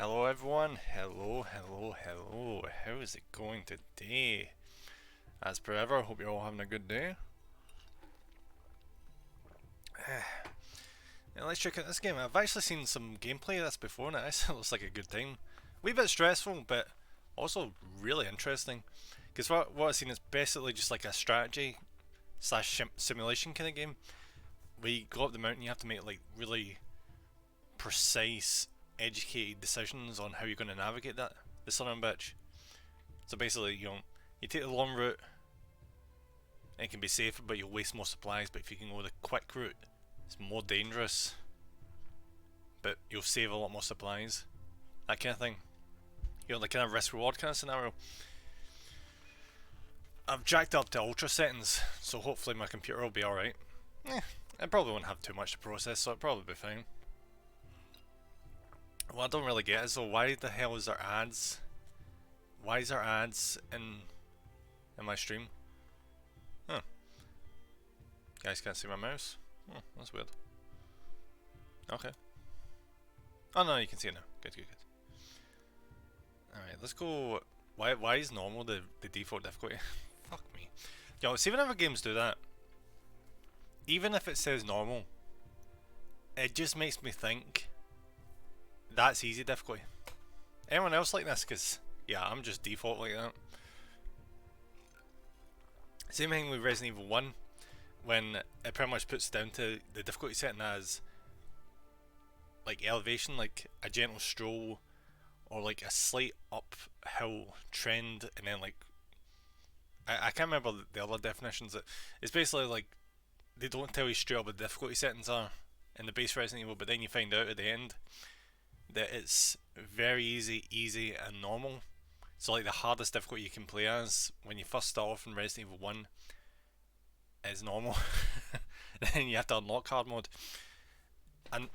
Hello everyone, hello. How is it going today? As per ever, hope you're all having a good day. Now let's check out this game. I've actually seen some gameplay of this before and it actually looks like a good time. Wee bit stressful, but also really interesting. Because what I've seen is basically just like a strategy slash simulation kind of game. Where you go up the mountain, you have to make like really precise, educated decisions on how you're going to navigate that. The son of a bitch. So basically, you take the long route, it can be safer, but you'll waste more supplies. But if you can go the quick route, it's more dangerous, but you'll save a lot more supplies. That kind of thing. Like kind of risk reward kind of scenario. I've jacked up to ultra settings, so hopefully my computer will be alright. I probably won't have too much to process, so it'll probably be fine. What I don't really get is, though, why the hell is there ads? Why is there ads in my stream? Huh. You guys can't see my mouse? Oh, that's weird. Okay. Oh no, you can see it now. Good. Alright, let's go. Why is normal the default difficulty? Fuck me. Yo, see whenever games do that, even if it says normal, it just makes me think that's easy difficulty. Anyone else like this? Because, yeah, I'm just default like that. Same thing with Resident Evil 1, when it pretty much puts down to the difficulty setting as like elevation, like a gentle stroll, or like a slight uphill trend, and then like I can't remember the other definitions. It's basically like they don't tell you straight up what the difficulty settings are in the base Resident Evil, but then you find out at the end that it's very easy, and normal. So like the hardest difficulty you can play as when you first start off in Resident Evil 1 is normal. Then you have to unlock hard mode. And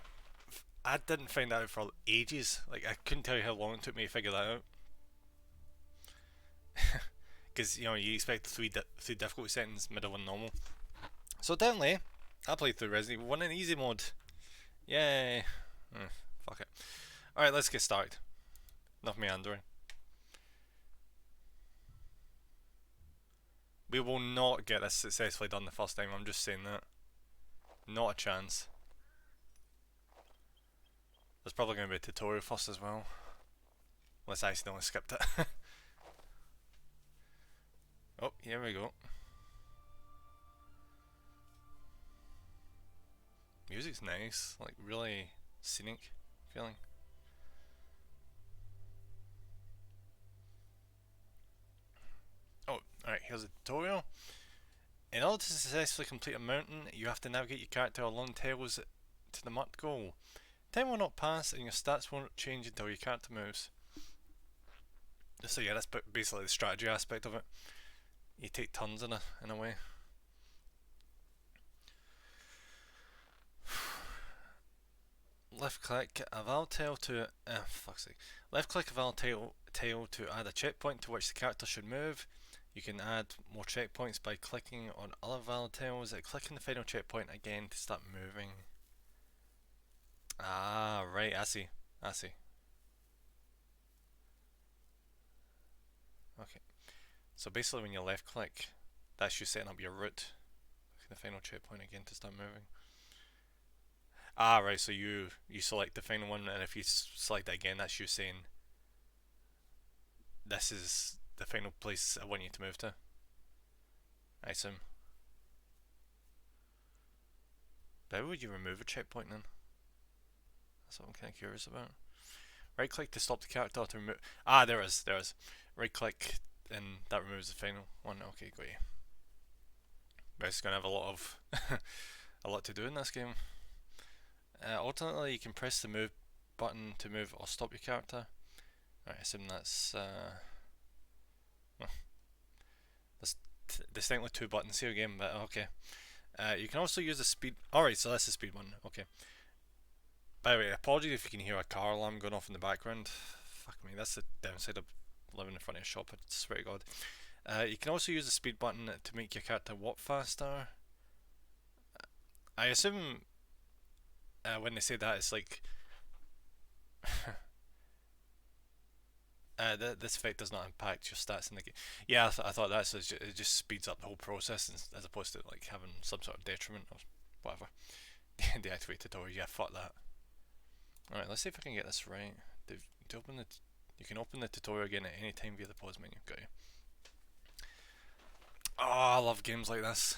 I didn't find that out for ages. Like I couldn't tell you how long it took me to figure that out. Because you expect three difficulty settings, middle and normal. So definitely, I played through Resident Evil 1 in easy mode. Yay! Fuck it. Alright, let's get started. Enough meandering. We will not get this successfully done the first time, I'm just saying that. Not a chance. There's probably going to be a tutorial first as well. Unless I accidentally skipped it. Oh, here we go. Music's nice, like really scenic feeling. Oh, alright, here's a tutorial. In order to successfully complete a mountain, you have to navigate your character along tails to the marked goal. Time will not pass and your stats won't change until your character moves. So yeah, that's basically the strategy aspect of it. You take turns in a way. Left click a valve tail to fuck's sake. Left click a valve tail to add a checkpoint to which the character should move. You can add more checkpoints by clicking on other valve tails. Clicking the final checkpoint again to start moving. Ah, right. I see. Okay. So basically, when you left click, that's you setting up your route. Clicking the final checkpoint again to start moving. Ah, right. So you select the final one, and if you select it again, that's you saying this is the final place I want you to move to. I assume. But how would you remove a checkpoint then? That's what I'm kind of curious about. Right click to stop the character to remove. Ah, there is. Right click and that removes the final one. Okay, got you. But it's gonna have a lot to do in this game. Alternately, you can press the move button to move or stop your character. Right, I assume that's there's distinctly two buttons here again, but okay. You can also use the speed. Alright, so that's the speed one. Okay. By the way, apologies if you can hear a car alarm going off in the background. Fuck me, that's the downside of living in front of a shop, I swear to God. You can also use the speed button to make your character walk faster. I assume when they say that, it's like This effect does not impact your stats in the game. Yeah, I thought that, so it just speeds up the whole process as opposed to like having some sort of detriment or whatever. Deactivate tutorial. Yeah, fuck that. All right, let's see if I can get this right. To open the, you can open the tutorial again at any time via the pause menu. Got you. Oh, I love games like this.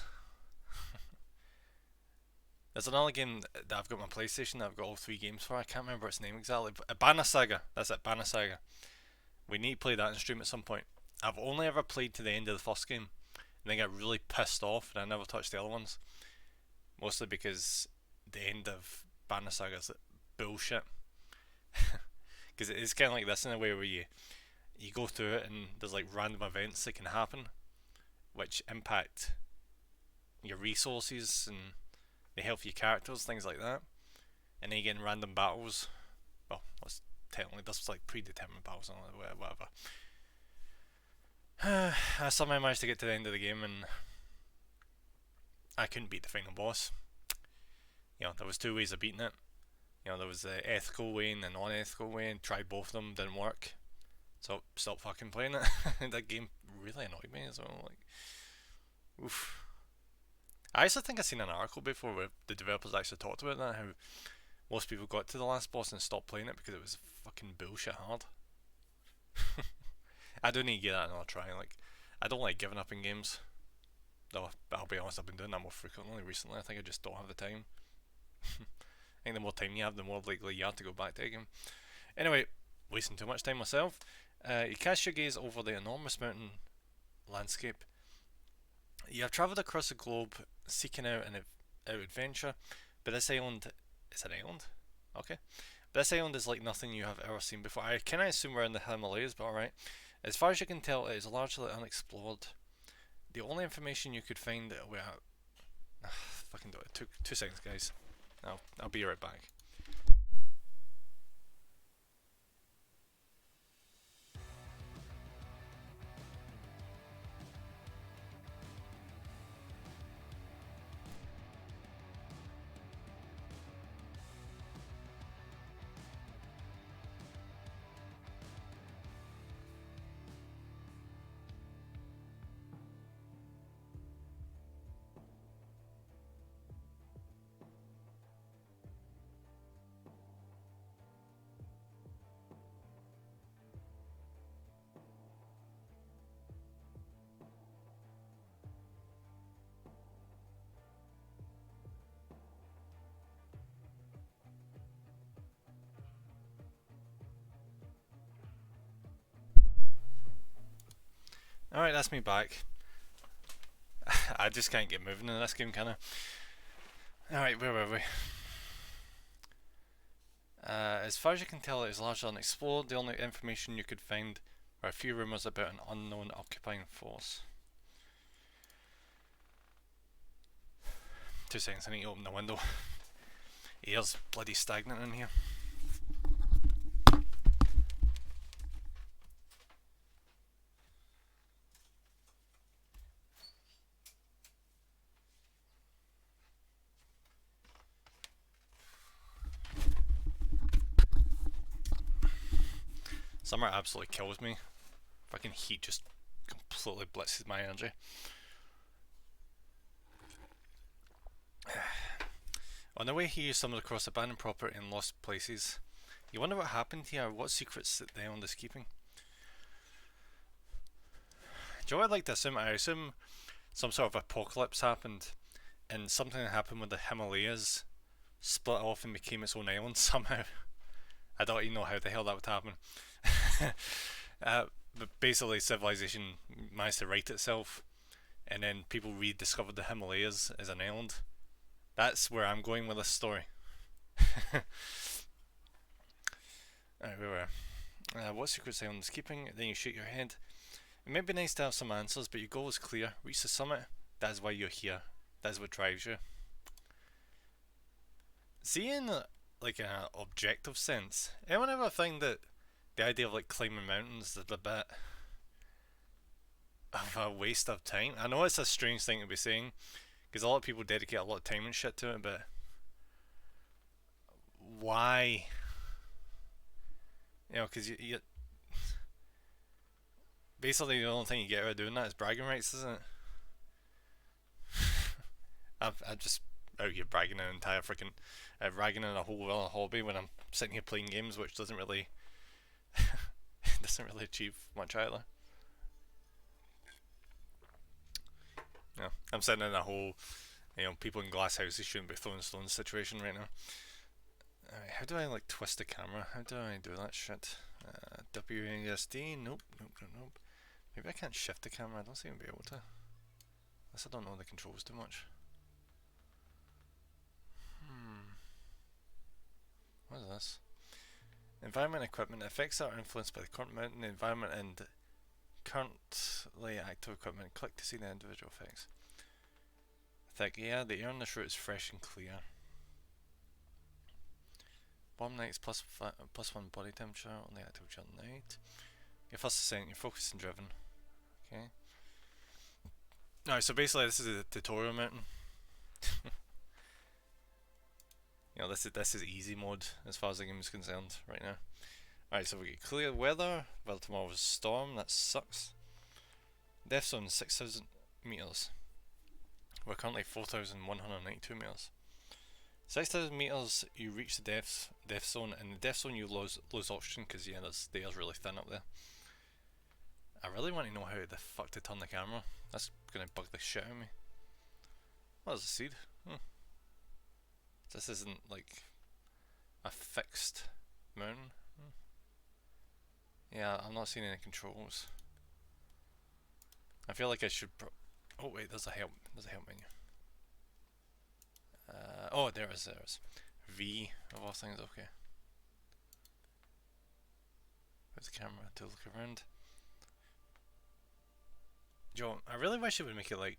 There's another game that I've got on my PlayStation that I've got all three games for. I can't remember its name exactly. But Banner Saga. That's it, Banner Saga. We need to play that and stream at some point. I've only ever played to the end of the first game, and then got really pissed off, and I never touched the other ones. Mostly because the end of Banner Saga is like bullshit. Because it is kind of like this in a way where you go through it and there's like random events that can happen, which impact your resources and the health of your characters, things like that. And then you get in random battles. Well, that's technically this was like predetermined battles and whatever. I somehow managed to get to the end of the game and I couldn't beat the final boss. You know, there was two ways of beating it. You know, there was the ethical way and the non-ethical way, and tried both of them, didn't work. So stopped fucking playing it. That game really annoyed me as well. Like, oof. I actually think I've seen an article before where the developers actually talked about that, how most people got to the last boss and stopped playing it because it was fucking bullshit hard. I do need to give that another try. Like, I don't like giving up in games. Though, I'll be honest, I've been doing that more frequently recently. I think I just don't have the time. I think the more time you have, the more likely you are to go back to a game. Anyway, wasting too much time myself. You cast your gaze over the enormous mountain landscape. You have travelled across the globe seeking out an adventure, but this island is an island? Okay. But this island is like nothing you have ever seen before. I kind of assume we're in the Himalayas, but alright. As far as you can tell, it is largely unexplored. The only information you could find... Wait, fucking do it. 2 seconds, guys. I'll be right back. Alright, that's me back. I just can't get moving in this game, can I? Alright, where were we? As far as you can tell, it is largely unexplored. The only information you could find are a few rumours about an unknown occupying force. 2 seconds, I need to open the window. Air's bloody stagnant in here. Summer absolutely kills me. Fucking heat just completely blitzes my energy. On the way here, you stumbled across abandoned property and lost places. You wonder what happened here, what secrets that the island is keeping. Do you know what I'd like to assume? I assume some sort of apocalypse happened, and something that happened with the Himalayas split off and became its own island somehow. I don't even know how the hell that would happen. But basically civilization managed to right itself, and then people rediscovered the Himalayas as an island. That's where I'm going with this story. Alright, we were. What secrets island is keeping? Then you shake your head. It might be nice to have some answers, but your goal is clear. Reach the summit. That is why you're here. That is what drives you. See, in like an objective sense, anyone ever find that the idea of like climbing mountains is a bit of a waste of time? I know it's a strange thing to be saying, because a lot of people dedicate a lot of time and shit to it, but why? You know, because basically the only thing you get out of doing that is bragging rights, isn't it? I'm just out here bragging an entire freaking, ragging on a whole other hobby when I'm sitting here playing games, which doesn't really doesn't really achieve much either. Yeah, I'm sitting in a whole, people in glass houses shouldn't be throwing stones situation right now. Alright, how do I like twist the camera? How do I do that shit? WASD? Nope, nope, nope, nope. Maybe I can't shift the camera. I don't seem to be able to. Unless I don't know the controls too much. What is this? Environment equipment. Effects that are influenced by the current mountain, the environment, and currently active equipment. Click to see the individual effects. Thick, yeah, the air on this route is fresh and clear. Bomb nights plus 1 body temperature on the active during night. Your first ascent, your focus and driven. Okay. Alright, so basically this is a tutorial mountain. This is easy mode as far as the game is concerned right now. Alright, so we get clear weather. Well, tomorrow's storm, that sucks. Death zone 6,000 meters. We're currently 4,192 meters. 6,000 meters, you reach the death zone. In the death zone, you lose oxygen because the air's really thin up there. I really want to know how the fuck to turn the camera. That's gonna bug the shit out of me. What is a seed? This isn't like a fixed mountain. Yeah, I'm not seeing any controls. I feel like I should. Oh wait, there's a help. There's a help menu. Oh, there is. V of all things. Okay. Where's the camera to look around? Joe, I really wish it would make it like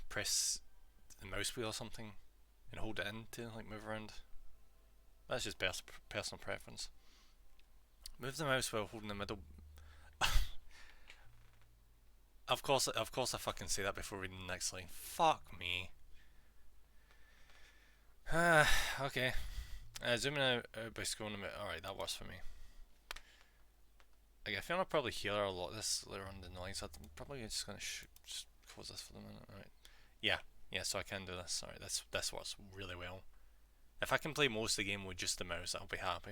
press the mouse wheel or something and hold it in to like move around. That's just personal preference. Move the mouse while holding the middle. Of course I fucking say that before reading the next line. Fuck me. Okay. Zooming out by scrolling a bit. Alright, that works for me. I feel I'll probably hear a lot of this later on in the line, so I'm probably just gonna just close this for the minute. Alright. Yeah, so I can do this. Alright, this works really well. If I can play most of the game with just the mouse, I'll be happy.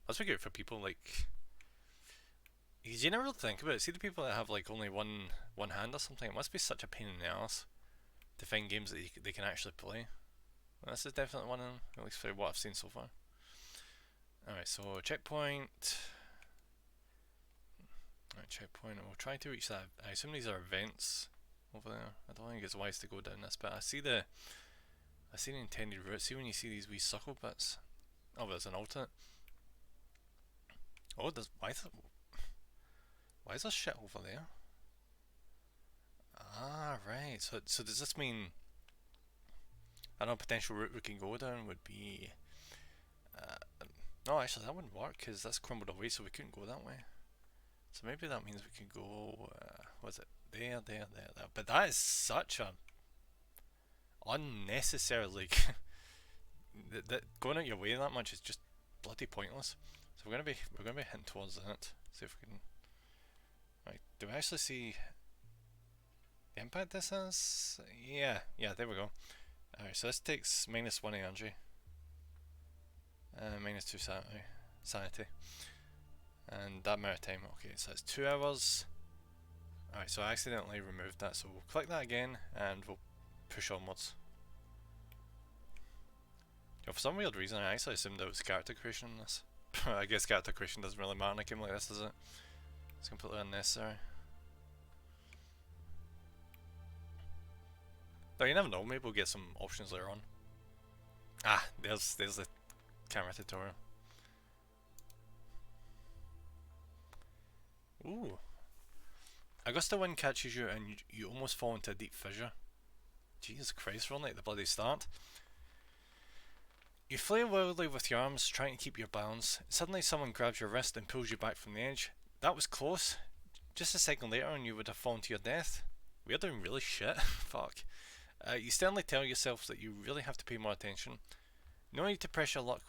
That's be good for people like. Because you never really think about it. See the people that have like only one hand or something. It must be such a pain in the ass to find games that they can actually play. Well, this is definitely one of them, at least for what I've seen so far. Alright, so checkpoint. Alright, checkpoint. We'll try to reach that. I assume these are events over there. I don't think it's wise to go down this, but I see the intended route. See when you see these wee circle bits? Oh, there's an alternate. Oh, why is there shit over there? Ah, right. So does this mean another potential route we can go down would be? No, actually that wouldn't work because that's crumbled away, so we couldn't go that way. So maybe that means we could go. What's it? There. But that is such a unnecessarily. that going out your way that much is just bloody pointless. So we're gonna be hitting towards that. See if we can. Right, do we actually see the impact distance? Yeah, there we go. Alright, so this takes -1 energy. -2 sanity. And that amount of time, okay, so that's 2 hours. Alright, so I accidentally removed that, so we'll click that again and we'll push onwards. For some weird reason I actually assumed there was character creation in this. I guess character creation doesn't really matter in a game like this, does it? It's completely unnecessary. Though you never know, maybe we'll get some options later on. Ah, there's the camera tutorial. Ooh. A gust of wind catches you and you almost fall into a deep fissure. Jesus Christ, we're on like the bloody start. You flail wildly with your arms, trying to keep your balance. Suddenly someone grabs your wrist and pulls you back from the edge. That was close. Just a second later and you would have fallen to your death. We're doing really shit. Fuck. You sternly tell yourself that you really have to pay more attention. No need to press your luck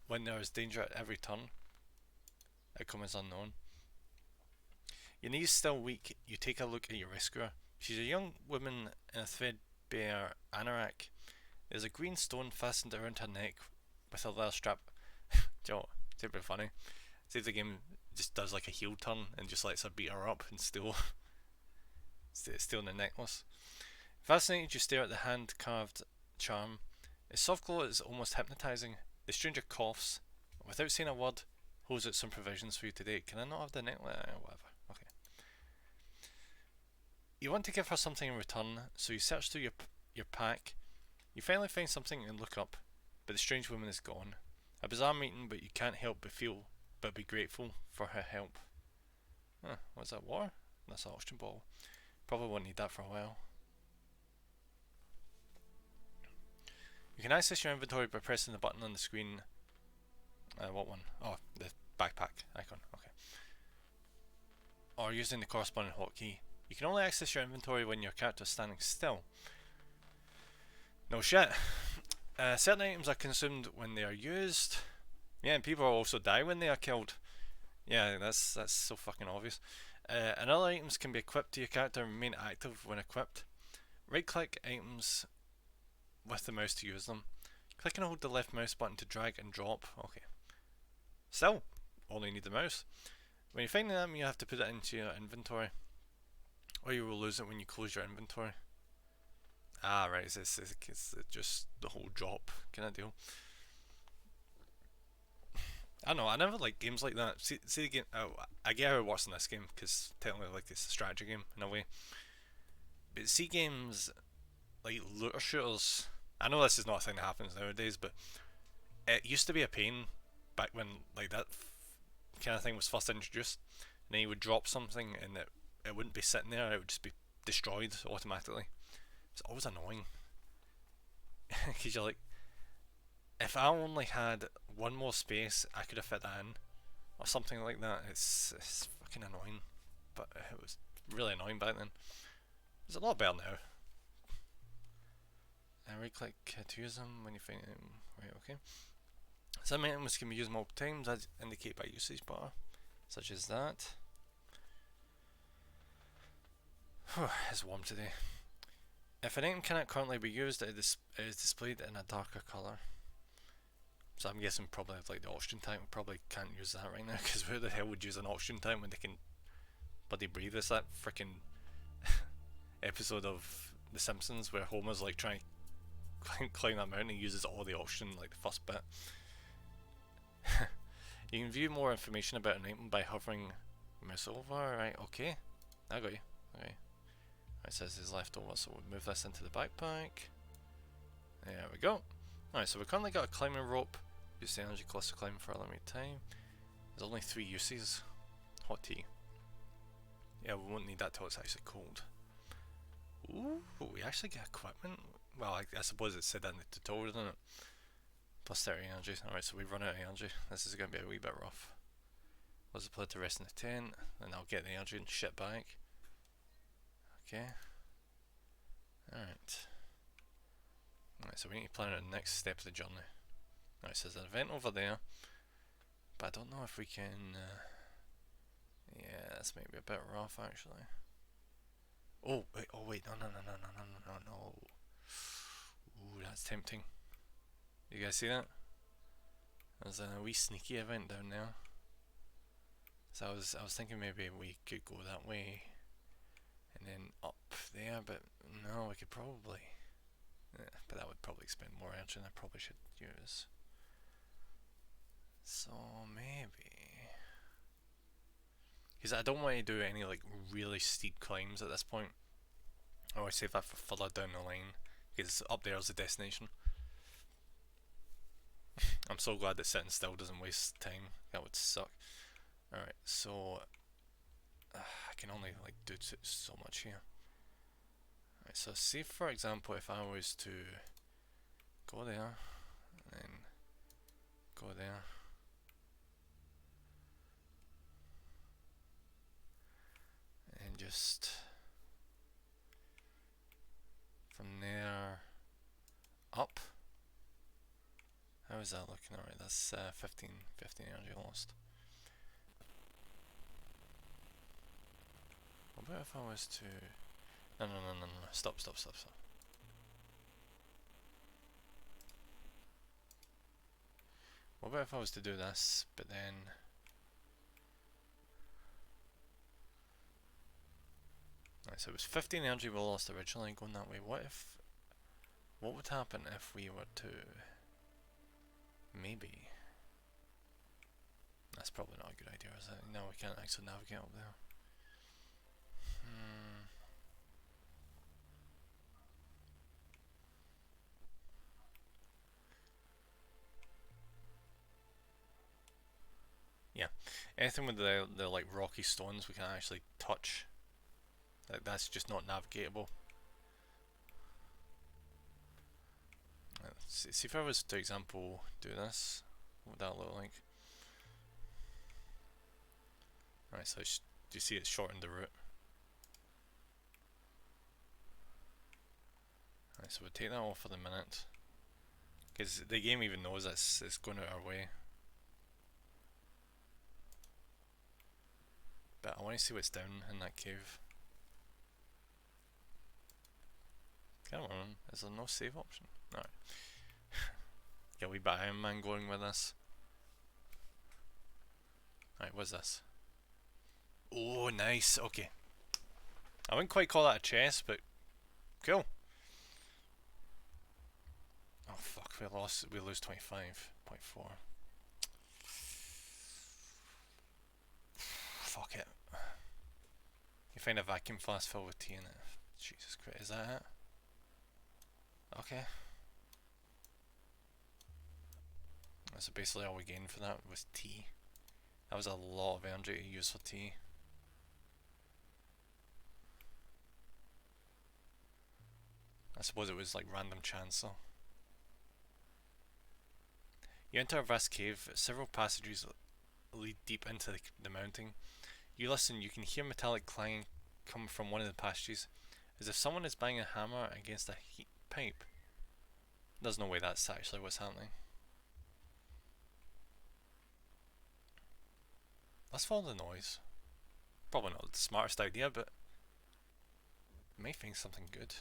when there is danger at every turn. Outcome is unknown. Your knees still weak, you take a look at your rescuer. She's a young woman in a threadbare anorak. There's a green stone fastened around her neck with a leather strap. Joe, it's a bit funny. See if the game just does like a heel turn and just lets her beat her up and steal the necklace. Fascinated, you stare at the hand-carved charm. Its soft glow is almost hypnotizing. The stranger coughs. Without saying a word, holds out some provisions for you today. Can I not have the necklace? Whatever. Okay. You want to give her something in return, so you search through your pack. You finally find something and look up, but the strange woman is gone. A bizarre meeting, but you can't help but be grateful for her help. Huh, what's that, water? That's an oxygen bottle. Probably won't need that for a while. You can access your inventory by pressing the button on the screen. What one? Oh, the backpack icon. Okay. Or using the corresponding hotkey. You can only access your inventory when your character is standing still. No shit. Certain items are consumed when they are used. Yeah, and people also die when they are killed. Yeah, that's so fucking obvious. And other items can be equipped to your character and remain active when equipped. Right click items with the mouse to use them. Click and hold the left mouse button to drag and drop. Okay. Still, only need the mouse. When you find an item, you have to put it into your inventory, or you will lose it when you close your inventory. Ah, right, it's just the whole drop kind of deal. I don't know, I never like games like that. See the game. Oh, I get how it works in this game because technically, like, it's a strategy game in a way. But see games like looter shooters. I know this is not a thing that happens nowadays, but it used to be a pain back when like that kind of thing was first introduced. And then you would drop something and it wouldn't be sitting there; it would just be destroyed automatically. It's always annoying because you're like, if I only had one more space, I could have fit that in, or something like that. It's fucking annoying, but it was really annoying back then. It's a lot better now. Right click to use them when you find them. Right, okay. Some items can be used multiple times as indicated by usage bar, such as that. It's warm today. If an item cannot currently be used, it is displayed in a darker colour. So I'm guessing probably like the oxygen tank, we probably can't use that right now, because who the hell would use an oxygen tank when they can bloody breathe? It's that freaking episode of The Simpsons where Homer's like trying to climb that mountain and uses all the oxygen, like the first bit. You can view more information about an item by hovering mouse over. Right, okay. I got you. Okay. It says it's left over, so we'll move this into the backpack. There we go. Alright, so we've currently got a climbing rope. Use the energy cost to climb for a limited time. There's only 3 uses. Hot tea. Yeah, we won't need that till it's actually cold. Ooh, we actually get equipment. Well, I suppose it said that in the tutorial, didn't it? Plus 30 energy. Alright, so we've run out of energy. This is going to be a wee bit rough. Let's put the rest in the tent, and I'll get the energy and shit back. Okay. Alright. Alright, so we need to plan out the next step of the journey. Alright, so there's an event over there, but I don't know if we can. Yeah, this might be a bit rough actually. Oh wait, no. Ooh, that's tempting. You guys see that? There's a wee sneaky event down there. So I was thinking maybe we could go that way and then up there, but no, we could probably. Yeah, but that would probably expend more energy than I probably should use. So maybe, because I don't want to do any like really steep climbs at this point. I want to save that for further down the line, because up there is the destination. I'm so glad that sitting still doesn't waste time. That would suck. Alright, so I can only like do so much here. Alright, so see for example if I was to go there, and then go there, and just from there up. How is that looking? Alright, that's 15 energy lost. What if I was to... No. Stop. What about if I was to do this, but then... Right, so it was 15 energy we lost originally going that way. What would happen if we were to... Maybe... That's probably not a good idea, is it? No, we can't actually navigate up there. Yeah, anything with the like rocky stones we can actually touch. Like that's just not navigatable. Let's see if I was to example do this, what would that look like? Right, so do you see it's shortened the route? Right, so we'll take that off for the minute. Because the game even knows it's going out our way. But I want to see what's down in that cave. Come on, is there no save option? Alright. Get a wee bit Iron Man going with this. Alright, what's this? Oh, nice, okay. I wouldn't quite call that a chest, but cool. Oh fuck, we lose 25.4. Fuck it. You find a vacuum flask filled with tea in it. Jesus Christ, is that it? Okay. So basically all we gained for that was tea. That was a lot of energy to use for tea. I suppose it was like random chance though. You enter a vast cave, several passages lead deep into the mountain. You listen, you can hear metallic clanging come from one of the passages, as if someone is banging a hammer against a heat pipe. There's no way that's actually what's happening. Let's follow the noise. Probably not the smartest idea, but you may find something good.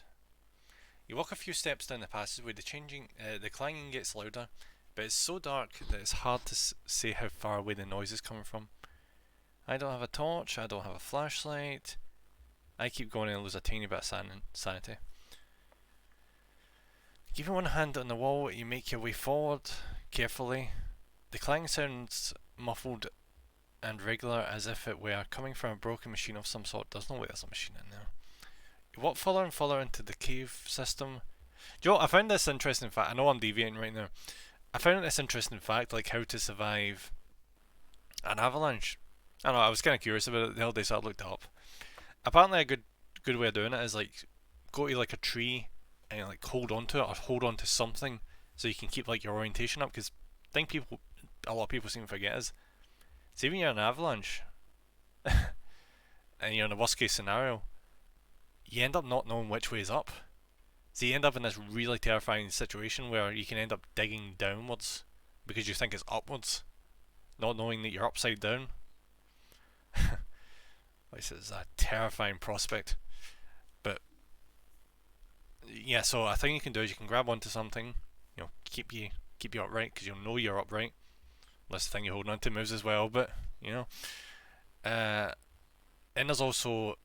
You walk a few steps down the passageway, the clanging gets louder, but it's so dark that it's hard to say how far away the noise is coming from. I don't have a torch, I don't have a flashlight. I keep going and lose a tiny bit of sanity. Keeping one hand on the wall, you make your way forward carefully. The clang sounds muffled and regular, as if it were coming from a broken machine of some sort. There's no way there's a machine in there. You walk further and further into the cave system. Do you know what? I found this interesting fact. I know I'm deviating right now. I found this interesting fact, like how to survive an avalanche. I don't know, I was kind of curious about it the other day, so I looked it up. Apparently a good way of doing it is like go to like a tree and like hold on to it or hold on to something so you can keep like your orientation up, because I think a lot of people seem to forget is, see when you're in an avalanche and you're in a worst case scenario, you end up not knowing which way is up. So you end up in this really terrifying situation where you can end up digging downwards because you think it's upwards, not knowing that you're upside down. This is a terrifying prospect. But yeah, so a thing you can do is you can grab onto something, you know, keep you upright, because you'll know you're upright, unless the thing you're holding onto moves as well. But you know, and there's also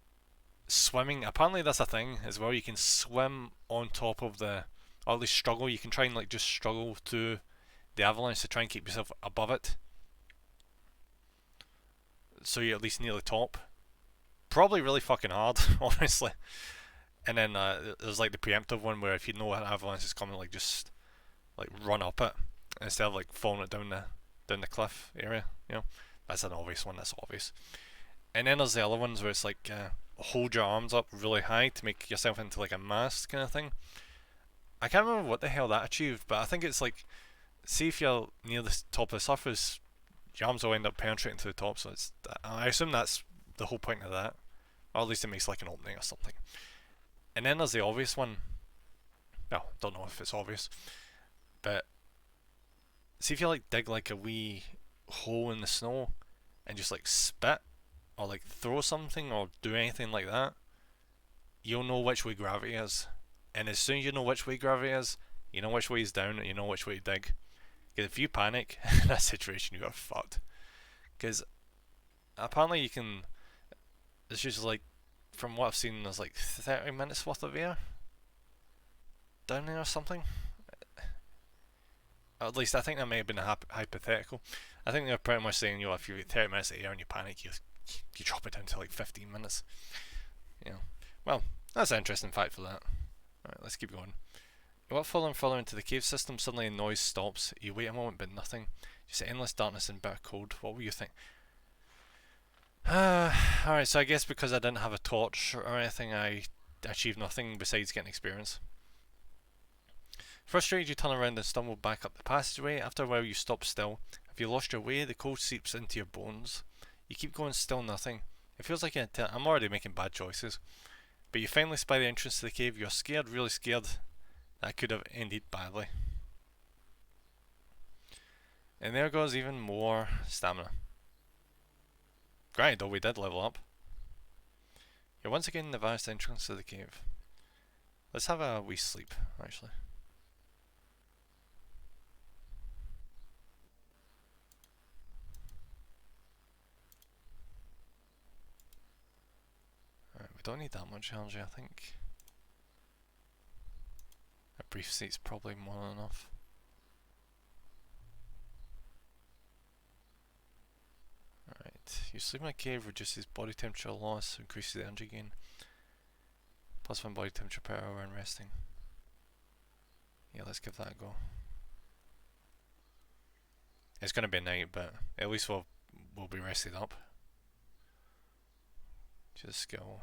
swimming. Apparently that's a thing as well. You can swim on top of or at least struggle. You can try and like just struggle through the avalanche to try and keep yourself above it, so you're at least near the top. Probably really fucking hard, honestly. And then there's like the preemptive one where if you know an avalanche is coming, like just like run up it instead of like falling it down the cliff area. You know, that's an obvious one. That's obvious. And then there's the other ones where it's like hold your arms up really high to make yourself into like a mast kind of thing. I can't remember what the hell that achieved, but I think it's like, see if you're near the top of the surface, your arms will end up penetrating to the top. So I assume that's the whole point of that, or at least it makes like an opening or something. And then there's the obvious one. Well, don't know if it's obvious, but see if you like dig like a wee hole in the snow and just like spit or like throw something or do anything like that, you'll know which way gravity is. And as soon as you know which way gravity is, you know which way is down and you know which way to dig. Because if you panic in that situation, you are fucked. Because apparently you can, it's usually like, from what I've seen, there's like 30 minutes worth of air down there or something. At least I think that may have been a hypothetical. I think they're pretty much saying, you know, if you get 30 minutes of air and you panic, you drop it down to like 15 minutes. You know, well, that's an interesting fact for that. Alright, let's keep going. You walk further and further into the cave system, suddenly the noise stops. You wait a moment, but nothing. Just endless darkness and bitter cold. What will you think? Alright, so I guess because I didn't have a torch or anything, I achieved nothing besides getting experience. Frustrated, you turn around and stumble back up the passageway. After a while, you stop still. Have you lost your way? The cold seeps into your bones. You keep going, still nothing. It feels like I'm already making bad choices. But you finally spy the entrance to the cave. You're scared, really scared. That could have ended badly. And there goes even more stamina. Granted though, we did level up. You're once again in the vast entrance to the cave. Let's have a wee sleep, actually. Alright, we don't need that much energy, I think. A brief sleep's probably more than enough. Alright, you sleep in a cave reduces body temperature loss, increases the energy gain. Plus 1 body temperature per hour when resting. Yeah, let's give that a go. It's gonna be a night, but at least we'll be rested up. Just go.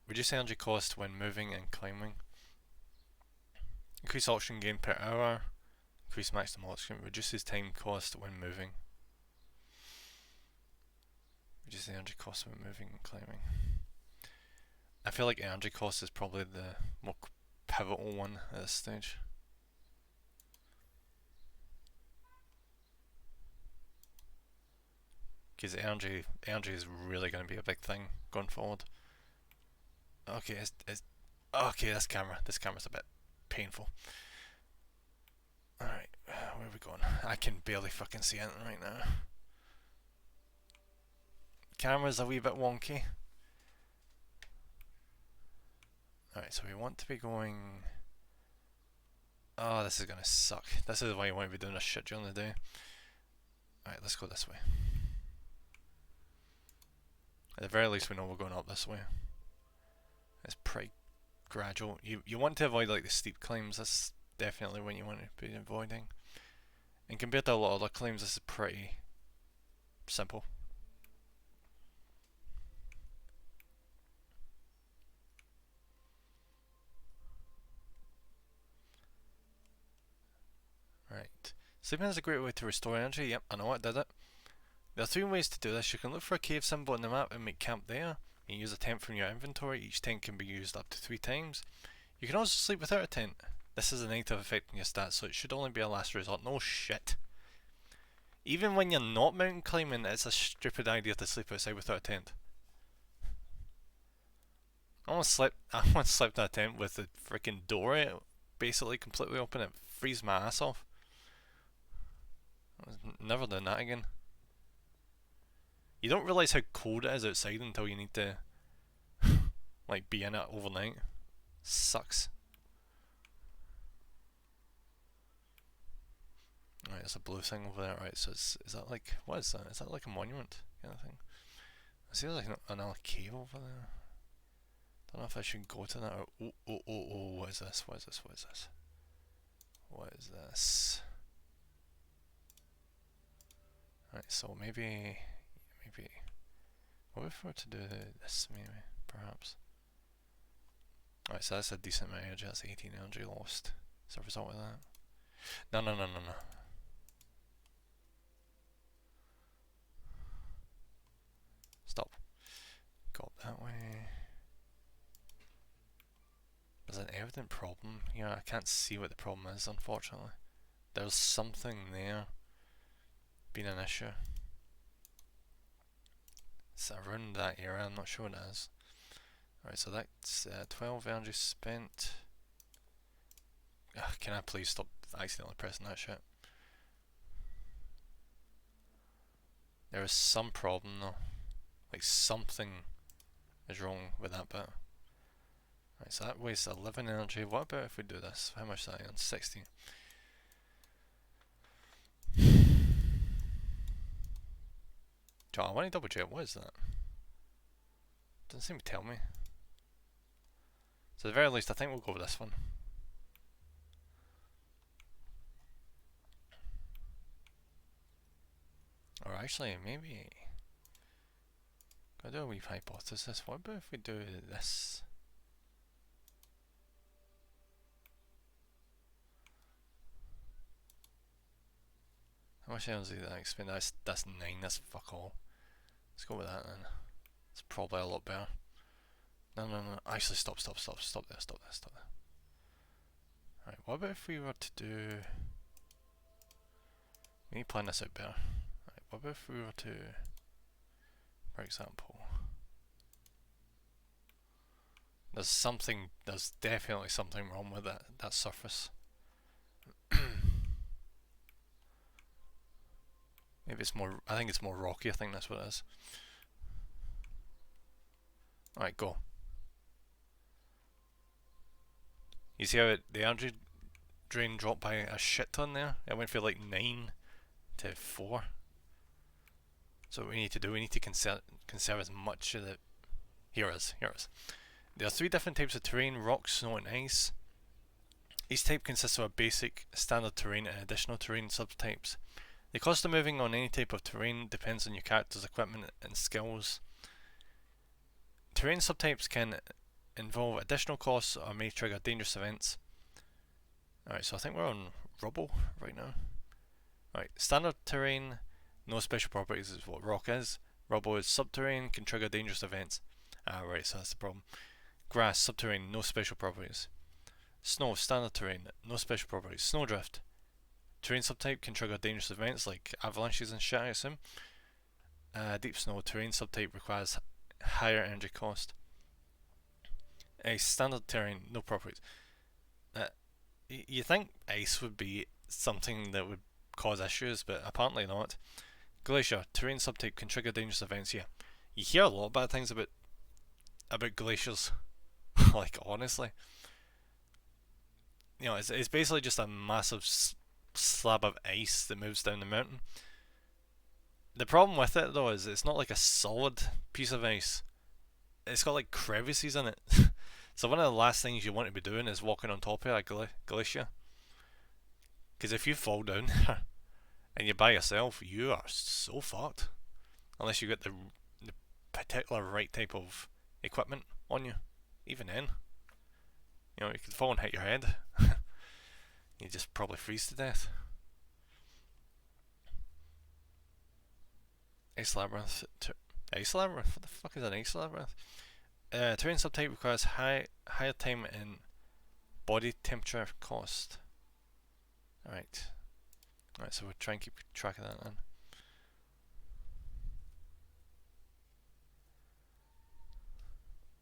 Reduce energy cost when moving and climbing. Increase oxygen gain per hour. Increase maximum oxygen. Reduces time cost when moving. Reduce the energy cost when moving and climbing. I feel like energy cost is probably the more pivotal one at this stage. Because energy is really going to be a big thing going forward. Okay, okay. This camera's a bit painful. Alright, where are we going? I can barely fucking see anything right now. Camera's a wee bit wonky. Alright, so we want to be going... Oh, this is gonna suck. This is why you want to be doing a shit during the day. Alright, let's go this way. At the very least we know we're going up this way. It's pretty gradual. You want to avoid like the steep climbs. That's definitely what you want to be avoiding. And compared to a lot of other climbs, this is pretty simple. Right. Sleeping is a great way to restore energy. Yep, I know I did it. There are 3 ways to do this. You can look for a cave symbol on the map and make camp there. You can use a tent from your inventory. Each tent can be used up to 3 times. You can also sleep without a tent. This is a negative effect on your stats, so it should only be a last resort. No shit. Even when you're not mountain climbing, it's a stupid idea to sleep outside without a tent. I almost slept in a tent with the freaking door basically completely open. It frees my ass off. I was never doing that again. You don't realise how cold it is outside until you need to like be in it overnight. Sucks. Right, there's a blue thing over there. Right, so is that like, what is that? Is that like a monument kind of thing? I see there's like another cave over there. Don't know if I should go to that or... Oh, what is this? What is this? What is this? What is this? Right, so maybe... What if we were to do this, maybe, perhaps? Alright, so that's a decent amount of energy. That's 18 energy lost as a result of that. No. Stop. Go up that way. There's an evident problem here. I can't see what the problem is, unfortunately. There's something there being an issue. it's around that area, I'm not sure what it is. Alright, so that's 12 energy spent. Ugh, can I please stop accidentally pressing that shit? There is some problem though. Like something is wrong with that bit. Right, so that wastes 11 energy. What about if we do this? How much is that on? 16. I want to double check, what is that? Doesn't seem to tell me. So at the very least I think we'll go with this one. Or actually maybe gotta do a wee hypothesis. What about if we do this? How much energy did I expend? That's 9, that's fuck all. Let's go with that then. It's probably a lot better. No. Actually, stop there. Alright, what about if we were to do... We need to plan this out better. Right, what about if we were to... For example... There's definitely something wrong with that surface. Maybe it's more, I think it's more rocky, I think that's what it is. Alright, go. You see how the energy drain dropped by a shit ton there? It went from like 9 to 4. So what we need to do, we need to conserve as much of the... Here it is. There are 3 different types of terrain: rock, snow and ice. Each type consists of a basic, standard terrain and additional terrain subtypes. The cost of moving on any type of terrain depends on your character's equipment and skills. Terrain subtypes can involve additional costs or may trigger dangerous events. Alright, so I think we're on rubble right now. Alright, standard terrain, no special properties is what rock is. Rubble is subterranean, can trigger dangerous events. Right, so that's the problem. Grass, subterranean, no special properties. Snow, standard terrain, no special properties. Snowdrift, terrain subtype, can trigger dangerous events like avalanches and shit, I assume. Deep snow, terrain subtype, requires higher energy cost. Ice, standard terrain, no properties. You think ice would be something that would cause issues, but apparently not. Glacier, terrain subtype, can trigger dangerous events. Yeah, you hear a lot of bad things about glaciers. Like, honestly, you know, it's basically just a massive slab of ice that moves down the mountain. The problem with it though is it's not like a solid piece of ice. It's got like crevices in it. So one of the last things you want to be doing is walking on top of a glacier. Because if you fall down there and you're by yourself, you are so fucked. Unless you get the particular right type of equipment on you. Even then, you know, you could fall and hit your head. You just probably freeze to death. Ice Labyrinth. Ice Labyrinth? What the fuck is an Ice Labyrinth? Terrain subtype requires higher time and body temperature cost. Alright, so we'll try and keep track of that then.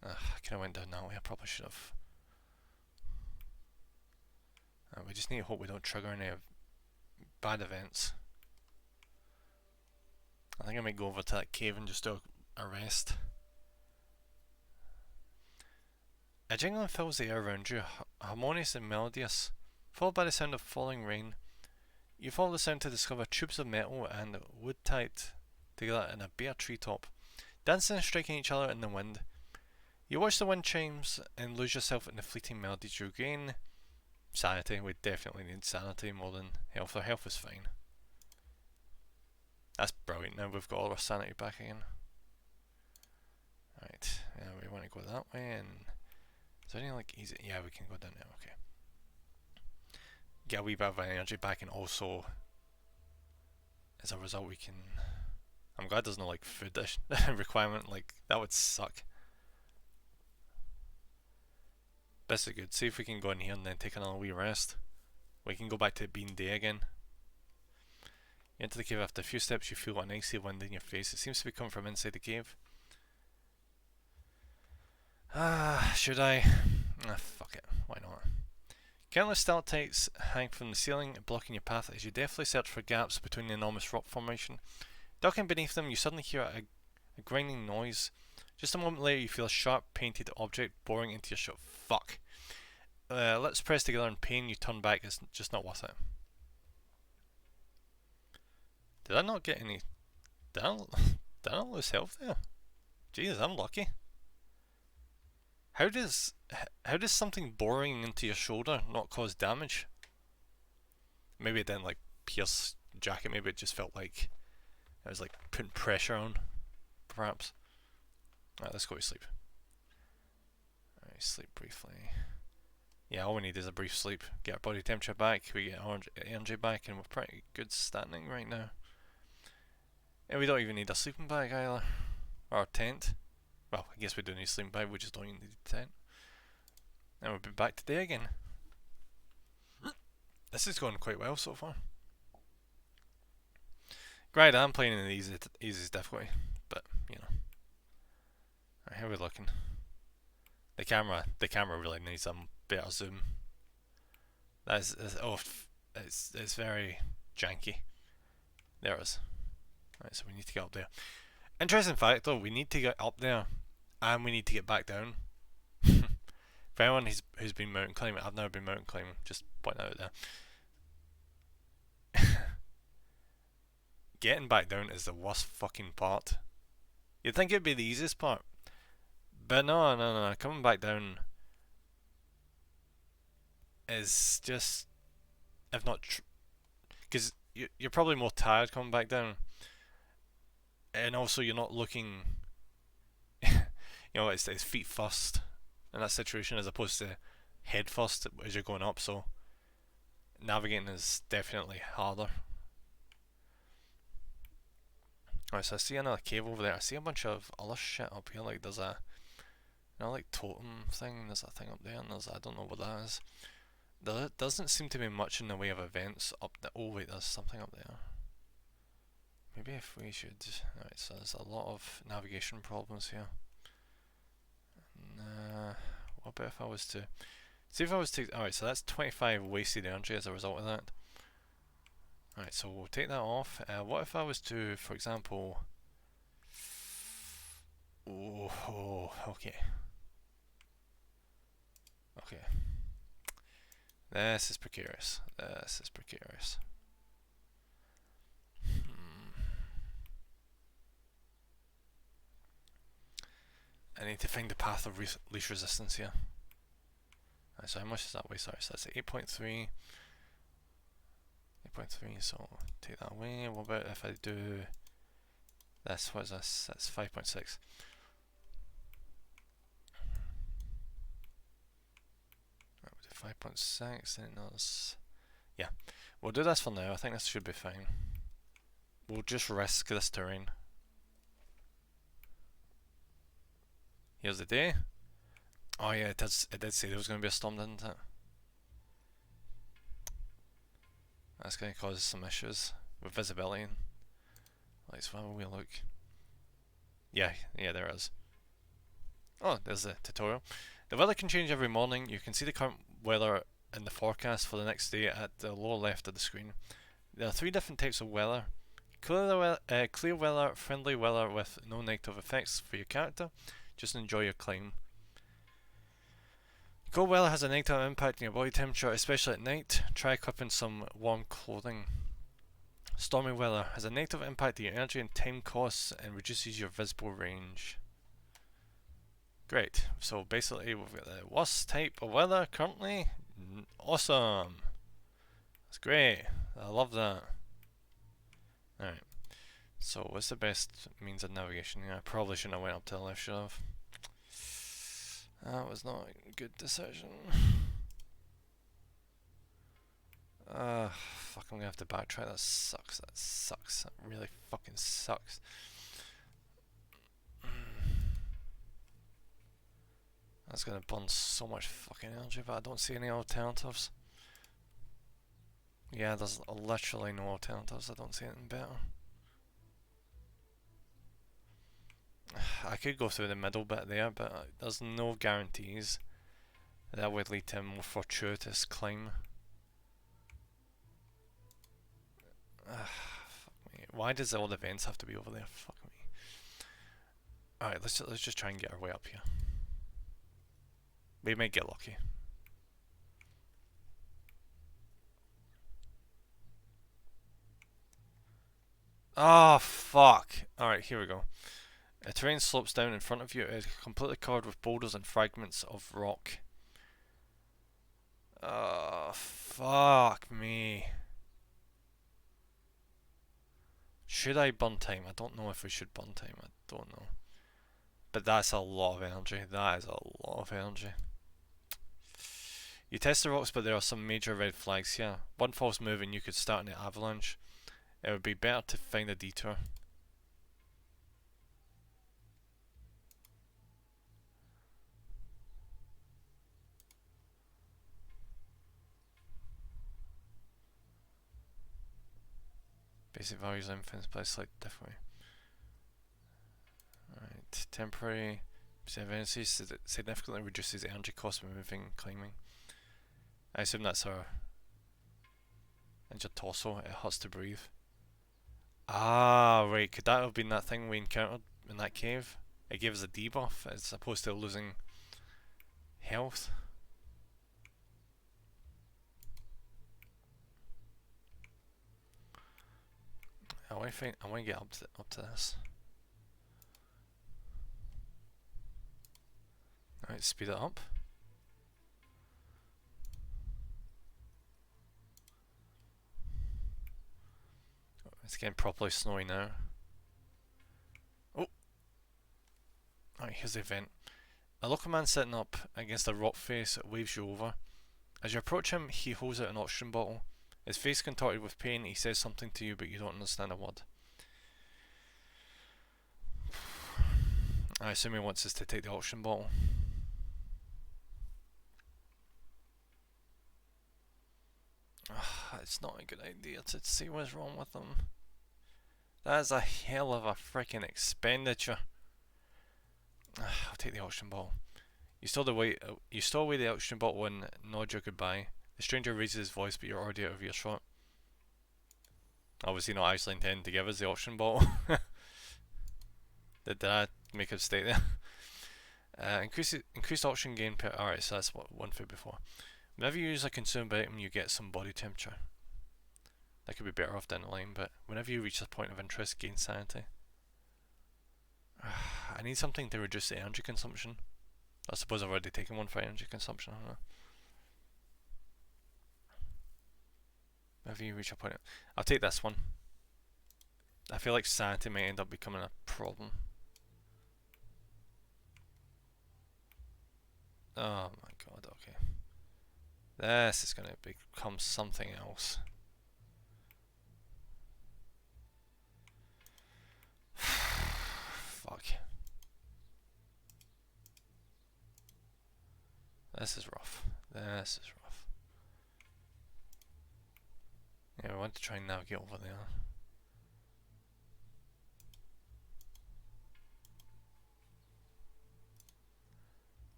I kind of went down that way, I probably should have. We just need to hope we don't trigger any bad events. I think I might go over to that cave and just do a rest. A jingling fills the air around you, harmonious and melodious, followed by the sound of falling rain. You follow the sound to discover tubes of metal and wood tied together in a bare treetop, dancing and striking each other in the wind. You watch the wind chimes and lose yourself in the fleeting melodies. You gain sanity. We definitely need sanity more than health. Our health is fine. That's brilliant. Now we've got all our sanity back again. Right, we want to go that way. And is there any like easy? Yeah, we can go down there. Okay. Get a wee bit of energy back, and also as a result we can... I'm glad there's no like food requirement. Like, that would suck. This is good. See if we can go in here and then take another wee rest. We can go back to being day again. You enter the cave. After a few steps you feel an icy wind in your face. It seems to be coming from inside the cave. Should I? Fuck it. Why not? Countless stalactites hang from the ceiling, blocking your path as you deftly search for gaps between the enormous rock formation. Ducking beneath them, you suddenly hear a grinding noise. Just a moment later, you feel a sharp, painted object boring into your shot. Fuck. Lips pressed together in pain, you turn back. It's just not worth it. Did I not get any... Did I not lose health there? Jesus, I'm lucky. How does something boring into your shoulder not cause damage? Maybe it didn't like pierce the jacket. Maybe it just felt like it was like putting pressure on, perhaps. Alright, let's go to sleep. Alright, sleep briefly. Yeah, all we need is a brief sleep. Get our body temperature back, we get our energy back, and we're pretty good standing right now. And we don't even need a sleeping bag either. Or a tent. Well, I guess we do need a sleeping bag, we just don't even need a tent. And we'll be back today again. This is going quite well so far. Granted, I'm playing in the easiest difficulty, but you know. Alright, how are we looking? The camera really needs some better zoom. It's very janky. There it is. Right, so we need to get up there. Interesting fact though, we need to get up there and we need to get back down. For anyone who's been mountain climbing, I've never been mountain climbing, just pointing out there. Getting back down is the worst fucking part. You'd think it'd be the easiest part. But no, coming back down is just, if not, because you're probably more tired coming back down, and also you're not looking, you know, it's feet first in that situation as opposed to head first as you're going up, so navigating is definitely harder. Alright, so I see another cave over there. I see a bunch of other shit up here, like there's a, you know, like totem thing, there's a thing up there, and there's, I don't know what that is. There doesn't seem to be much in the way of events up there. Oh wait, there's something up there. Maybe if we should... Alright, so there's a lot of navigation problems here. What about if I was to... See if I was to... Alright, so that's 25 wasted energy as a result of that. Alright, so we'll take that off. What if I was to, for example... Oh, okay. Okay. This is precarious. This is precarious. I need to find the path of least resistance here. Right, so how much is that way? Sorry, so that's 8.3. 8.3, so take that away. What about if I do this? What is this? That's 5.6. Right, we'll do 5.6, and there's... Yeah, we'll do this for now. I think this should be fine. We'll just risk this terrain. Here's the day. Oh yeah, it did say there was going to be a storm, didn't it? That's going to cause some issues with visibility. Let's have a wee look. Yeah, there it is. Oh, there's the tutorial. The weather can change every morning. You can see the current weather in the forecast for the next day at the lower left of the screen. There are 3 different types of weather. Clear weather, friendly weather with no negative effects for your character. Just enjoy your climb. Cold weather has a negative impact on your body temperature, especially at night. Try equipping some warm clothing. Stormy weather has a negative impact on your energy and time costs and reduces your visible range. Great, so basically we've got the worst type of weather currently. Awesome! That's great, I love that. Alright, so what's the best means of navigation? Yeah, I probably shouldn't have went up to the left, should I have? That was not a good decision. Fuck, I'm gonna have to backtrack. That sucks. That really fucking sucks. That's gonna burn so much fucking energy, but I don't see any alternatives. Yeah, there's literally no alternatives. I don't see anything better. I could go through the middle bit there, but there's no guarantees that would lead to a more fortuitous climb. Fuck me. Why does all the vents have to be over there? Fuck me. Alright, let's just try and get our way up here. We might get lucky. Oh, fuck. Alright, here we go. The terrain slopes down in front of you. It is completely covered with boulders and fragments of rock. Oh, fuck me. Should I burn time? I don't know if we should burn time. I don't know. But that's a lot of energy. That is a lot of energy. You test the rocks, but there are some major red flags here. One false move and you could start an avalanche. It would be better to find a detour. Basic values influence by slightly differently. Alright, temporary efficiency significantly reduces energy cost when moving and climbing. I assume that's our injured torso. It hurts to breathe. Ah, right. Could that have been that thing we encountered in that cave? It gave us a debuff as opposed to losing health. I want to get up to this. Alright, speed it up. It's getting properly snowy now. Oh! Alright, here's the event. A local man sitting up against a rock face waves you over. As you approach him, he holds out an oxygen bottle. His face contorted with pain, he says something to you, but you don't understand a word. I assume he wants us to take the oxygen bottle. It's not a good idea to see what's wrong with them. That is a hell of a freaking expenditure. I'll take the oxygen bottle. You stow away the oxygen bottle and nod your goodbye. The stranger raises his voice, but you're already out of earshot. Obviously not actually intending to give us the oxygen bottle. Did I make a mistake there? Increased oxygen gain per... Alright, so that's what one food before. Whenever you use a consumable item, you get some body temperature. That could be better off down the line, but whenever you reach a point of interest, gain sanity. I need something to reduce the energy consumption. I suppose I've already taken one for energy consumption, I don't know. Whenever you reach a point... I'll take this one. I feel like sanity might end up becoming a problem. Oh my god, okay. This is going to become something else. Fuck. This is rough. This is rough. Yeah, we want to try and navigate over there.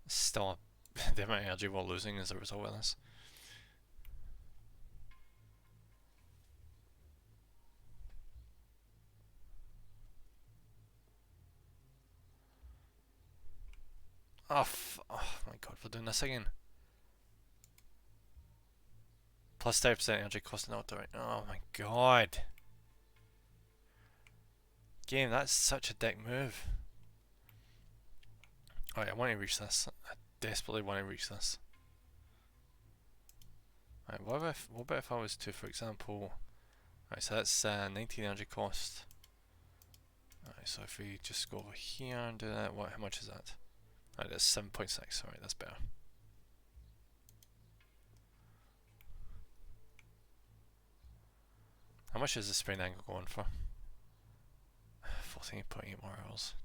Still, the amount of energy we're losing as a result of this. Oh my god, we're doing this again. Plus 30% energy cost an auto. Oh my god. Game, that's such a dick move. Alright, I want to reach this. I desperately want to reach this. Alright, what about if I was to, for example... Alright, so that's 19 energy cost. Alright, so if we just go over here and do that, how much is that? Alright, that's 7.6. Alright, that's better. How much is the sprain angle going for? 14.8 more hours.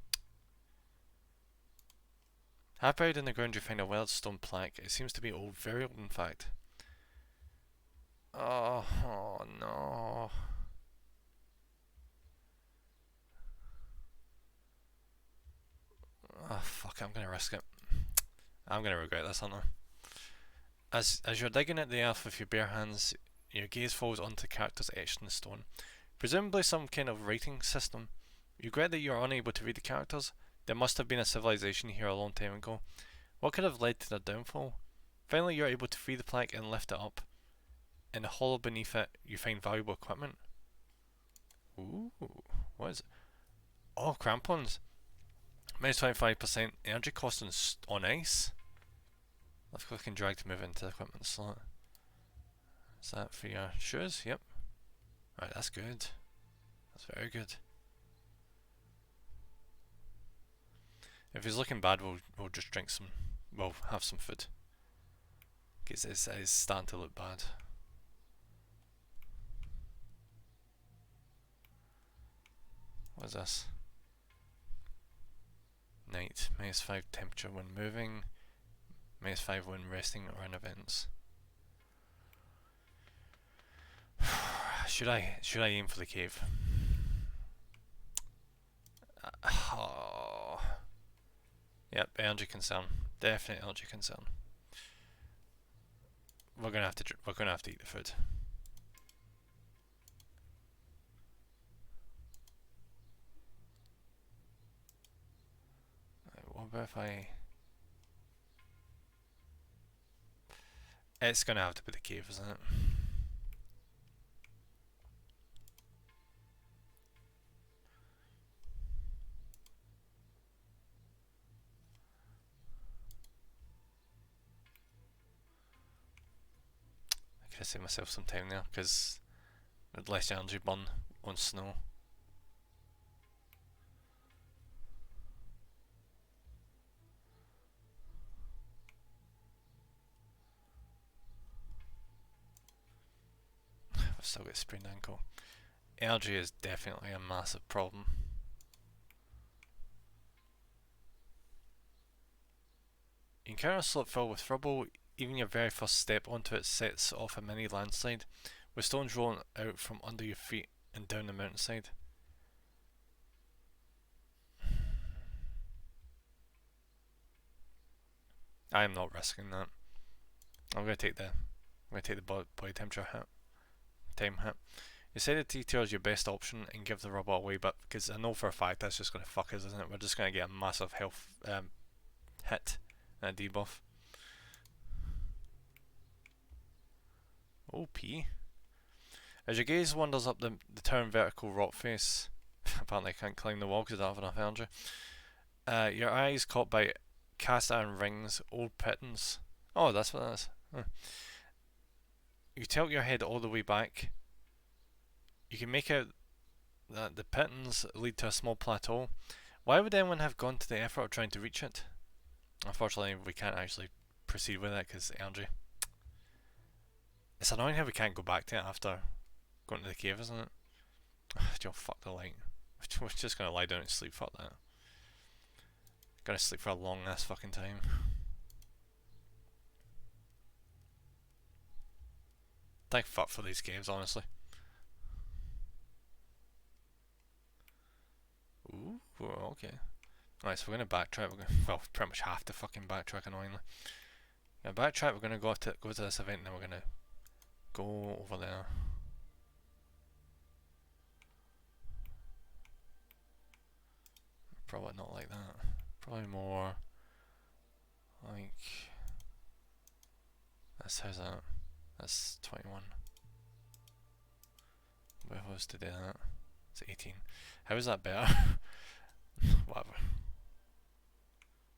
Half buried in the ground you find a weathered stone plaque. It seems to be old, very old in fact. Oh no. fuck it, I'm gonna risk it. I'm gonna regret this, aren't I? As you're digging at the earth with your bare hands, your gaze falls onto characters etched in the stone. Presumably some kind of writing system. You regret that you are unable to read the characters. There must have been a civilization here a long time ago. What could have led to their downfall? Finally, you're able to free the plaque and lift it up. In the hollow beneath it, you find valuable equipment. Ooh, what is it? Oh, crampons. Minus 25% energy cost on ice. Left click and drag to move into the equipment slot. Is that for your shoes? Yep. Right, that's good. That's very good. If he's looking bad, we'll just drink some. We'll have some food. Because it's starting to look bad. What is this? Night. -5 temperature when moving. -5 when resting or in events. Should I aim for the cave? Oh. Yep, energy concern. Definite energy concern. We're gonna have to eat the food. Right, what about if I? It's gonna have to be the cave, isn't it? I could have saved myself some time there because with less energy burn on snow. I've still got a sprained ankle. Energy is definitely a massive problem. You encounter a slope filled with rubble. Even your very first step onto it sets off a mini landslide, with stones rolling out from under your feet and down the mountainside. I am not risking that. I'm gonna take the body temperature hit. Time hit. You say the detour is your best option and give the rubble away, but because I know for a fact that's just gonna fuck us, isn't it? We're just gonna get a massive health hit and a debuff. OP. As your gaze wanders up the towering vertical rock face, apparently I can't climb the wall because I don't have enough energy. Your eyes caught by cast iron rings, old pittons. Oh, that's what that is. Huh. You tilt your head all the way back. You can make out that the pittons lead to a small plateau. Why would anyone have gone to the effort of trying to reach it? Unfortunately, we can't actually proceed with it because energy. It's annoying how we can't go back to it after going to the cave, isn't it? Don't fuck the light. We're just gonna lie down and sleep. Fuck that. Gonna sleep for a long ass fucking time. Thank fuck for these games, honestly. Ooh, okay. Right, so we're gonna backtrack. Well, pretty much have to fucking backtrack, annoyingly. Yeah, backtrack. We're gonna go to this event, and then we're gonna go over there. Probably not like that. Probably more like how's that? That's 21. What if I was to do that? It's 18. How is that better? Whatever.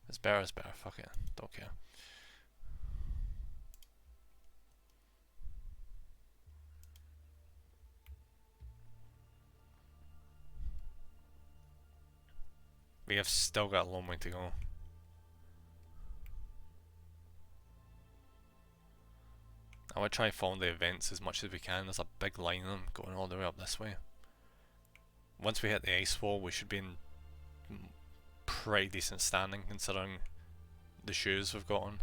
It's better, fuck it. Don't care. We have still got a long way to go. I want to try and follow the events as much as we can. There's a big line of them going all the way up this way. Once we hit the ice wall, we should be in pretty decent standing considering the shoes we've got on.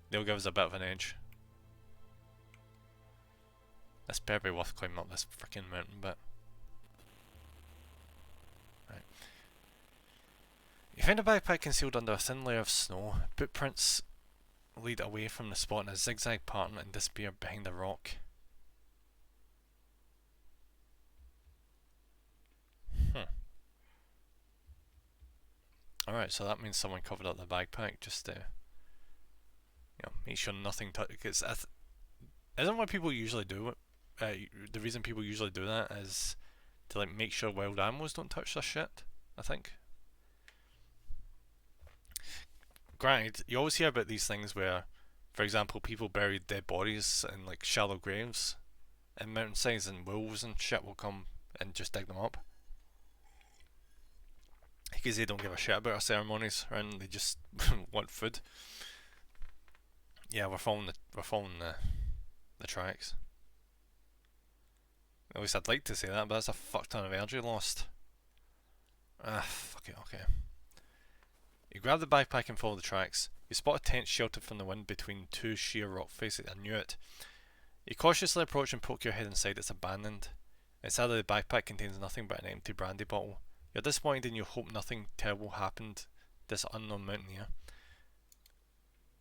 They'll give us a bit of an edge. It's probably worth climbing up this freaking mountain bit. Right. You find a backpack concealed under a thin layer of snow. Footprints lead away from the spot in a zigzag pattern and disappear behind a rock. Alright, so that means someone covered up the backpack just to, make sure nothing touches. Isn't what people usually do? The reason people usually do that is to like make sure wild animals don't touch their shit, I think. Granted, you always hear about these things where, for example, people bury dead bodies in like shallow graves in mountainsides, and wolves and shit will come and just dig them up. Because they don't give a shit about our ceremonies, right? They just want food. Yeah, we're following the tracks. At least I'd like to say that, but that's a fuck ton of energy lost. Fuck it, okay. You grab the backpack and follow the tracks. You spot a tent sheltered from the wind between two sheer rock faces. I knew it. You cautiously approach and poke your head inside. It's abandoned. Inside of the backpack contains nothing but an empty brandy bottle. You're disappointed and you hope nothing terrible happened this unknown mountaineer.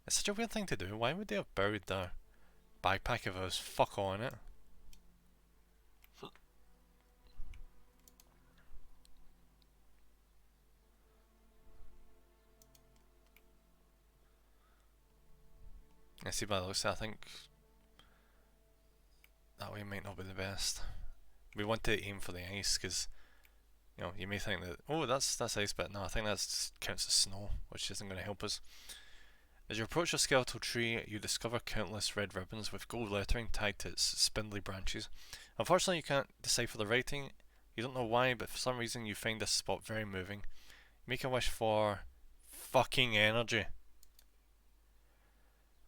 It's such a weird thing to do. Why would they have buried their backpack if there was fuck all in it? I see by the looks, I think that way might not be the best. We want to aim for the ice because, you may think that, oh, that's ice, but no, I think that counts as snow, which isn't going to help us. As you approach a skeletal tree, you discover countless red ribbons with gold lettering tied to its spindly branches. Unfortunately, you can't decipher the writing. You don't know why, but for some reason you find this spot very moving. Make a wish for fucking energy.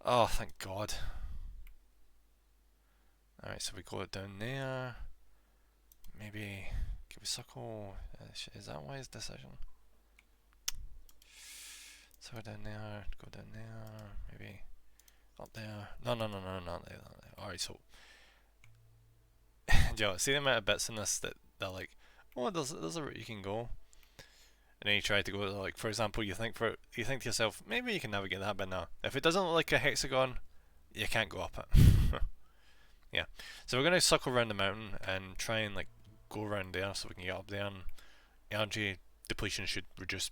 Oh, thank God. Alright, so we go down there. Maybe give a circle. Is that wise decision? So go down there, go down there, maybe up there. No, not there, not there. Alright, so see the amount of bits in this that they're like, oh, there's a route you can go. And then you try to go, like, for example, you think to yourself, maybe you can navigate that, but no. If it doesn't look like a hexagon, you can't go up it. Yeah. So we're going to circle around the mountain and try and, like, go around there so we can get up there, and energy depletion should reduce.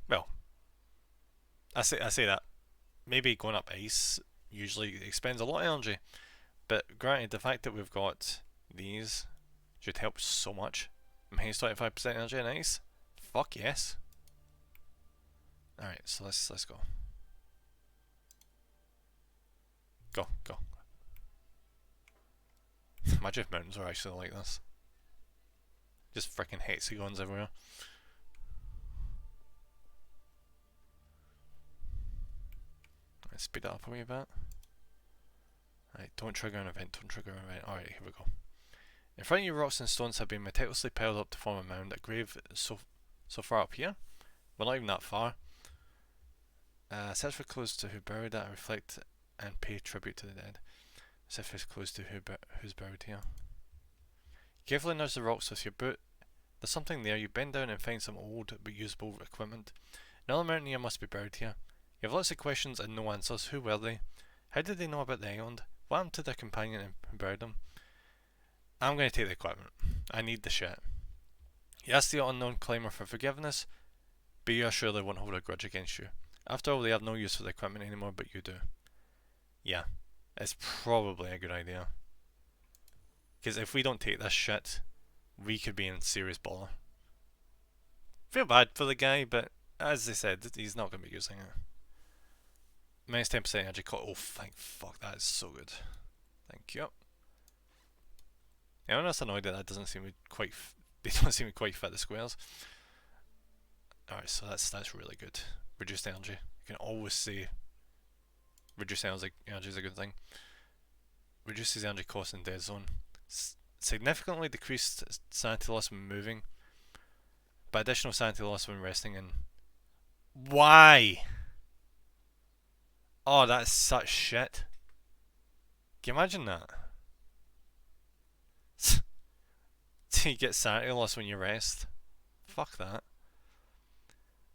Well, I say that. Maybe going up ice usually expends a lot of energy, but granted, the fact that we've got these should help so much. Minus 25% energy in ice. Fuck yes. Alright, so let's go. Go. Imagine if mountains were actually like this. Just freaking hexagons everywhere. Let's speed that up a wee bit. Alright, don't trigger an event, Alright, here we go. In front of you, rocks and stones have been meticulously piled up to form a mound. A grave so far up here. We're not even that far. Search for clues to who buried it and reflect and pay tribute to the dead. Search for clues to who's buried here. Carefully nudge the rocks with your boot. There's something there. You bend down and find some old but usable equipment. Another mountaineer must be buried here. You have lots of questions and no answers. Who were they? How did they know about the island? What happened to their companion who buried them? I'm going to take the equipment. I need the shit. You ask the unknown climber for forgiveness, but you are sure they won't hold a grudge against you. After all, they have no use for the equipment anymore, but you do. Yeah, it's probably a good idea. Because if we don't take this shit, we could be in serious bother. Feel bad for the guy, but as they said, he's not going to be using it. Minus 10% energy cut. Oh, thank fuck, that is so good. Thank you. Yeah, I'm just annoyed that doesn't seem quite. They don't seem to quite fit the squares. Alright, so that's really good. Reduced energy. You can always say reduced energy is a good thing. Reduces energy cost in dead zone. Significantly decreased sanity loss when moving, but additional sanity loss when resting in. Why? Oh, that's such shit. Can you imagine that? You get sanity loss when you rest. Fuck that.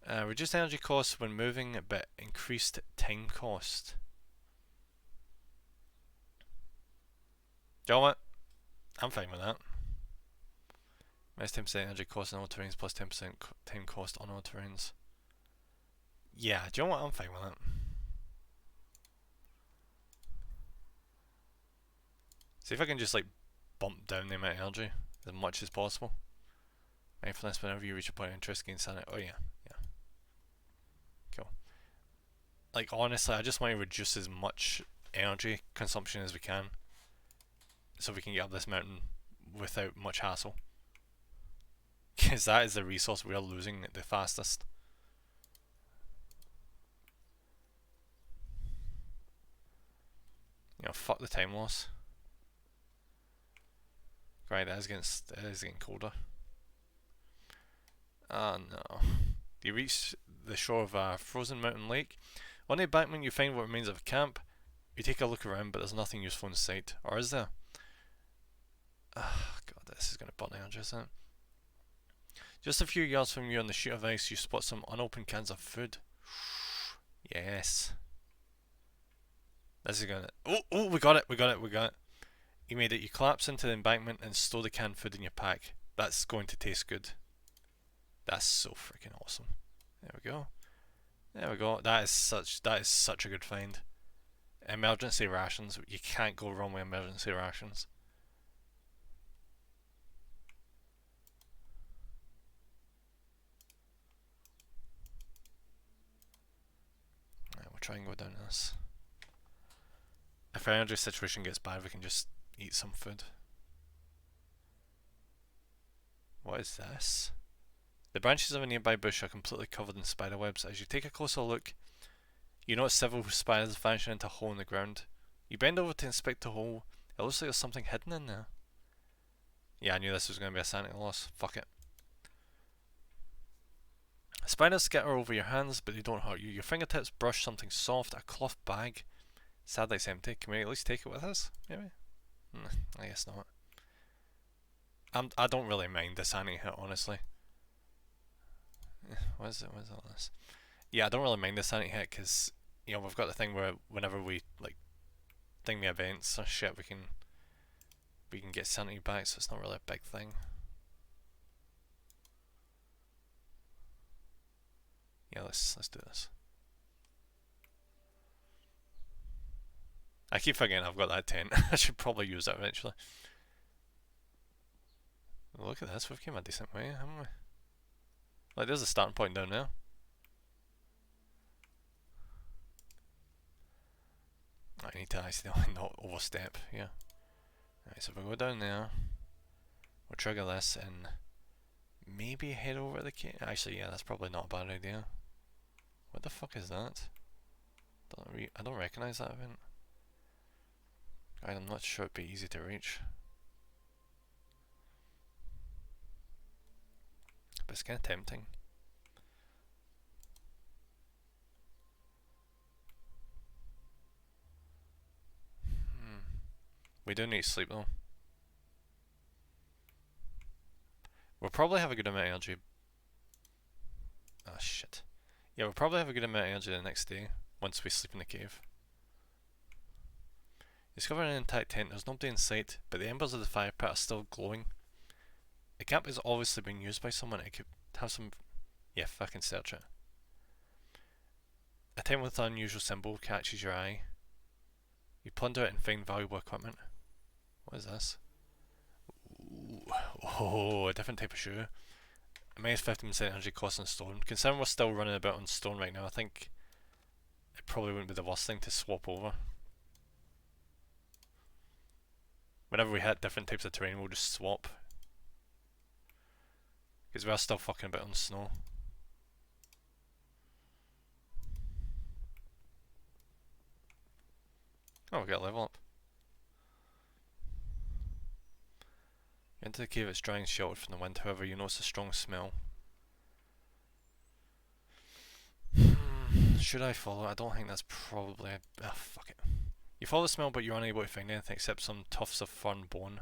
Reduced energy costs when moving, but increased time cost. Do you know what? I'm fine with that. Minus 10% energy cost on all terrains plus 10% time cost on all terrains. Yeah, do you know what? I'm fine with that. See if I can just like bump down the amount of energy as much as possible. Mindfulness whenever you reach a point of interest, gain sanity. Oh yeah, yeah. Cool. Like honestly, I just want to reduce as much energy consumption as we can, so we can get up this mountain without much hassle. Because that is the resource we are losing the fastest. You know, fuck the time loss. Right, it is getting colder. Oh no. You reach the shore of a frozen mountain lake. On the embankment you find what remains of a camp. You take a look around, but there's nothing useful in sight. Or is there? Ah, god, this is going to burn energy, isn't it? Just a few yards from you on the sheet of ice, you spot some unopened cans of food. Yes. This is gonna... Oh, we got it. You made it. You collapse into the embankment and store the canned food in your pack. That's going to taste good. That's so freaking awesome. There we go. That is such a good find. Emergency rations. You can't go wrong with emergency rations. Right, we'll try and go down this. If our energy situation gets bad, we can just eat some food. What is this? The branches of a nearby bush are completely covered in spider webs. As you take a closer look, you notice several spiders vanishing into a hole in the ground. You bend over to inspect the hole. It looks like there's something hidden in there. Yeah, I knew this was going to be a sanity loss. Fuck it. Spiders skitter over your hands, but they don't hurt you. Your fingertips brush something soft, a cloth bag. Sadly it's empty. Can we at least take it with us? Maybe? I guess not. I don't really mind the sanity hit, honestly. What is all this? Yeah, I don't really mind the sanity hit because, you know, we've got the thing where whenever we like thing the events or shit, we can get sanity back, so it's not really a big thing. Yeah, let's do this. I keep forgetting I've got that tent. I should probably use that eventually. Look at this, we've came a decent way, haven't we? Like, there's a starting point down there. I need to actually not overstep here. Alright, so if we go down there, we'll trigger this and maybe head over to the cave. Actually, yeah, that's probably not a bad idea. What the fuck is that? I don't recognise that event. I'm not sure it'd be easy to reach. But it's kind of tempting. We do need sleep though. We'll probably have a good amount of energy. Oh shit. Yeah, we'll probably have a good amount of energy the next day once we sleep in the cave. Discover an intact tent. There's nobody in sight, but the embers of the fire pit are still glowing. The camp has obviously been used by someone. It could have some... Yeah, fucking search it. A tent with an unusual symbol catches your eye. You plunder it and find valuable equipment. What is this? Ooh. Oh, a different type of shoe. Minus 15% energy cost on stone. Considering we're still running about on stone right now, I think it probably wouldn't be the worst thing to swap over. Whenever we hit different types of terrain, we'll just swap. Because we are still fucking about on snow. Oh, we got a level up. Into the cave, it's dry and sheltered from the wind, however you notice a strong smell. Should I follow? I don't think that's probably... Ah, fuck it. You follow the smell, but you're unable to find anything except some tufts of fern bone.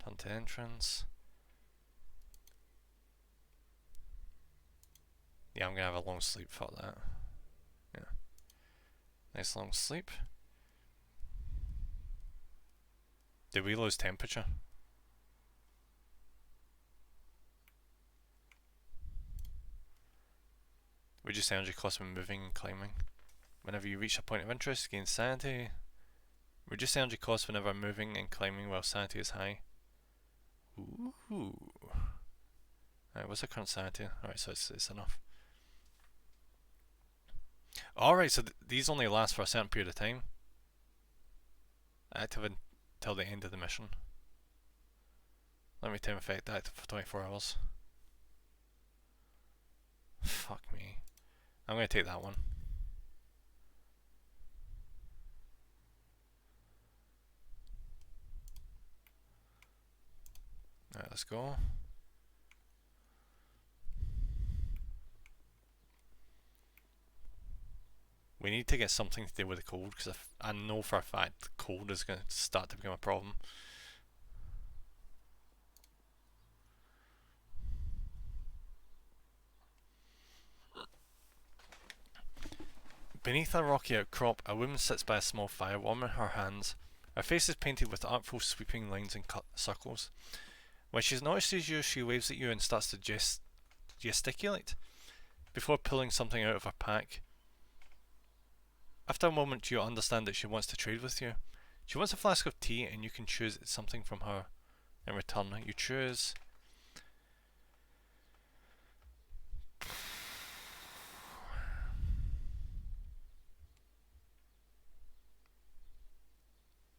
Turn to entrance. Yeah, I'm gonna have a long sleep for that. Yeah. Nice long sleep. Did we lose temperature? Reduce energy cost when moving and climbing. Whenever you reach a point of interest, gain sanity. Reduce energy cost whenever moving and climbing while sanity is high. Ooh. Alright, what's the current sanity? Alright, so it's enough. Alright, so these only last for a certain period of time. Active until the end of the mission. Let me time effect active for 24 hours. Fuck me. I'm gonna take that one. Alright, let's go. We need to get something to do with the cold, because I know for a fact the cold is going to start to become a problem. Beneath a rocky outcrop, a woman sits by a small fire, warming her hands. Her face is painted with artful sweeping lines and cut circles. When she notices you, she waves at you and starts to gesticulate, before pulling something out of her pack. After a moment, you understand that she wants to trade with you. She wants a flask of tea, and you can choose something from her in return. You choose...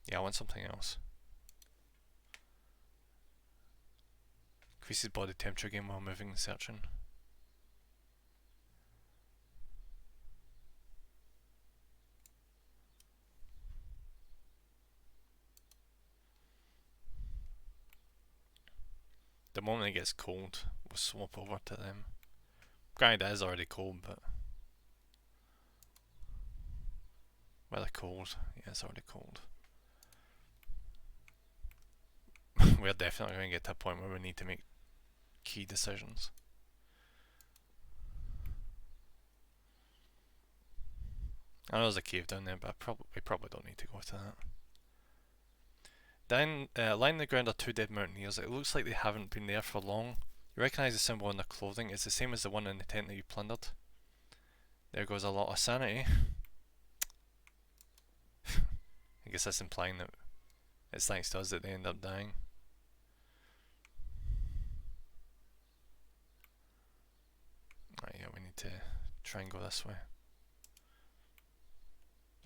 Yeah, I want something else. Increases body temperature again while moving and searching. The moment it gets cold, we'll swap over to them. Granted, it is already cold, but... Rather cold. Yeah, it's already cold. We're definitely going to get to a point where we need to make key decisions. I know there's a cave down there, but we probably don't need to go to that. Down, lying on the ground are two dead mountaineers. It looks like they haven't been there for long. You recognise the symbol on their clothing. It's the same as the one in the tent that you plundered. There goes a lot of sanity. I guess that's implying that it's thanks to us that they end up dying. Right, yeah, we need to try and go this way.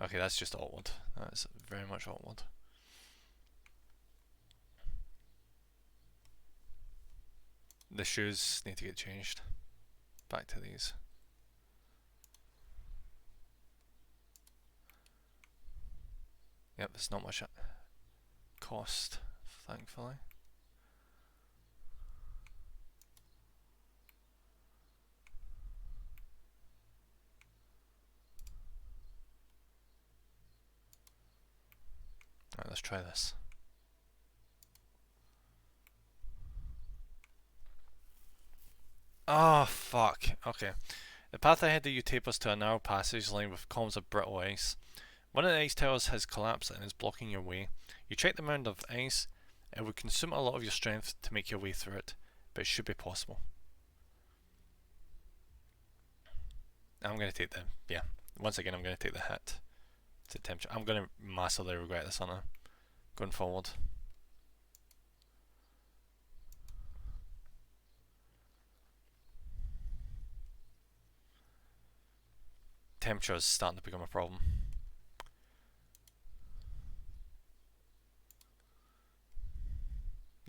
Okay, that's just awkward. That's very much awkward. The shoes need to get changed. Back to these. Yep, there's not much cost, thankfully. Alright, let's try this. Oh, fuck. Okay. The path ahead of you tapers to a narrow passage lined with columns of brittle ice. One of the ice towers has collapsed and is blocking your way. You check the mound of ice. It would consume a lot of your strength to make your way through it, but it should be possible. I'm going to take the... yeah. Once again, I'm going to take the hit to temperature. I'm going to massively regret this, aren't I? Going forward. Temperature is starting to become a problem.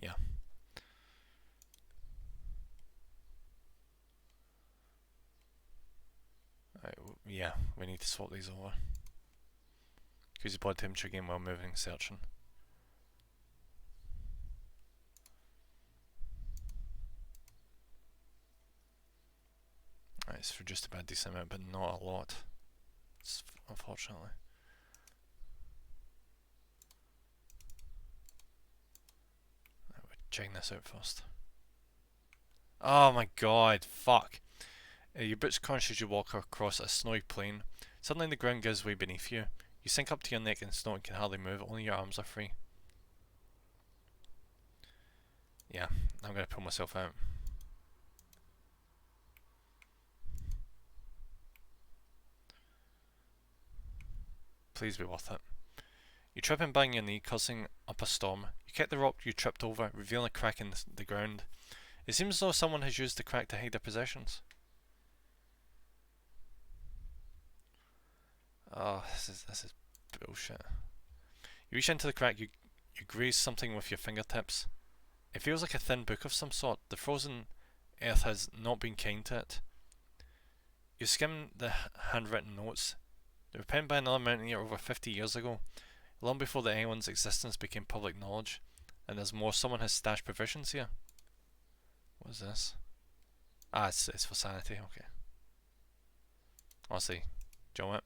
Yeah. Right, yeah, we need to swap these over. Increase the body temperature again while moving, searching. Right, it's reduced by a decent amount, but not a lot. It's unfortunately. Right, we're checking this out first. Oh my god, fuck. Your boots crunch as you walk across a snowy plain. Suddenly the ground gives way beneath you. You sink up to your neck in snow and can hardly move, only your arms are free. Yeah, I'm gonna pull myself out. Please be worth it. You trip and bang your knee, causing up a storm. You kick the rock you tripped over, revealing a crack in the ground. It seems as though someone has used the crack to hide their possessions. Oh, this is bullshit. You reach into the crack, you graze something with your fingertips. It feels like a thin book of some sort. The frozen earth has not been kind to it. You skim the handwritten notes. They were penned by another mountaineer over 50 years ago, long before the island's existence became public knowledge. And there's more, someone has stashed provisions here. What is this? Ah, it's for sanity, okay. Honestly, do you know what?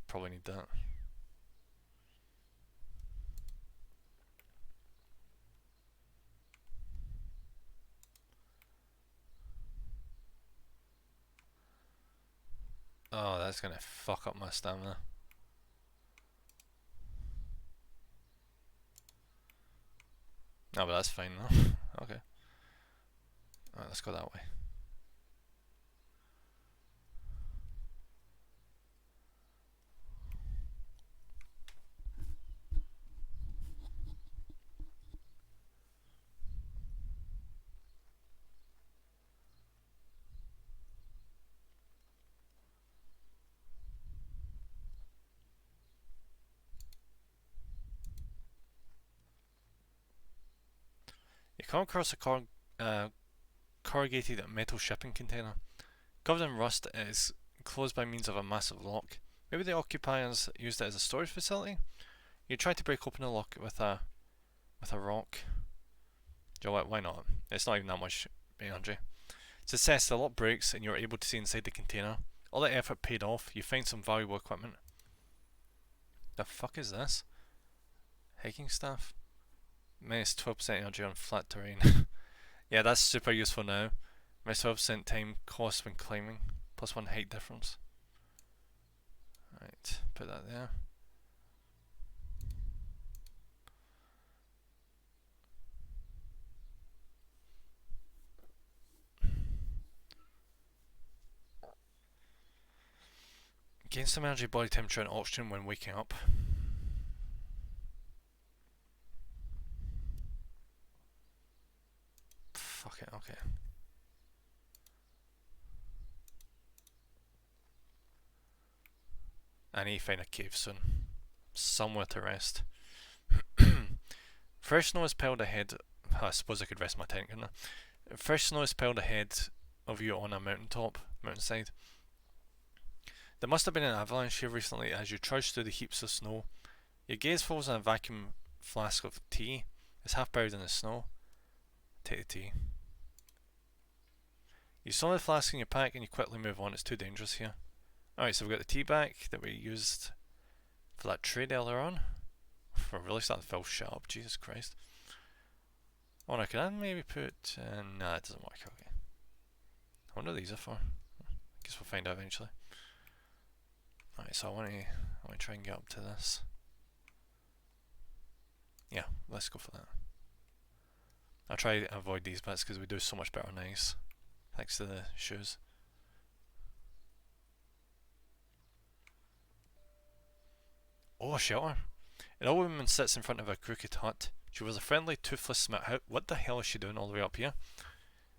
Probably need that. Oh, that's gonna fuck up my stamina. No, but that's fine though. Okay. Alright, let's go that way. You come across a corrugated metal shipping container. Covered in rust, it is closed by means of a massive lock. Maybe the occupiers used it as a storage facility? You try to break open the lock with a rock. You know what, why not? It's not even that much energy. Success, the lock breaks and you're able to see inside the container. All that effort paid off. You find some valuable equipment. The fuck is this? Hiking staff? Minus 12% energy on flat terrain. Yeah, that's super useful now. Minus 12% time cost when climbing. Plus 1 height difference. Right, put that there. Gain some energy, body temperature and oxygen when waking up. Fuck it, okay. I need to find a cave soon. Somewhere to rest. Fresh snow is piled ahead. I suppose I could rest my tent, couldn't I? Fresh snow is piled ahead of you on a mountainside. There must have been an avalanche here recently as you trudge through the heaps of snow. Your gaze falls on a vacuum flask of tea. It's half buried in the snow. Take the tea. You saw the flask in your pack and you quickly move on. It's too dangerous here. Alright, so we've got the tea bag that we used for that trade earlier on. We're really starting to fill shit up, Jesus Christ. Oh no, can I maybe put... nah, it doesn't work, okay. I wonder what these are for. I guess we'll find out eventually. Alright, so I want to try and get up to this. Yeah, let's go for that. I'll try to avoid these bits because we do so much better on ice. Thanks to the shoes. Oh, a shelter. An old woman sits in front of a crooked hut. She was a friendly, toothless smith. What the hell is she doing all the way up here?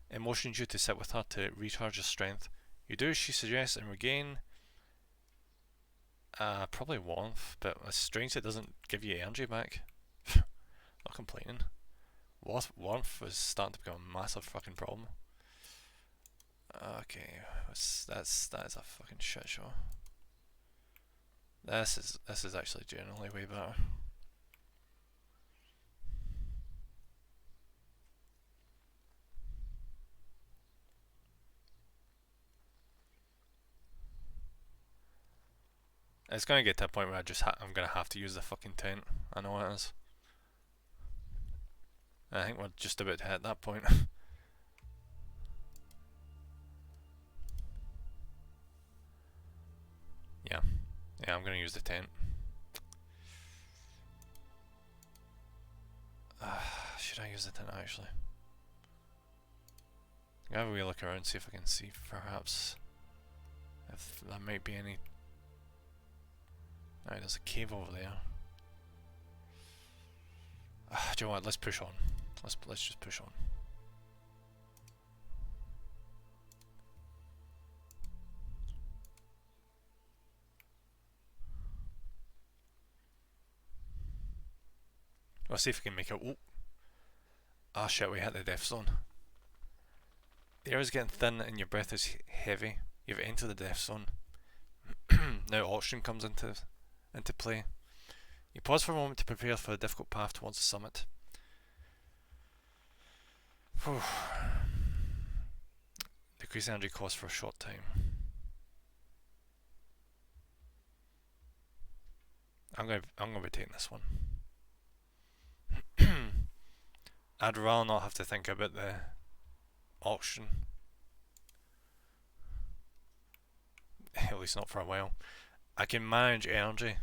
It motions you to sit with her to recharge your strength. You do as she suggests and regain probably warmth, but it's strange it doesn't give you energy back. Not complaining. Warmth is starting to become a massive fucking problem. Okay, that is a fucking shit show. This is actually generally way better. It's gonna get to a point where I'm gonna have to use the fucking tent. I know it is. I think we're just about to hit that point. Yeah, I'm gonna use the tent. Should I use the tent actually? I'm gonna have a wee look around, see if I can see perhaps if there might be any. Alright, there's a cave over there. Do you know what? Let's push on. Let's just push on. Let's see if we can make it. Oh, ah shit! We hit the death zone. The air is getting thin and your breath is heavy. You've entered the death zone. Now oxygen comes into play. You pause for a moment to prepare for the difficult path towards the summit. Decrease energy cost for a short time. I'm gonna be taking this one. I'd rather not have to think about the oxygen. At least not for a while. I can manage energy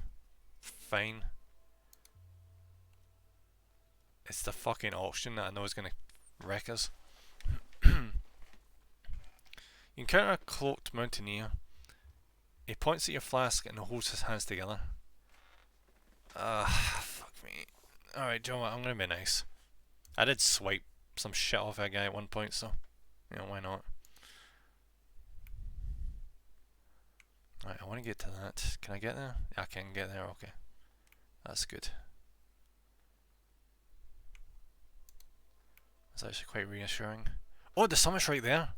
fine. It's the fucking oxygen that I know is gonna wreck us. You encounter a cloaked mountaineer. He points at your flask and holds his hands together. Fuck me. Alright, do you know what? I'm gonna be nice. I did swipe some shit off that guy at one point, so you know, why not? Alright, I want to get to that. Can I get there? I can get there, okay. That's good. That's actually quite reassuring. Oh, the summit's right there!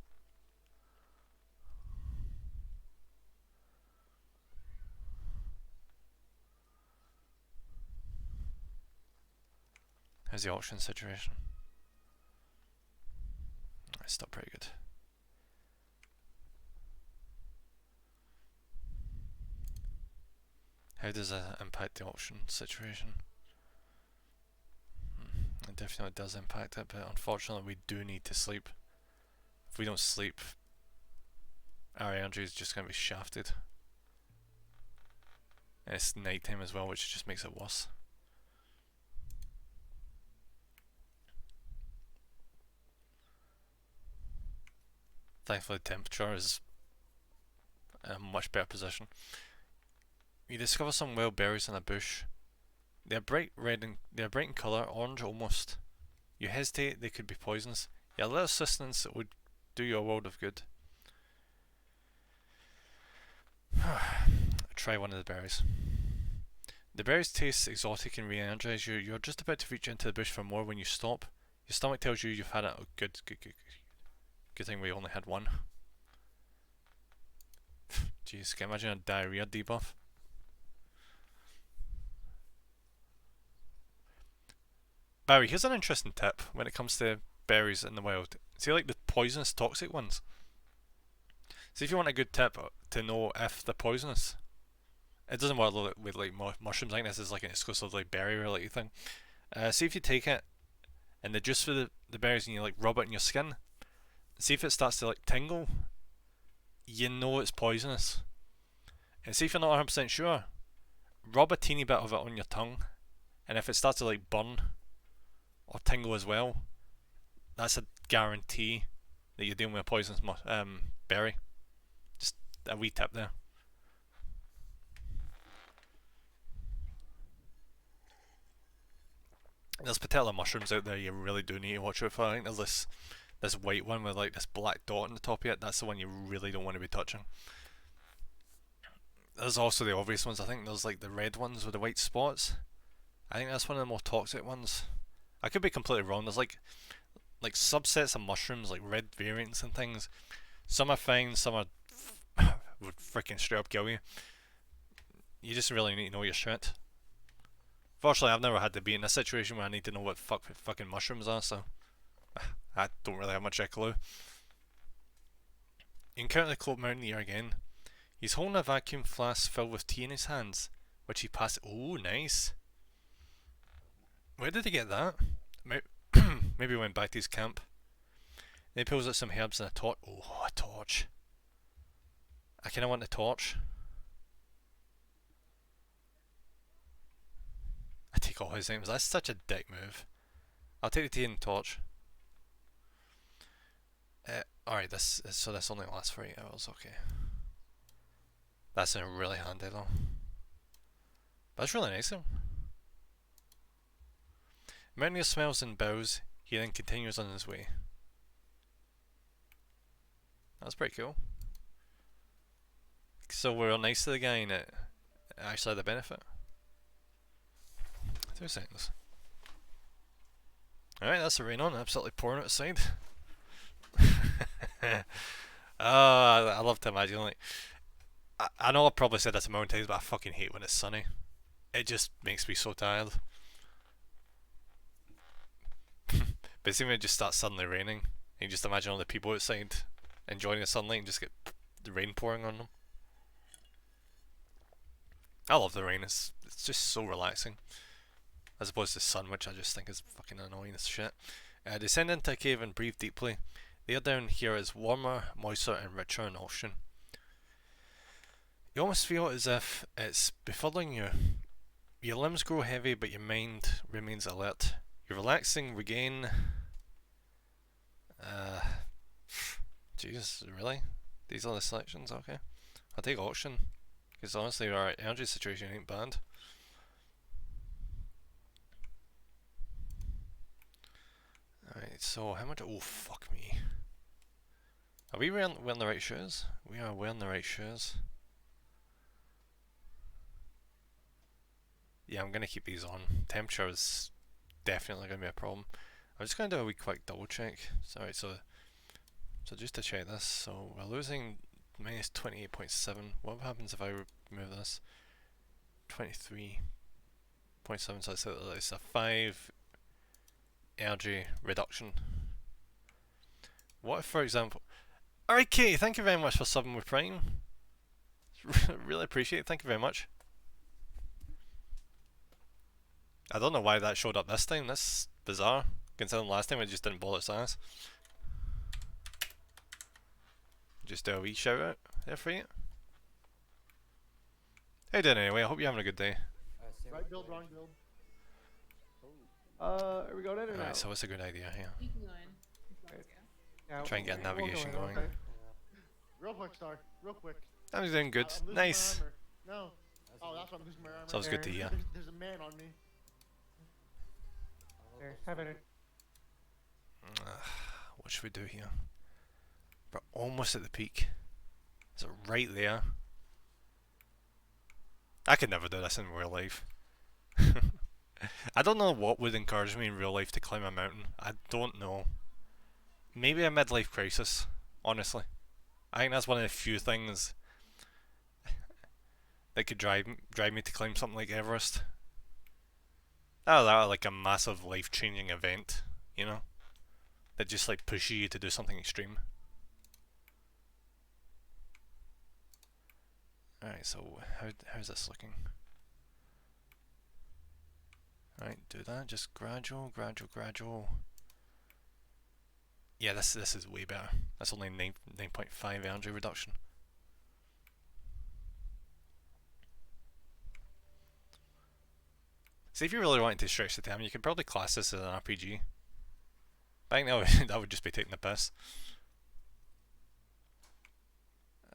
How's the auction situation? It's still pretty good. How does that impact the auction situation? It definitely does impact it, but unfortunately we do need to sleep. If we don't sleep, our energy is just going to be shafted. And it's nighttime as well, which just makes it worse. Thankfully the temperature is in a much better position. You discover some wild berries in a bush. They are bright red and they are bright in colour, orange almost. You hesitate, they could be poisonous. Yeah, a little sustenance would do you a world of good. Try one of the berries. The berries taste exotic and re-energize you. You're just about to reach into the bush for more when you stop. Your stomach tells you you've had a good thing we only had one. Jeez, can you imagine a diarrhea debuff? Barry, here's an interesting tip when it comes to berries in the wild. See, like the poisonous, toxic ones. See, if you want a good tip to know if they're poisonous, it doesn't work with like mushrooms. I think this is like an exclusively berry related thing. See if you take it and the juice for the berries and you like rub it in your skin. See if it starts to like tingle. You know it's poisonous. And see if you're not 100% sure, rub a teeny bit of it on your tongue, and if it starts to like burn or tingle as well, that's a guarantee that you're dealing with a poisonous berry. Just a wee tip there. There's particular mushrooms out there you really do need to watch out for. I think there's this white one with like this black dot on the top of it. That's the one you really don't want to be touching. There's also the obvious ones. I think there's like the red ones with the white spots. I think that's one of the more toxic ones. I could be completely wrong. There's like subsets of mushrooms, like red variants and things. Some are fine, some are would freaking straight up kill you. You just really need to know your shit. Fortunately, I've never had to be in a situation where I need to know what fucking mushrooms are, so I don't really have much of a clue. You encounter the cloaked mountaineer again. He's holding a vacuum flask filled with tea in his hands, which he passes. Oh, nice. Where did he get that? Maybe he went back to his camp. Then he pulls out some herbs and a torch. Oh, a torch. I kinda want the torch. I take all his items. That's such a dick move. I'll take the tea and torch. Alright, so this only lasts for 8 hours, okay. That's really handy though. That's really nice though. Mountaineer smells and bows, he then continues on his way. That's pretty cool. So we're nice to the guy and it actually had a benefit. 2 seconds. Alright, that's the rain on, absolutely pouring outside. I love to imagine, like, I know I probably said this a million times, but I fucking hate when it's sunny. It just makes me so tired. But see when it just starts suddenly raining, you just imagine all the people outside enjoying the sunlight and just get the rain pouring on them. I love the rain, it's just so relaxing. As opposed to the sun, which I just think is fucking annoying as shit. Descend into a cave and breathe deeply. The air down here is warmer, moister and richer in oxygen. You almost feel as if it's befuddling you. Your limbs grow heavy but your mind remains alert. You're relaxing, regain... Jesus, really? These are the selections? Okay. I'll take oxygen. Because honestly our energy situation ain't bad. Alright, so how much... Oh, fuck me. Are we wearing the right shoes? We are wearing the right shoes. Yeah, I'm gonna keep these on. Temperature is definitely gonna be a problem. I'm just gonna do a wee quick double check. Sorry, so just to check this, so we're losing minus 28.7. What happens if I remove this? 23.7, so it's a 5 energy reduction. What if, for example... Alright Katie, thank you very much for subbing with Prime. Really appreciate it, thank you very much. I don't know why that showed up this time, that's bizarre. Considering last time it just didn't bother its ass. Just do a wee shout out there for you. How you doing anyway? I hope you're having a good day. Right build, wrong build. Are we going in or no? Alright, so what's a good idea here? You can go in. Yeah, Try and get navigation going. Okay. Real quick, Star. Real quick. I'm doing good. I'm losing Nice. my armor. No. Oh, that's why I'm losing my armor. Sounds good to hear. There's a man on me. There, have it. What should we do here? We're almost at the peak. Is it right there? I could never do this in real life. I don't know what would encourage me in real life to climb a mountain. I don't know. Maybe a midlife crisis, honestly. I think that's one of the few things that could drive me to climb something like Everest. That like a massive life-changing event, you know? That just like pushes you to do something extreme. Alright, so how's this looking? Alright, do that, just gradual. Yeah, this is way better. That's only 9.5 energy reduction. See, if you really wanted to stretch the time, you could probably class this as an RPG. I think that would just be taking the piss.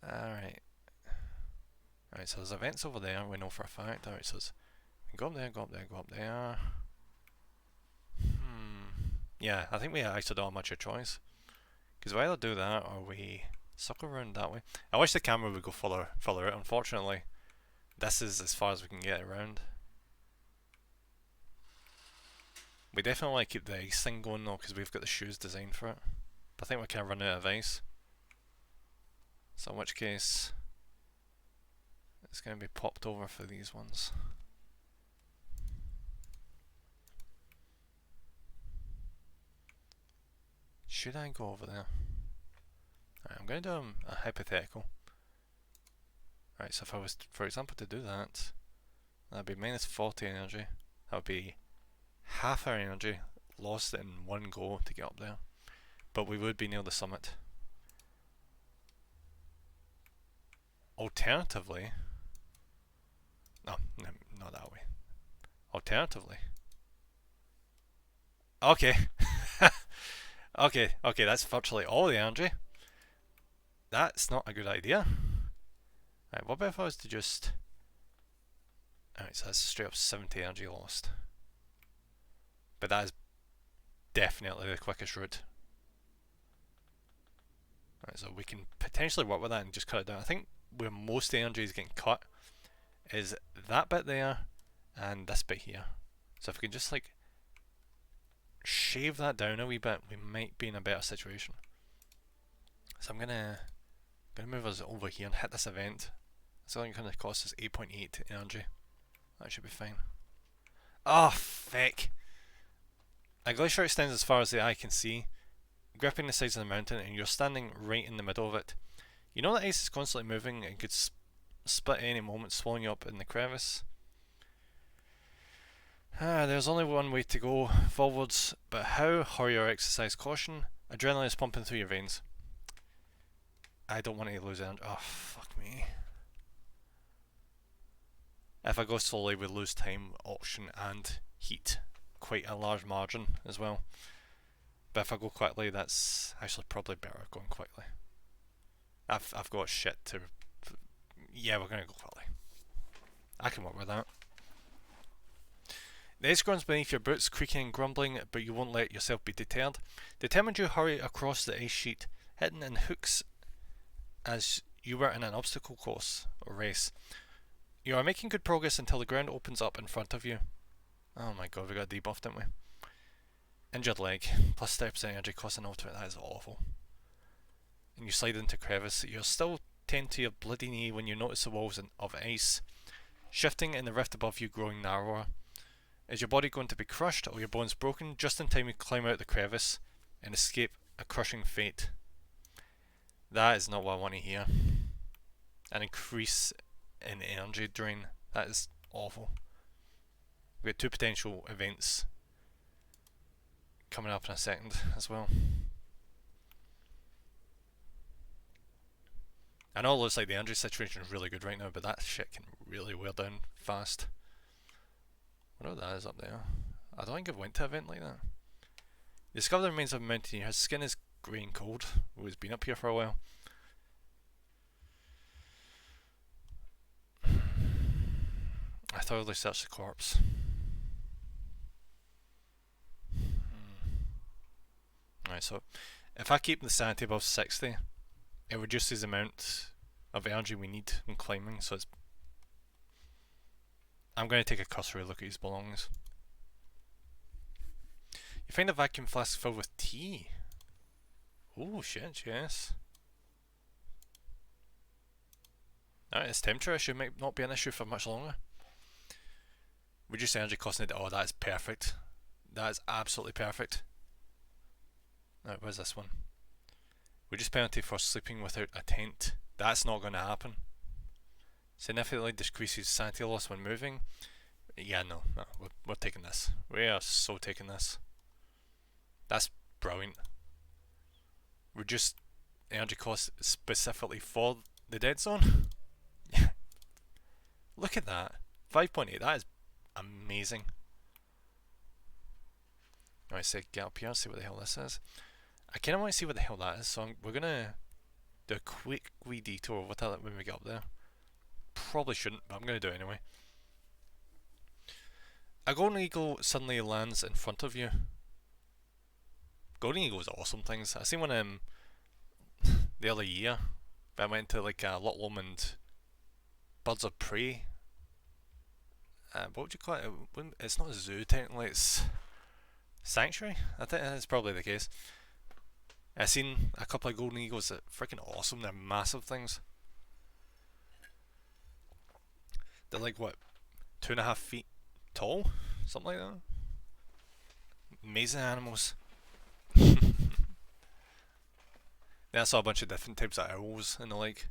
Alright. Alright, so there's events over there, we know for a fact. Alright, so go up there. Yeah, I think we actually don't have much of a choice. Because we either do that or we suck around that way. I wish the camera would go further out. Unfortunately, this is as far as we can get around. We definitely want to keep the ice thing going though, because we've got the shoes designed for it. But I think we're kind of running out of ice. So in which case, it's going to be popped over for these ones. Should I go over there? Alright, I'm going to do a hypothetical. Alright, so if I was, for example, to do that, that'd be minus 40 energy. That would be half our energy lost in one go to get up there. But we would be near the summit. Alternatively, no, not that way. Alternatively. Okay. Okay, that's virtually all the energy. That's not a good idea. Right, what about if I was to just... Alright, so that's straight up 70 energy lost. But that is definitely the quickest route. Alright, so we can potentially work with that and just cut it down. I think where most energy is getting cut is that bit there and this bit here. So if we can just like shave that down a wee bit, we might be in a better situation. So I'm gonna move us over here and hit this event. It's only gonna cost us 8.8 energy. That should be fine. Oh, feck. A glacier extends as far as the eye can see, gripping the sides of the mountain, and you're standing right in the middle of it. You know that ice is constantly moving and could split at any moment, swallowing you up in the crevice. There's only one way to go forwards, but how? Hurry or exercise caution. Adrenaline is pumping through your veins. I don't want to lose energy. Oh, fuck me. If I go slowly, we lose time, oxygen, and heat. Quite a large margin as well. But if I go quickly, that's actually probably better going quickly. I've got shit to... Yeah, we're going to go quickly. I can work with that. The ice grounds beneath your boots, creaking and grumbling, but you won't let yourself be deterred. Determined, you hurry across the ice sheet, hitting in hooks as you were in an obstacle course or race. You are making good progress until the ground opens up in front of you. Oh my god, we got a debuff, didn't we? Injured leg, plus 30% energy cost and ultimate, that is awful. And you slide into crevice. You're still 10 to your bloody knee when you notice the walls of ice shifting and the rift above you growing narrower. Is your body going to be crushed or your bones broken? Just in time you climb out the crevice and escape a crushing fate. That is not what I want to hear. An increase in energy drain. That is awful. We've got two potential events coming up in a second as well. I know it looks like the energy situation is really good right now, but that shit can really wear down fast. I wonder what that is up there. I don't think I've went to an event like that. Discover the remains of a mountaineer. His skin is grey and cold. Oh, he's been up here for a while. I thoroughly searched the corpse. Right, so if I keep the sanity above 60, it reduces the amount of energy we need when climbing, so it's... I'm going to take a cursory look at his belongings. You find a vacuum flask filled with tea. Oh shit, yes. Alright, this temperature issue might not be an issue for much longer. Reduce energy cost. Oh, that is perfect. That is absolutely perfect. Alright, where's this one? Reduce penalty for sleeping without a tent. That's not going to happen. Significantly decreases sanity loss when moving. Yeah, no, we're taking this. We are so taking this. That's brilliant. Reduce energy cost specifically for the dead zone. Look at that. 5.8, that is amazing. Alright, so get up here, see what the hell this is. I kind of want to see what the hell that is, so we're going to do a quick wee detour over to that when we get up there. Probably shouldn't, but I'm going to do it anyway. A golden eagle suddenly lands in front of you. Golden eagles are awesome things. I seen one the other year, but I went to like a Lot Lomond Birds of Prey. What would you call it? It's not a zoo technically, it's sanctuary. I think that's probably the case. I seen a couple of golden eagles that are freaking awesome. They're massive things. They're like what, 2.5 feet tall, something like that. Amazing animals. Then I saw a bunch of different types of owls and the like.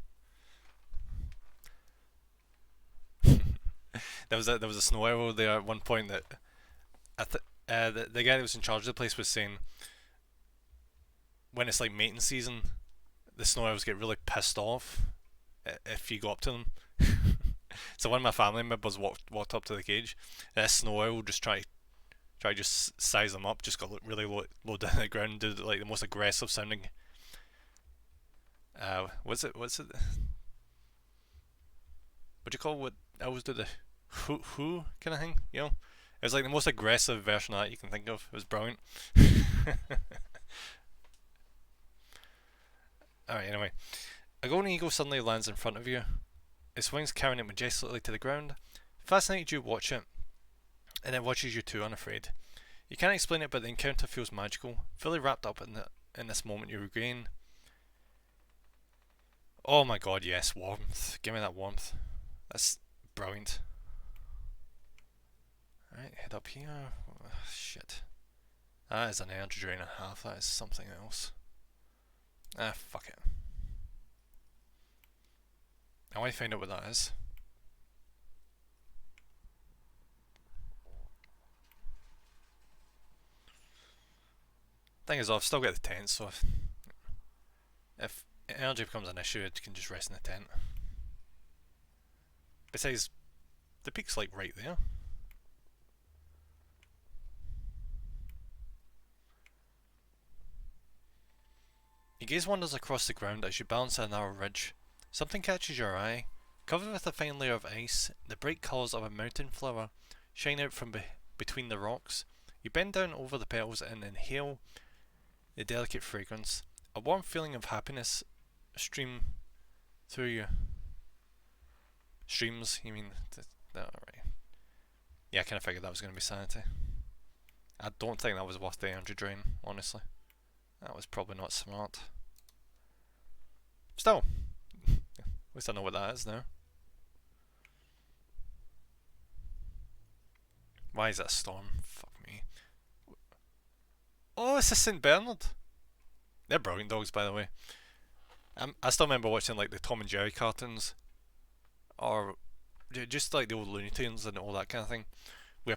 there was a snow owl there at one point that the guy that was in charge of the place was saying when it's like mating season, the snow owls get really pissed off if you go up to them. So one of my family members walked up to the cage. This snow owl just try to just size them up. Just got really low down the ground. Did like the most aggressive sounding. What's it? What do you call what owls do? The who kind of thing. You know, it was like the most aggressive version of that you can think of. It was brilliant. Alright, anyway. A golden eagle suddenly lands in front of you. Its wings carrying it majestically to the ground. Fascinated, you watch it, and it watches you too, unafraid. You can't explain it, but the encounter feels magical. Fully wrapped up in this moment you regain. Oh my god, yes, warmth. Give me that warmth. That's brilliant. Alright, head up here. Oh, shit. That is an energy drain and a half. That is something else. Ah, fuck it. I want to find out what that is. Thing is, I've still got the tent, so if energy becomes an issue, it can just rest in the tent. Besides, the peak's like right there. Your gaze wanders across the ground as you balance a narrow ridge. Something catches your eye. Covered with a fine layer of ice, the bright colours of a mountain flower shine out from between the rocks. You bend down over the petals and inhale the delicate fragrance. A warm feeling of happiness stream through you. Streams, you mean? Alright. Yeah, I kind of figured that was going to be sanity. I don't think that was worth the energy drain, honestly. That was probably not smart. Still, at least I know what that is now. Why is that a storm? Fuck me. Oh, it's a St. Bernard. They're brilliant dogs, by the way. I still remember watching like the Tom and Jerry cartoons, or just like the old Looney Tunes and all that kind of thing, where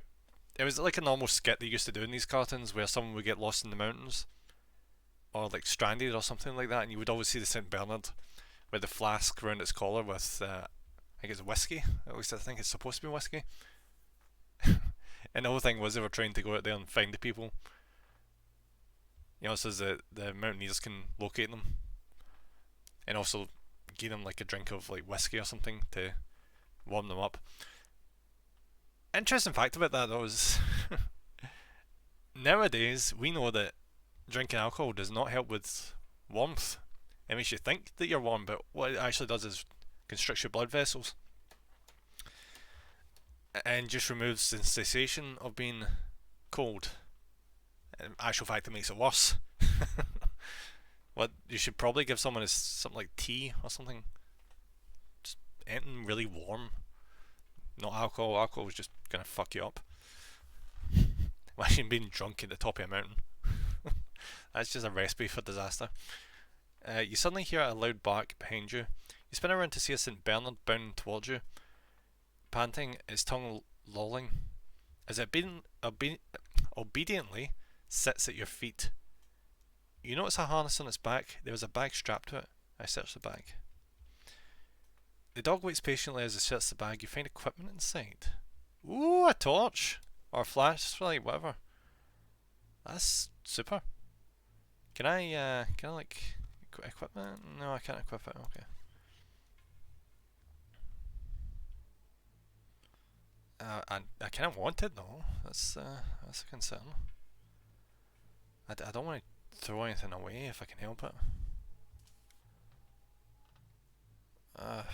it was like a normal skit they used to do in these cartoons, where someone would get lost in the mountains, or like stranded or something like that, and you would always see the St. Bernard with the flask around its collar with, I think it's whiskey, at least I think it's supposed to be whiskey. And the whole thing was they were trying to go out there and find the people. You know, so the mountaineers can locate them. And also give them like a drink of like whiskey or something to warm them up. Interesting fact about that though is nowadays we know that drinking alcohol does not help with warmth. It makes you think that you're warm, but what it actually does is constricts your blood vessels and just removes the sensation of being cold. In actual fact, it makes it worse. What you should probably give someone is something like tea or something. Just anything really warm. Not alcohol. Alcohol is just gonna fuck you up. Imagine being drunk at the top of a mountain. That's just a recipe for disaster. You suddenly hear a loud bark behind you. You spin around to see a St. Bernard bounding towards you, panting, its tongue lolling, as it obediently sits at your feet. You notice a harness on its back. There was a bag strapped to it. I searched the bag. The dog waits patiently as it searches the bag. You find equipment inside. Ooh, a torch! Or a flashlight, whatever. That's super. Can I like equipment? No, I can't equip it. Okay. I kind of want it though. That's a concern. I don't want to throw anything away if I can help it. Fuck.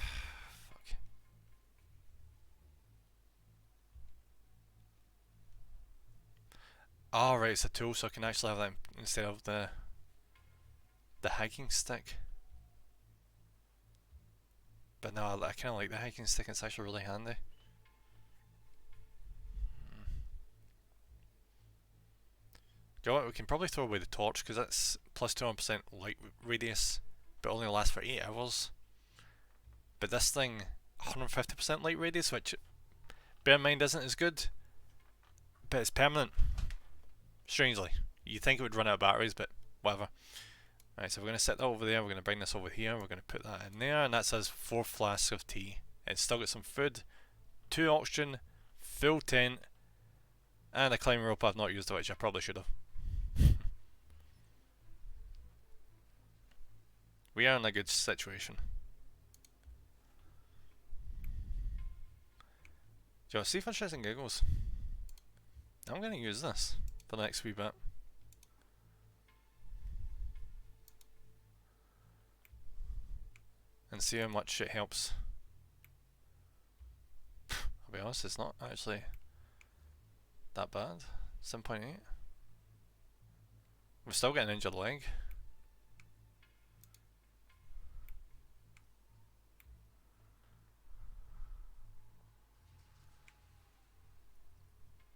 Oh right, it's a tool, so I can actually have that instead of the hiking stick. But no, I kind of like the hiking stick. It's actually really handy. Do you know what? We can probably throw away the torch because that's plus 200% light radius, but only lasts for 8 hours. But this thing, 150% light radius, which, bear in mind, isn't as good, but it's permanent. Strangely, you'd think it would run out of batteries, but whatever. Right, so we're going to set that over there. We're going to bring this over here. We're going to put that in there, and that says 4 flasks of tea. and still got some food, 2 oxygen, full tent, and a climbing rope I've not used, which I probably should have. We are in a good situation. Do you want to see for shits and giggles? I'm going to use this for the next wee bit. And see how much it helps. I'll be honest, it's not actually that bad. 7.8. We're still getting an injured leg.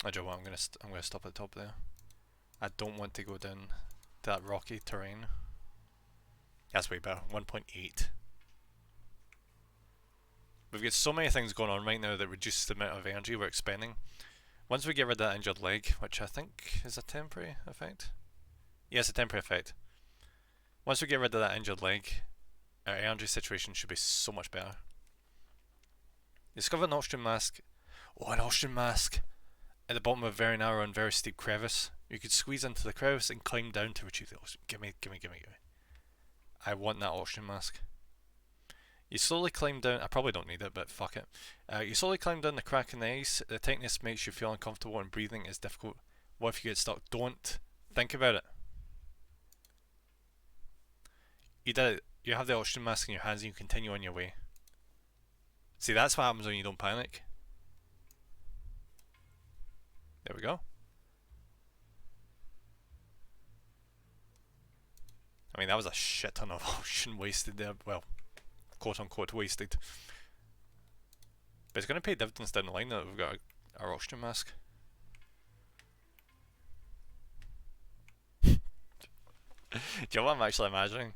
I don't know what, I'm gonna stop at the top there. I don't want to go down to that rocky terrain. That's way better. 1.8. We've got so many things going on right now that reduce the amount of energy we're expending. Once we get rid of that injured leg, which I think is a temporary effect. Yes, a temporary effect. Once we get rid of that injured leg, our energy situation should be so much better. Discover an oxygen mask. Oh, an oxygen mask! At the bottom of a very narrow and very steep crevice. You could squeeze into the crevice and climb down to retrieve the oxygen. Gimme. I want that oxygen mask. You slowly climb down. I probably don't need it, but fuck it. You slowly climb down the crack in the ice. The tightness makes you feel uncomfortable and breathing is difficult. What if you get stuck? Don't think about it. You did it. You have the oxygen mask in your hands and you continue on your way. See, that's what happens when you don't panic. There we go. I mean, that was a shit ton of oxygen wasted there. Well, quote unquote wasted. But it's going to pay dividends down the line now that we've got our oxygen mask. Do you know what I'm actually imagining?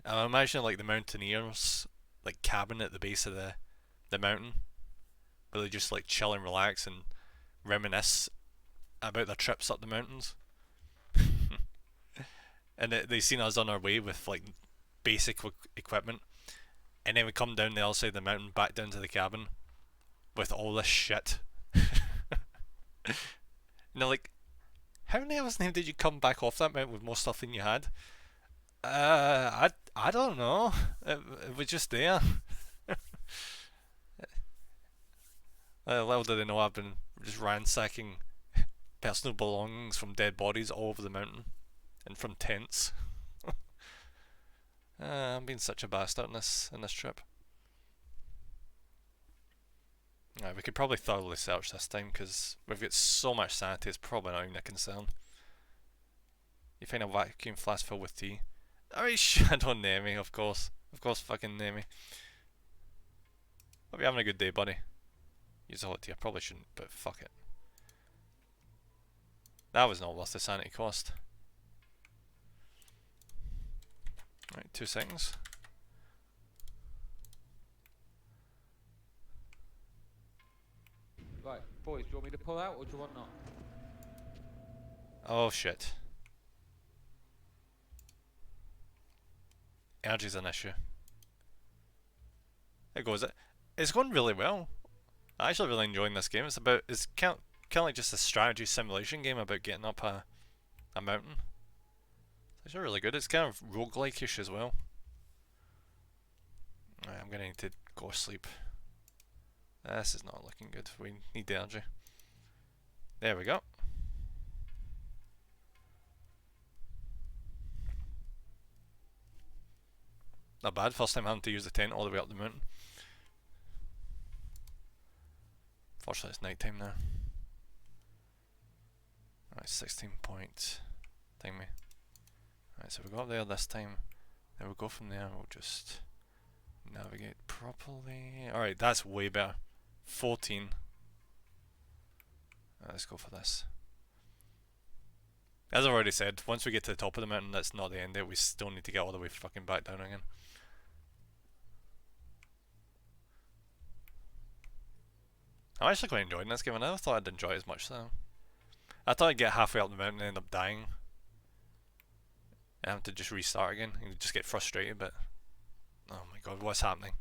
I'm imagining like the mountaineers, like cabin at the base of the mountain, where they just like chill and relax and reminisce about their trips up the mountains. And they seen us on our way with like basic equipment, and then we come down the other side of the mountain back down to the cabin with all this shit. And they're like, how many hours did you come back off that mountain with more stuff than you had? I don't know. It was just there. Little did they know I've been just ransacking personal belongings from dead bodies all over the mountain and from tents. I'm being such a bastard in this trip. We could probably thoroughly search this time because we've got so much sanity. It's probably not even a concern. You find a vacuum flask filled with tea. Alright, Shadow Nemi, of course fucking Nemi. Hope you're having a good day, buddy. Use a hot tea. I probably shouldn't, but fuck it. That was not worth the sanity cost. Right, 2 seconds. Right, boys, do you want me to pull out or do you want not? Oh shit. Energy's an issue. There goes it. It's going really well. I'm actually really enjoying this game. It's kind of like just a strategy simulation game about getting up a mountain. It's actually really good. It's kind of roguelike-ish as well. Right, I'm gonna need to go sleep. This is not looking good. We need the energy. There we go. Not bad. First time having to use the tent all the way up the mountain. Fortunately, it's night time now. Alright, 16 point thingy. Alright, so we go up there this time. Then we'll go from there. We'll just navigate properly. Alright, that's way better. 14. Let's go for this. As I've already said, once we get to the top of the mountain, that's not the end of it. We still need to get all the way fucking back down again. I'm actually quite enjoying this game. I never thought I'd enjoy it as much though. I thought I'd get halfway up the mountain and end up dying. And have to just restart again and just get frustrated, but Oh my god, what's happening?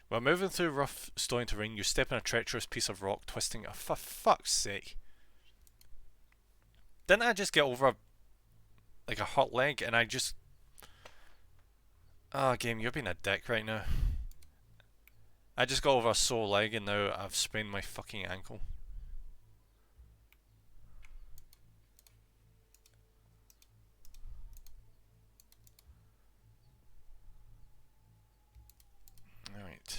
While moving through rough stone terrain, you step on a treacherous piece of rock, twisting. Oh, for fuck's sake! Didn't I just get over like a hurt leg, and I just... Oh, game, you're being a dick right now. I just got over a sore leg, and now I've sprained my fucking ankle. Alright.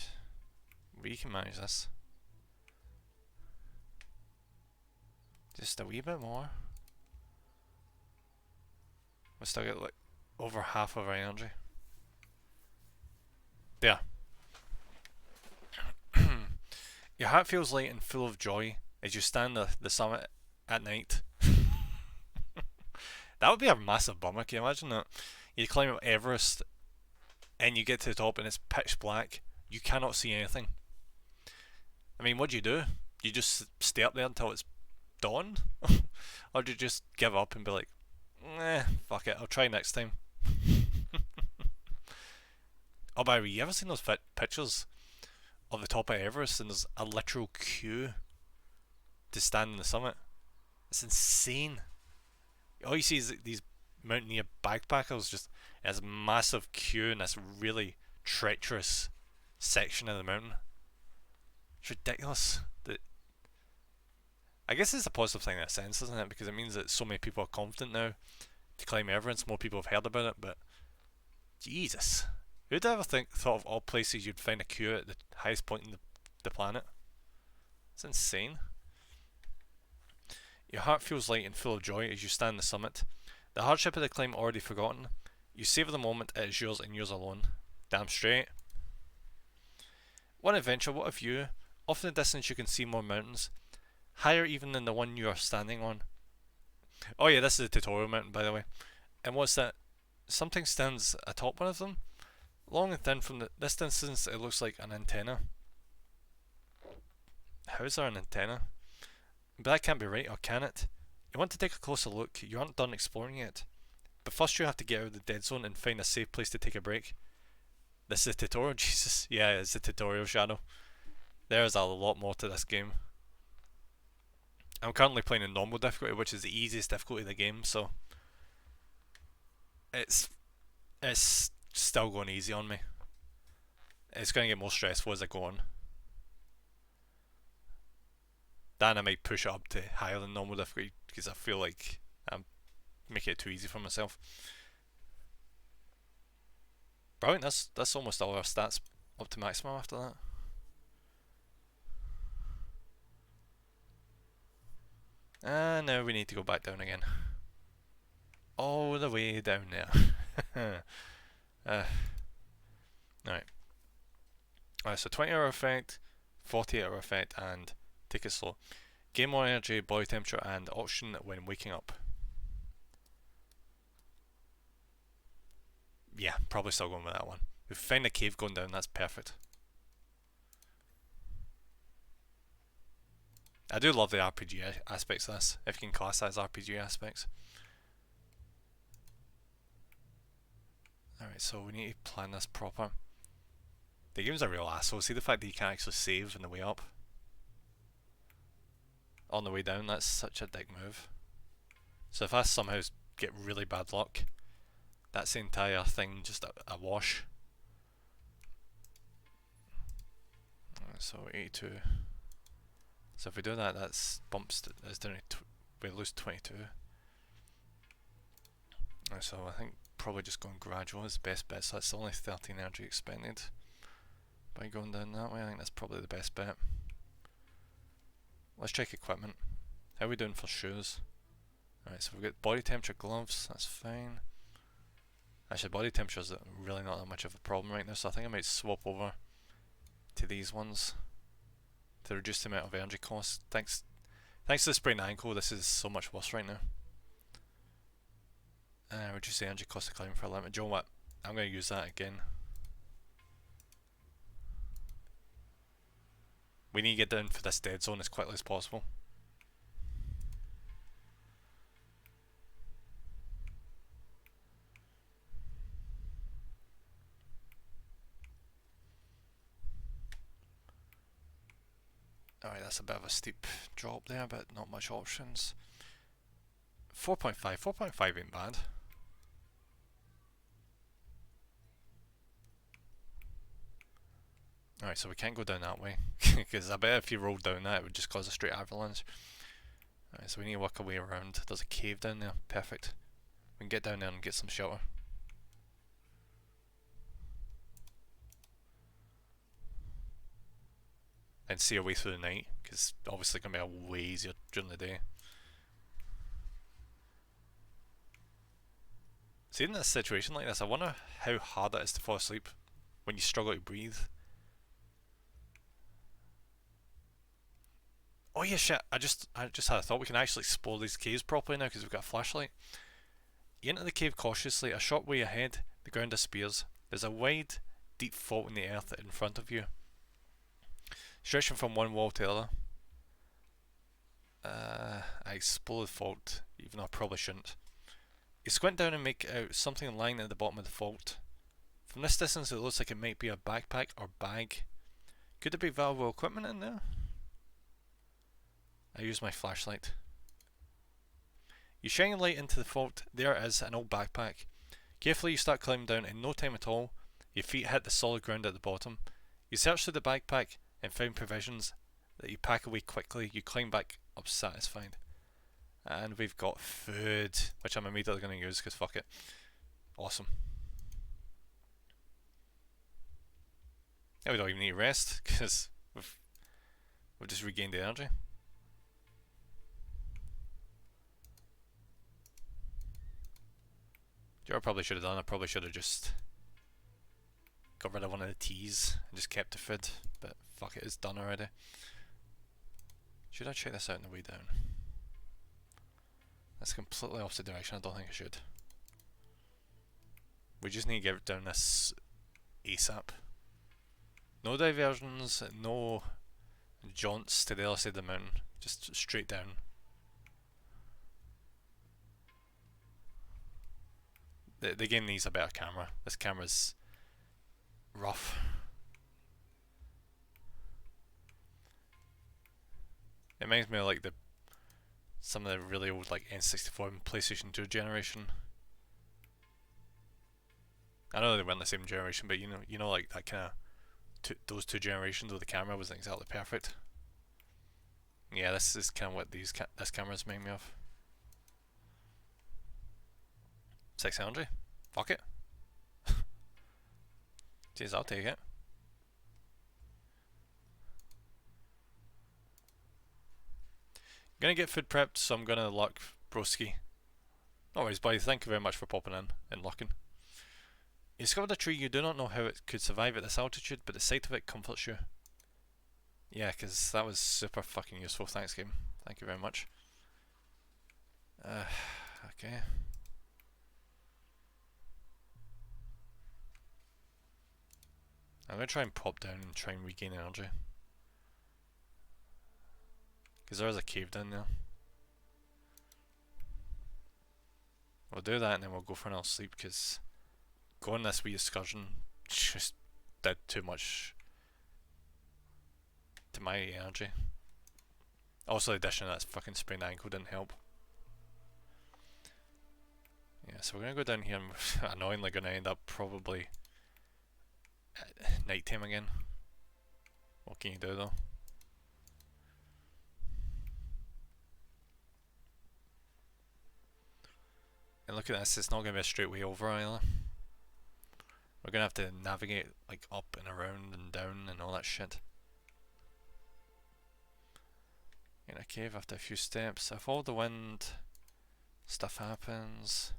We can manage this. Just a wee bit more. We still get like over half of our energy. There. Your heart feels light and full of joy as you stand the summit at night. That would be a massive bummer, can you imagine that? You climb up Everest and you get to the top and it's pitch black. You cannot see anything. I mean, what do? You just stay up there until it's dawn? Or do you just give up and be like, fuck it, I'll try next time? Oh, by the way, you ever seen those pictures of the top of Everest and there's a literal queue to stand on the summit? It's insane. All you see is these mountaineer backpackers, just as a massive queue in this really treacherous section of the mountain. It's ridiculous. I guess it's a positive thing in a sense, isn't it? Because it means that so many people are confident now to climb Everest. More people have heard about it, but Jesus, who'd ever thought of all places you'd find a queue at the highest point in the planet? It's insane. Your heart feels light and full of joy as you stand on the summit. The hardship of the climb already forgotten. You savour the moment, it is yours and yours alone. Damn straight. What adventure, what a view. Off in the distance you can see more mountains. Higher even than the one you are standing on. Oh yeah, this is a tutorial mountain, by the way. And what's that? Something stands atop one of them. Long and thin from this distance, it looks like an antenna. How is there an antenna? But that can't be right, or can it? You want to take a closer look. You aren't done exploring yet. But first you have to get out of the dead zone and find a safe place to take a break. This is a tutorial? Jesus. Yeah, it's a tutorial, Shadow. There's a lot more to this game. I'm currently playing in normal difficulty, which is the easiest difficulty of the game, so it's still going easy on me. It's going to get more stressful as I go on. Then I might push it up to higher than normal difficulty because I feel like I'm making it too easy for myself. Brilliant, that's almost all our stats up to maximum after that. And now we need to go back down again. All the way down there. Alright, so 20-hour effect, 48-hour effect, and take it slow. Gain more energy, body temperature, and oxygen when waking up. Yeah, probably still going with that one. We find a cave going down, that's perfect. I do love the RPG aspects of this, if you can class that as RPG aspects. Alright, so we need to plan this proper. The game's a real asshole. See the fact that you can't actually save on the way up? On the way down, that's such a dick move. So if I somehow get really bad luck, that's the entire thing just a wash. So 82. So if we do that, that's bumps. That's down to we lose 22. So I think probably just going gradual is the best bet. So that's only 13 energy expended by going down that way. I think that's probably the best bet. Let's check equipment. How are we doing for shoes? Alright, so we've got body temperature gloves, that's fine. Actually, body temperature is really not that much of a problem right now, so I think I might swap over to these ones to reduce the amount of energy cost. Thanks to the sprained ankle, this is so much worse right now. Reduce the energy cost of climbing for a limit. Do you know what? I'm going to use that again. We need to get down for this dead zone as quickly as possible. Alright, that's a bit of a steep drop there, but not much options. 4.5. 4.5 ain't bad. Alright, so we can't go down that way, because I bet if you rolled down that it would just cause a straight avalanche. Alright, so we need to work our way around. There's a cave down there, perfect. We can get down there and get some shelter. And see our way through the night, because obviously it's going to be way easier during the day. See, in a situation like this, I wonder how hard it is to fall asleep when you struggle to breathe. Oh yeah, shit! I just had a thought. We can actually explore these caves properly now because we've got a flashlight. You enter the cave cautiously. A short way ahead, the ground disappears. There's a wide, deep fault in the earth in front of you, stretching from one wall to the other. I explore the fault, even though I probably shouldn't. You squint down and make out something lying at the bottom of the fault. From this distance, it looks like it might be a backpack or bag. Could there be valuable equipment in there? I use my flashlight. You shine a light into the fault. There it is, an old backpack. Carefully you start climbing down. In no time at all, your feet hit the solid ground at the bottom. You search through the backpack and find provisions that you pack away quickly. You climb back up satisfied. And we've got food, which I'm immediately going to use because fuck it. Awesome. Now we don't even need to rest because we've just regained the energy. Do you know what I probably should have done? I probably should have just got rid of one of the teas and just kept the food, but fuck it, it's done already. Should I check this out on the way down? That's completely opposite direction. I don't think I should. We just need to get down this ASAP. No diversions, no jaunts to the other side of the mountain. Just straight down. The game needs a better camera. This camera's rough. It reminds me of like some of the really old like N64 and PlayStation 2 generation. I know they weren't the same generation, but you know like that kind of those two generations where the camera wasn't exactly perfect. Yeah, this is kind of what this camera's made me of. 600? Fuck it. Jeez, I'll take it. Gonna get food prepped, so I'm gonna luck broski. No worries, buddy. Thank you very much for popping in and lucking. You discovered a tree. You do not know how it could survive at this altitude, but the sight of it comforts you. Yeah, because that was super fucking useful. Thanks, game. Thank you very much. Okay. I'm gonna try and pop down and try and regain energy. Because there is a cave down there. We'll do that and then we'll go for another sleep because going this wee excursion just did too much to my energy. Also the addition of that fucking sprained ankle didn't help. Yeah, so we're gonna go down here and we're annoyingly gonna end up probably at night time again. What can you do though? And look at this, it's not going to be a straight way over either. We're going to have to navigate like up and around and down and all that shit. In a cave after a few steps. I follow the wind. Stuff happens.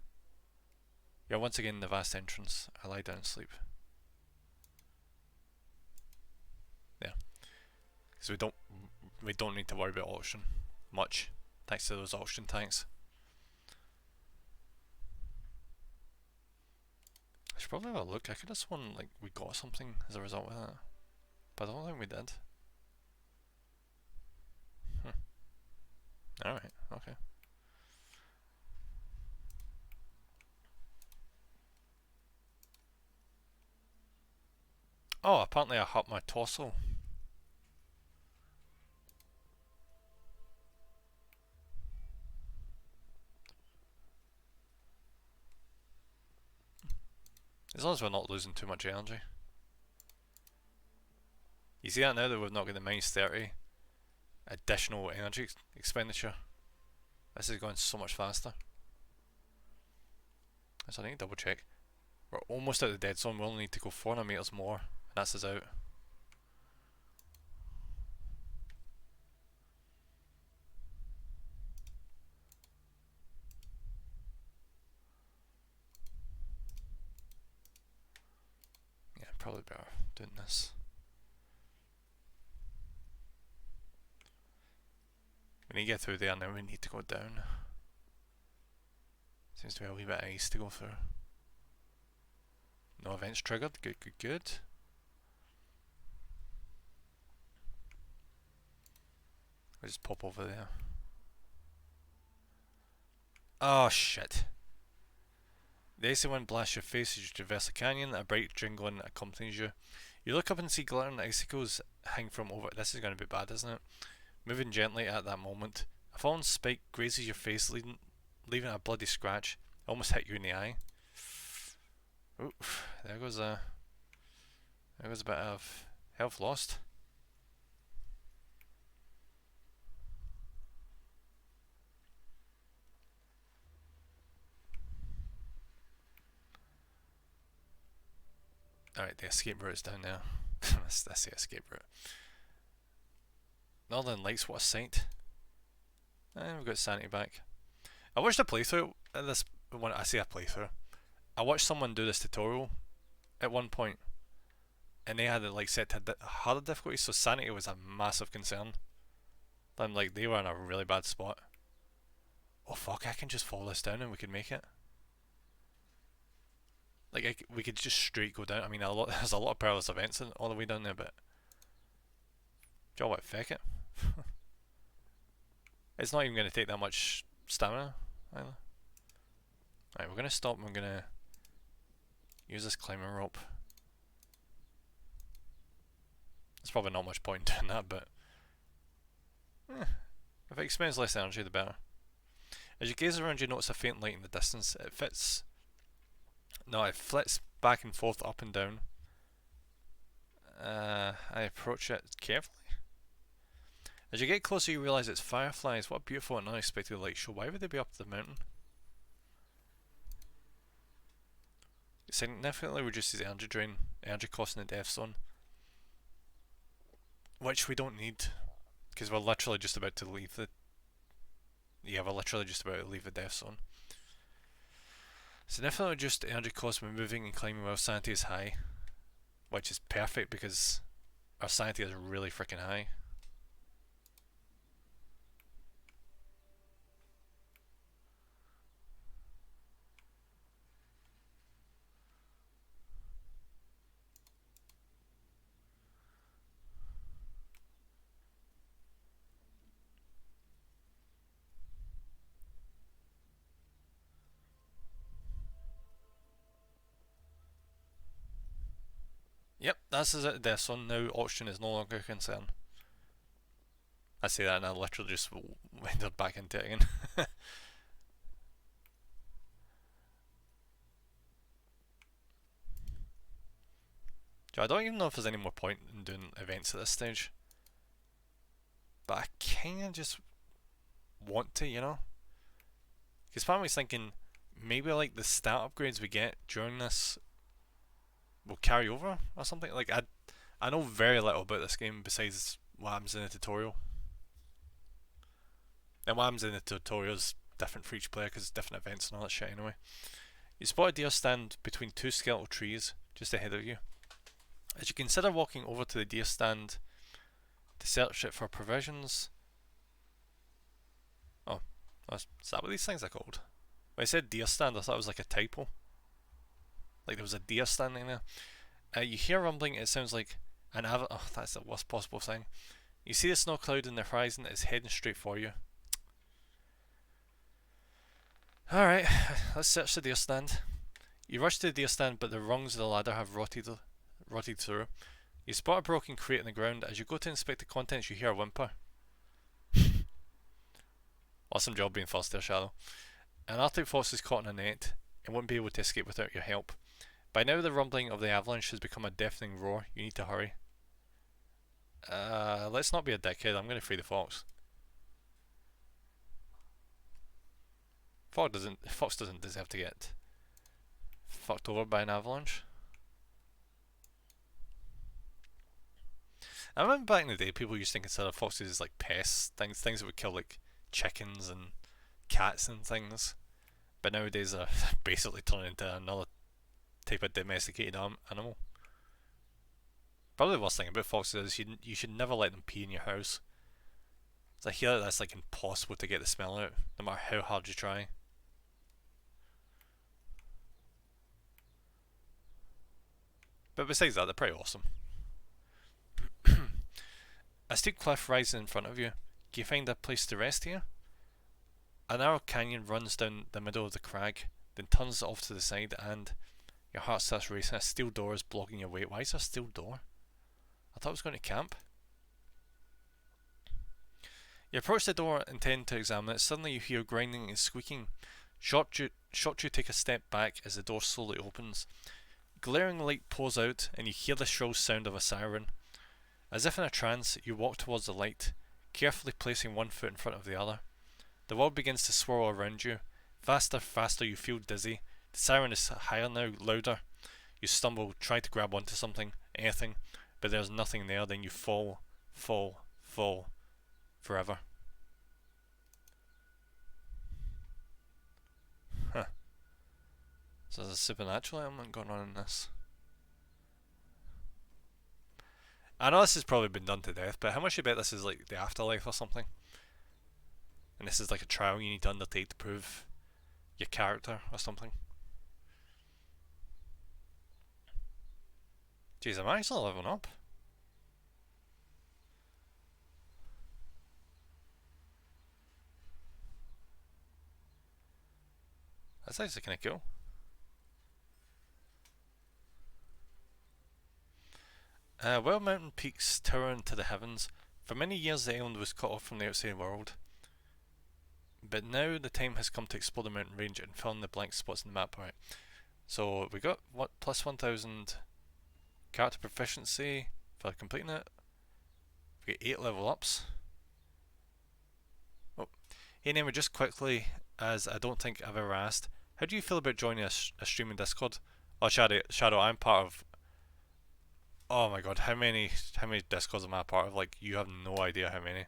Yeah, once again the vast entrance. I lie down and sleep. There. Because we don't need to worry about oxygen much. Thanks to those oxygen tanks. I should probably have a look. I could have sworn like we got something as a result of that, but I don't think we did. Alright, okay. Oh, apparently I hurt my torso. As long as we're not losing too much energy. You see that now that we've not got the minus 30 additional energy expenditure? This is going so much faster. So I need to double check. We're almost out of the dead zone, we only need to go 400 meters more, and that's us out. Yeah, probably better doing this. We need to get through there, now we need to go down. Seems to be a wee bit of ice to go through. No events triggered, good, good, good. We'll just pop over there. Oh shit. The icy wind blasts your face as you traverse a canyon. A bright jingling accompanies you. You look up and see glittering icicles hang from over. This is going to be bad, isn't it? Moving gently at that moment, a fallen spike grazes your face, leaving a bloody scratch. It almost hit you in the eye. Oof, there goes a bit of health lost. Alright, the escape route is down there. that's the escape route. Northern Lights, what a sight. And we've got sanity back. I watched a playthrough at this one. I say a playthrough. I watched someone do this tutorial at one point, and they had it like set to harder difficulty, so sanity was a massive concern. Then like they were in a really bad spot. Oh fuck! I can just fall this down and we can make it. Like we could just straight go down. I mean, there's a lot of perilous events all the way down there, but do you know what? Feck it. It's not even going to take that much stamina either. Right, we're going to stop and we're going to use this climbing rope. There's probably not much point in that, but if it expends less energy, the better. As you gaze around, you notice a faint light in the distance. It flits back and forth, up and down. I approach it carefully. As you get closer, you realise it's fireflies. What a beautiful and unexpected light show. Why would they be up the mountain? It significantly reduces the energy drain, energy cost in the death zone. Which we don't need, because we're literally just about to leave the... Yeah, we're literally just about to leave the death zone. Significantly reduced energy cost when moving and climbing while sanity is high. Which is perfect because our sanity is really freaking high. Yep, this is it, death zone. Now oxygen is no longer a concern. I say that and I literally just went back into it again. I don't even know if there's any more point in doing events at this stage. But I kinda just want to, you know? Because part of me's thinking, maybe like the stat upgrades we get during this will carry over or something. Like I know very little about this game besides what happens in the tutorial. And what happens in the tutorial is different for each player because it's different events and all that shit anyway. You spot a deer stand between two skeletal trees just ahead of you. As you consider walking over to the deer stand to search it for provisions... Oh, is that what these things are called? When I said deer stand, I thought it was like a typo. Like there was a deer standing there. You hear rumbling, it sounds like an oh, that's the worst possible thing. You see a snow cloud in the horizon that is heading straight for you. Alright, let's search the deer stand. You rush to the deer stand, but the rungs of the ladder have rotted through. You spot a broken crate on the ground. As you go to inspect the contents, you hear a whimper. Awesome job being first there, Shadow. An Arctic fox is caught in a net and won't be able to escape without your help. By now the rumbling of the avalanche has become a deafening roar. You need to hurry. Let's not be a dickhead. I'm going to free the fox. Fox doesn't deserve to get fucked over by an avalanche. I remember back in the day, people used to consider foxes as like pests, things that would kill like chickens and cats and things. But nowadays they're basically turning into another type of domesticated animal. Probably the worst thing about foxes is you should never let them pee in your house. I hear that that's like impossible to get the smell out, no matter how hard you try. But besides that, they're pretty awesome. A steep cliff rises in front of you. Can you find a place to rest here? A narrow canyon runs down the middle of the crag, then turns off to the side, and your heart starts racing. A steel door is blocking your way. Why is there a steel door? I thought I was going to camp. You approach the door, intending to examine it. Suddenly you hear grinding and squeaking. Shocked you take a step back as the door slowly opens. Glaring light pours out, and you hear the shrill sound of a siren. As if in a trance, you walk towards the light, carefully placing one foot in front of the other. The world begins to swirl around you. Faster, faster, you feel dizzy. The siren is higher now, louder. You stumble, try to grab onto something, anything, but there's nothing there. Then you fall, forever. Huh. So there's a supernatural element going on in this. I know this has probably been done to death, but how much you bet this is like the afterlife or something? And this is like a trial you need to undertake to prove your character or something. Jeez, am I actually leveling up? That's actually kind of cool. Well mountain peaks tower into the heavens. For many years the island was cut off from the outside world. But now the time has come to explore the mountain range and fill in the blank spots in the map. Right. So we got what, plus 1000 character proficiency for completing it. We get 8 level ups. Oh. Hey Nemo, just quickly, as I don't think I've ever asked, how do you feel about joining a stream in Discord? Oh Shadow, I'm part of, oh my god, how many Discords am I part of? Like, you have no idea how many.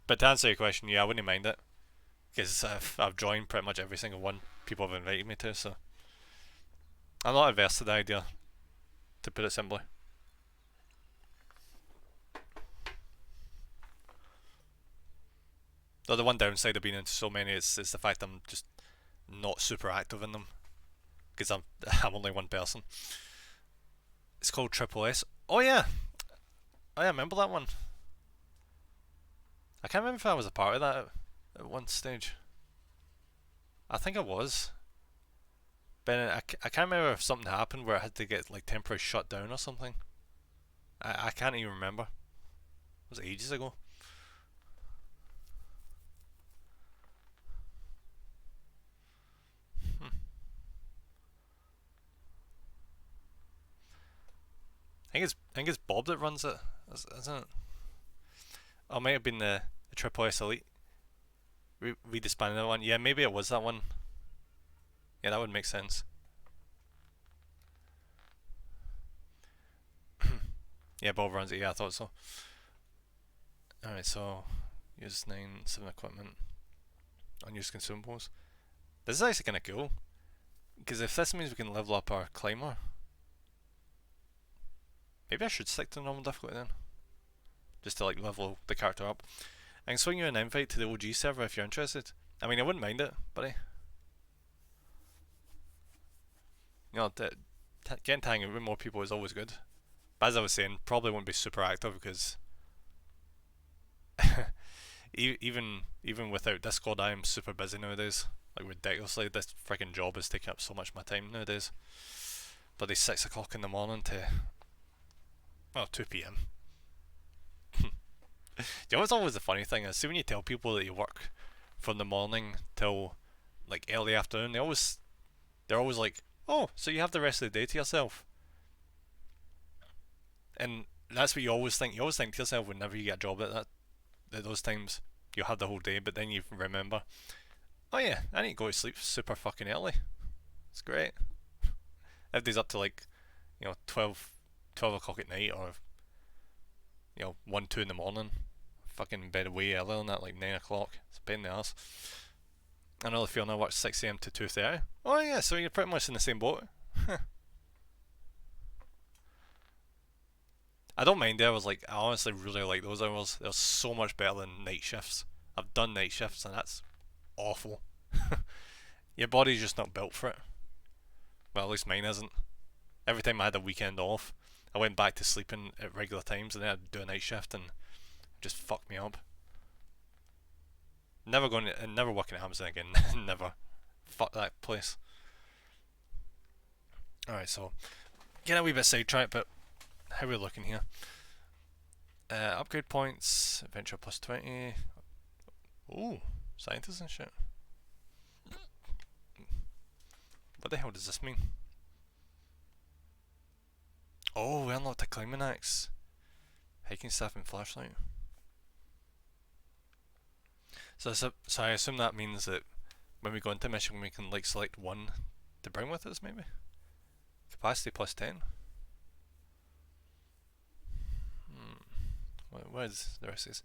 But to answer your question, yeah, I wouldn't mind it, because I've joined pretty much every single one people have invited me to, so I'm not averse to the idea, to put it simply. Though the one downside of being into so many is the fact I'm just not super active in them, because I'm only one person. It's called Triple S. Oh yeah, I remember that one. I can't remember if I was a part of that at one stage. I think I was. But I can't remember if something happened where I had to get like temporary shut down or something. I can't even remember. It was ages ago. I think it's Bob that runs it, isn't it? Or it might have been the Triple S Elite. We disbanded that one. Yeah, maybe it was that one. Yeah, that would make sense. Yeah, Bob runs it. Yeah, I thought so. Alright, so use 9-7 equipment. Unused consumables. This is actually kind of cool, because if this means we can level up our climber, maybe I should stick to normal difficulty then, just to like level the character up. I can swing you an invite to the OG server if you're interested. I mean, I wouldn't mind it, buddy. You know, getting to hang out with more people is always good. But as I was saying, probably won't be super active because even without Discord, I am super busy nowadays. Like ridiculously, this freaking job is taking up so much of my time nowadays. Bloody 6 o'clock in the morning to, well, 2 PM. You know what's always the funny thing is, see when you tell people that you work from the morning till like early afternoon, they're always like, Oh, so you have the rest of the day to yourself. And that's what you always think. You always think to yourself whenever you get a job at those times, you'll have the whole day, but then you remember, oh yeah, I need to go to sleep super fucking early. It's great. Everybody's up to like, 12 o'clock at night, or 1, 2 in the morning. Fucking in bed way earlier than that, like 9 o'clock. It's a pain in the ass. Another feeling I work 6 a.m. to 2:30. Oh yeah, so you're pretty much in the same boat. I don't mind the hours, like, I honestly really like those hours. They're so much better than night shifts. I've done night shifts and that's awful. Your body's just not built for it. Well, at least mine isn't. Every time I had a weekend off, I went back to sleeping at regular times and then I'd do a night shift and it just fucked me up. Never working at Amazon again. Never. Fuck that place. Alright, so getting a wee bit sidetracked, but how are we looking here? Upgrade points, adventure plus 20. Ooh, scientists and shit. What the hell does this mean? Oh, we unlocked a climbing axe. Hiking staff and flashlight. So I assume that means that when we go into a mission we can like select one to bring with us maybe? Capacity plus 10. What is the rest of this?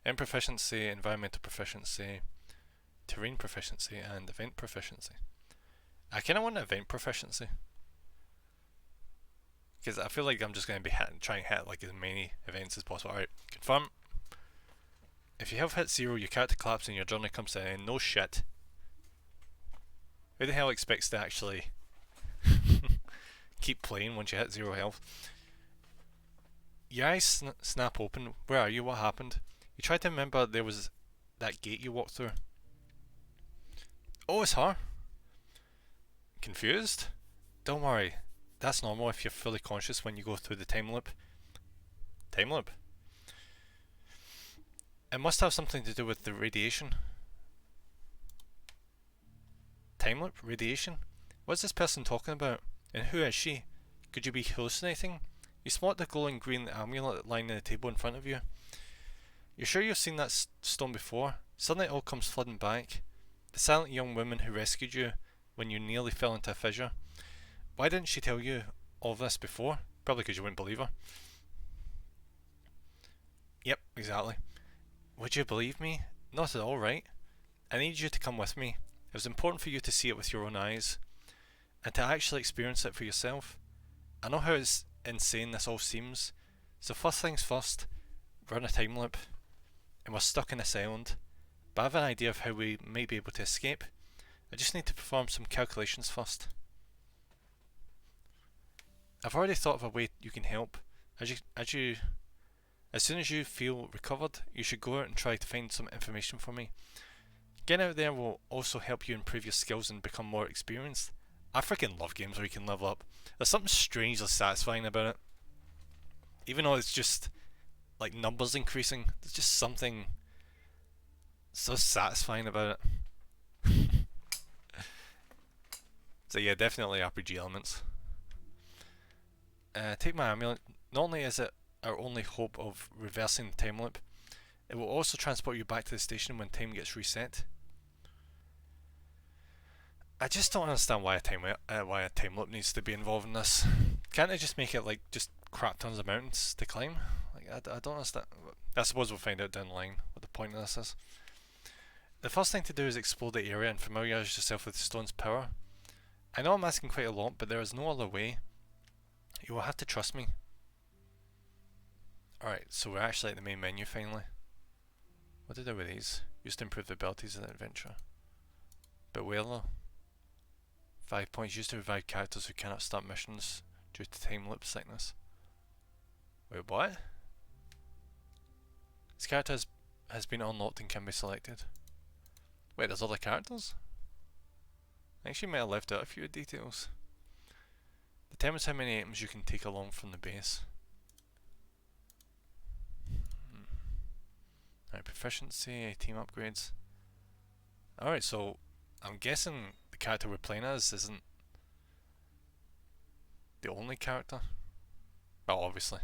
In proficiency, environmental proficiency, terrain proficiency, and event proficiency. I kind of want event proficiency. Because I feel like I'm just going to be trying to hit like as many events as possible. Alright, confirm. If your health hits 0, your character collapses and your journey comes to an end. No shit. Who the hell expects to actually keep playing once you hit 0 health? Your eyes snap open. Where are you? What happened? You try to remember there was that gate you walked through. Oh, it's her. Confused? Don't worry. That's normal if you're fully conscious when you go through the time loop. Time loop? It must have something to do with the radiation. Time loop? Radiation? What's this person talking about? And who is she? Could you be hallucinating? You spot the glowing green amulet lying on the table in front of you. You're sure you've seen that stone before? Suddenly it all comes flooding back. The silent young woman who rescued you when you nearly fell into a fissure. Why didn't she tell you all this before? Probably because you wouldn't believe her. Yep, exactly. Would you believe me? Not at all, right? I need you to come with me. It was important for you to see it with your own eyes and to actually experience it for yourself. I know how insane this all seems, so first things first, we're in a time loop and we're stuck in this island, but I have an idea of how we may be able to escape. I just need to perform some calculations first. I've already thought of a way you can help. As soon as you feel recovered, you should go out and try to find some information for me. Getting out there will also help you improve your skills and become more experienced. I freaking love games where you can level up. There's something strangely satisfying about it. Even though it's just like numbers increasing, there's just something so satisfying about it. So yeah, definitely RPG elements. Take my amulet. Not only is it our only hope of reversing the time loop, it will also transport you back to the station when time gets reset. I just don't understand why a time loop needs to be involved in this. Can't they just make it like just crap tons of mountains to climb? Like I don't understand. I suppose we'll find out down the line what the point of this is. The first thing to do is explore the area and familiarise yourself with the stone's power. I know I'm asking quite a lot, but there is no other way. You will have to trust me. Alright, so we're actually at the main menu finally. What to do with these? Used to improve the abilities of the adventure. But where though? 5 points used to revive characters who cannot start missions due to time loop sickness. Wait, what? This character has been unlocked and can be selected. Wait, there's other characters? I actually might have left out a few details. Determines how many items you can take along from the base. Alright, proficiency, team upgrades. Alright, so I'm guessing the character we're playing as isn't the only character. Well, obviously.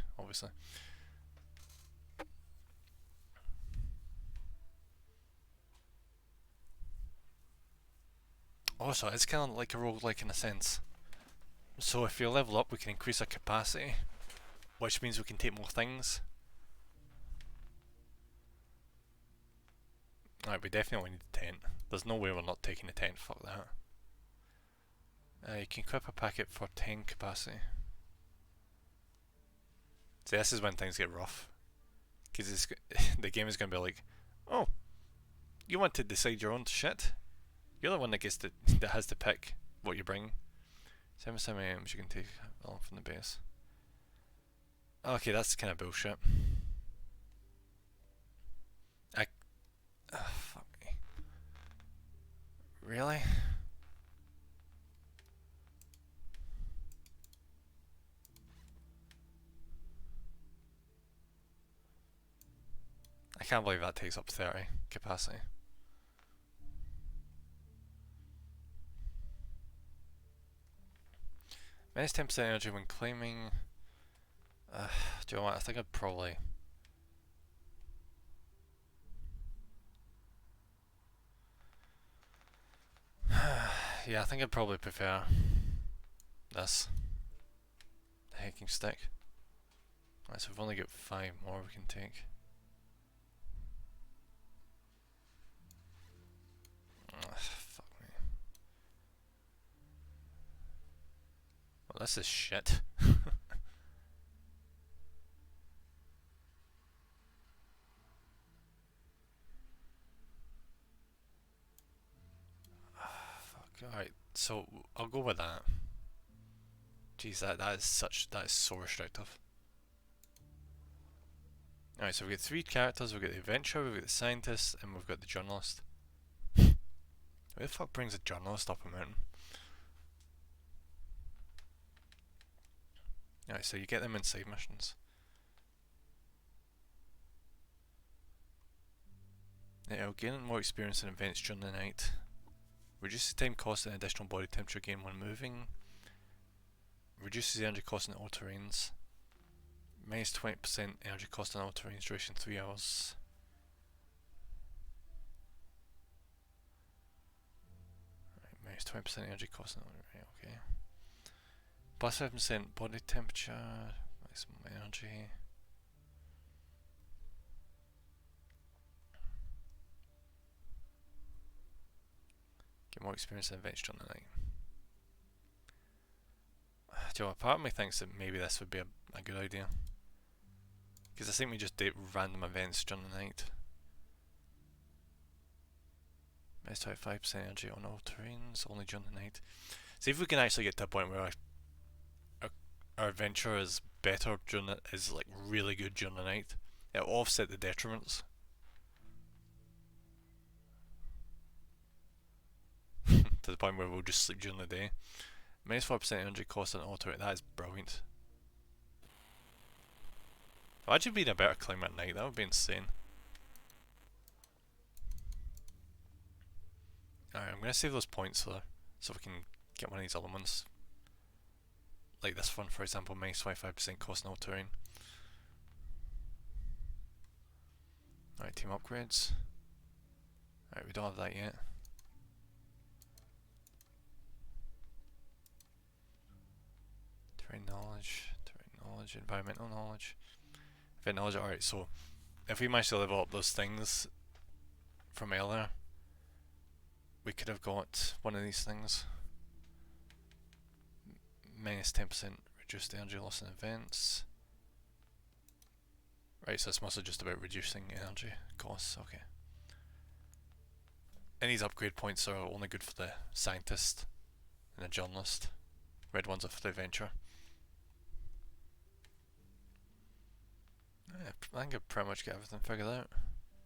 Also, it's kind of like a roguelike in a sense. So if you level up, we can increase our capacity, which means we can take more things. Alright, we definitely need the tent. There's no way we're not taking the tent, fuck that. You can equip a packet for 10 capacity. See, this is when things get rough. Because the game is going to be like, oh, you want to decide your own shit? You're the one that that has to pick what you bring. 7 items you can take along from the base. Okay, that's kind of bullshit. Fuck me. Really? I can't believe that takes up 30 capacity. Minus 10% energy when claiming. Do you know what? I think I'd probably. Yeah, I think I'd probably prefer this. The hiking stick. Right, so we've only got 5 more we can take. Fuck me. Well, this is shit. Alright, so I'll go with that. Jeez, that is so restrictive. Alright, so we've got 3 characters, we've got the adventurer, we've got the scientist, and we've got the journalist. Who the fuck brings a journalist up a mountain? Alright, so you get them in side missions. It'll gain more experience in events during the night. Reduces time cost and additional body temperature gain when moving. Reduces the energy cost in all terrains. Minus 20% energy cost in all terrains, duration 3 hours. Right, minus 20% energy cost in all, right, okay. Plus 5% body temperature, maximum energy. Get more experience in events during the night. Do you know what, part of me thinks that maybe this would be a good idea. Because I think we just do random events during the night. Minus 25% energy on all terrains, only during the night. See if we can actually get to a point where our adventure is better during the, is like really good during the night. It'll offset the detriments. To the point where we'll just sleep during the day. Minus 4% energy cost on all terrain, that is brilliant. Imagine being a better climate at night, that would be insane. Alright, I'm gonna save those points so we can get one of these other ones. Like this one, for example, minus 25% cost in all terrain. Alright, team upgrades. Alright, we don't have that yet. Terrain knowledge, environmental knowledge. Event knowledge, alright, so if we manage to level up those things from earlier, we could have got one of these things. Minus 10% reduced energy loss in events. Right, so it's mostly just about reducing energy costs, okay. And these upgrade points are only good for the scientist and the journalist. Red ones are for the adventurer. I think I pretty much get everything figured out.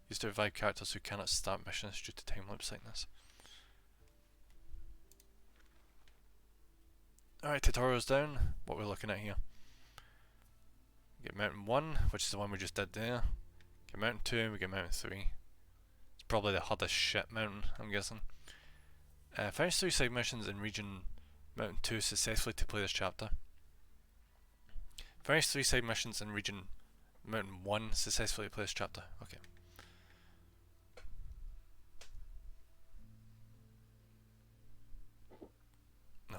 Used to revive characters who cannot start missions due to time loop sickness. Alright, tutorial's down. What we're looking at here. We get mountain 1, which is the one we just did there. Get mountain 2 and we get mountain 3. It's probably the hardest shit mountain, I'm guessing. Finish 3 side missions in region mountain 2 successfully to play this chapter. Finish 3 side missions in region Mountain 1. Successfully play this chapter. Okay.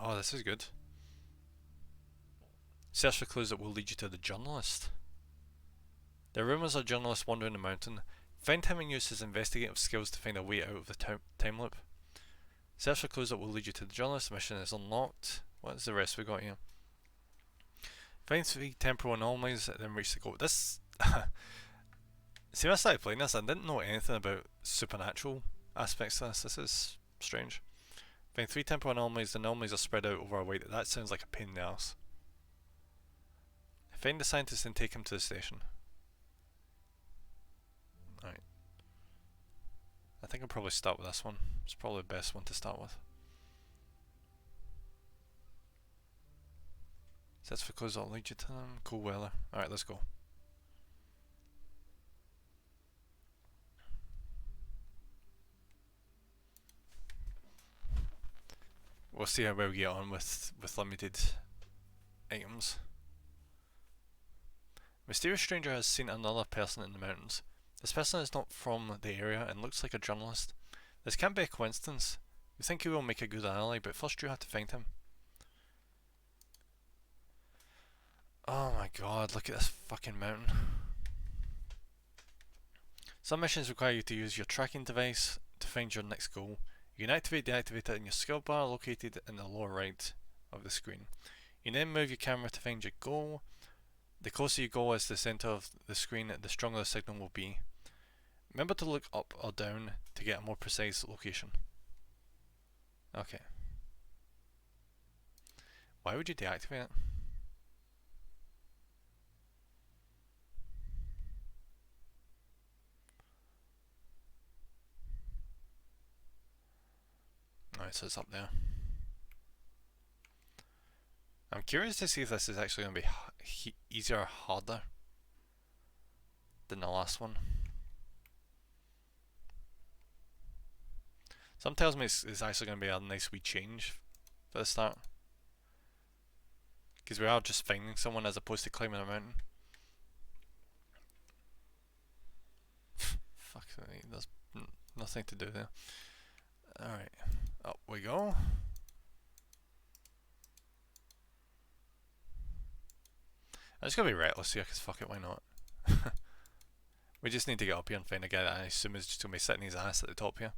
Oh, this is good. Search for clues that will lead you to the journalist. There are rumours of a journalist wandering the mountain. Find him and use his investigative skills to find a way out of the time loop. Search for clues that will lead you to the journalist. The mission is unlocked. What is the rest we got here? Find 3 temporal anomalies, then reach the goal. This... See, when I started playing this, I didn't know anything about supernatural aspects of this. This is strange. Find 3 temporal anomalies. The anomalies are spread out over a wide... That sounds like a pain in the ass. Find the scientist and take him to the station. Alright. I think I'll probably start with this one. It's probably the best one to start with. Sets for clues that'll lead you to them. Cool weather. Alright, let's go. We'll see how well we get on with limited items. Mysterious stranger has seen another person in the mountains. This person is not from the area and looks like a journalist. This can't be a coincidence. You think he will make a good ally, but first you have to find him. Oh my god, look at this fucking mountain. Some missions require you to use your tracking device to find your next goal. You can deactivate it in your skill bar located in the lower right of the screen. You then move your camera to find your goal. The closer you go as the centre of the screen, the stronger the signal will be. Remember to look up or down to get a more precise location. Okay. Why would you deactivate it? Alright, so it's up there. I'm curious to see if this is actually going to be easier or harder than the last one. Some tells me it's actually going to be a nice wee change for the start. Because we are just finding someone as opposed to climbing a mountain. Fuck, there's nothing to do there. Alright, up we go. I'm just gonna be reckless here because fuck it, why not? We just need to get up here and find a guy that I assume is just gonna be sitting his ass at the top here.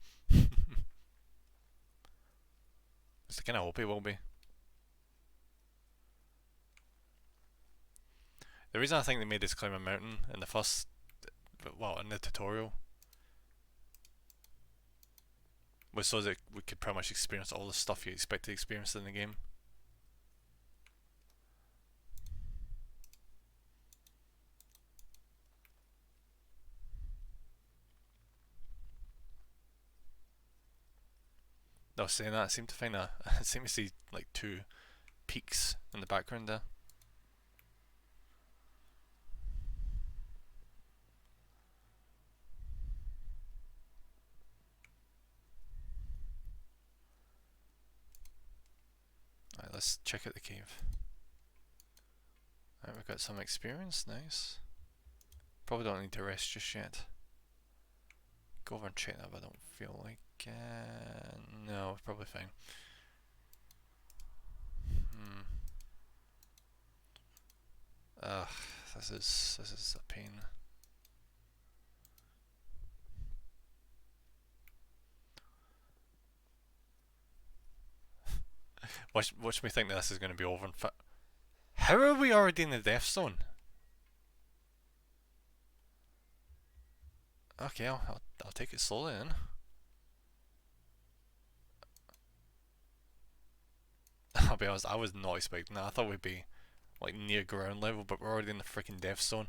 Just kinda hope he will be. The reason I think they made us climb a mountain in the first, well, in the tutorial, was so that we could pretty much experience all the stuff you expect to experience in the game. No, saying that, I seem to find I seem to see like 2 peaks in the background there. Alright, let's check out the cave. Alright, we've got some experience, nice. Probably don't need to rest just yet. Go over and check that, but I don't feel like... no, we're probably fine. Ugh, this is a pain. Watch me think that this is going to be over in How are we already in the death zone? Okay, I'll take it slowly then. I'll be honest, I was not expecting that. I thought we'd be like near ground level, but we're already in the freaking death zone.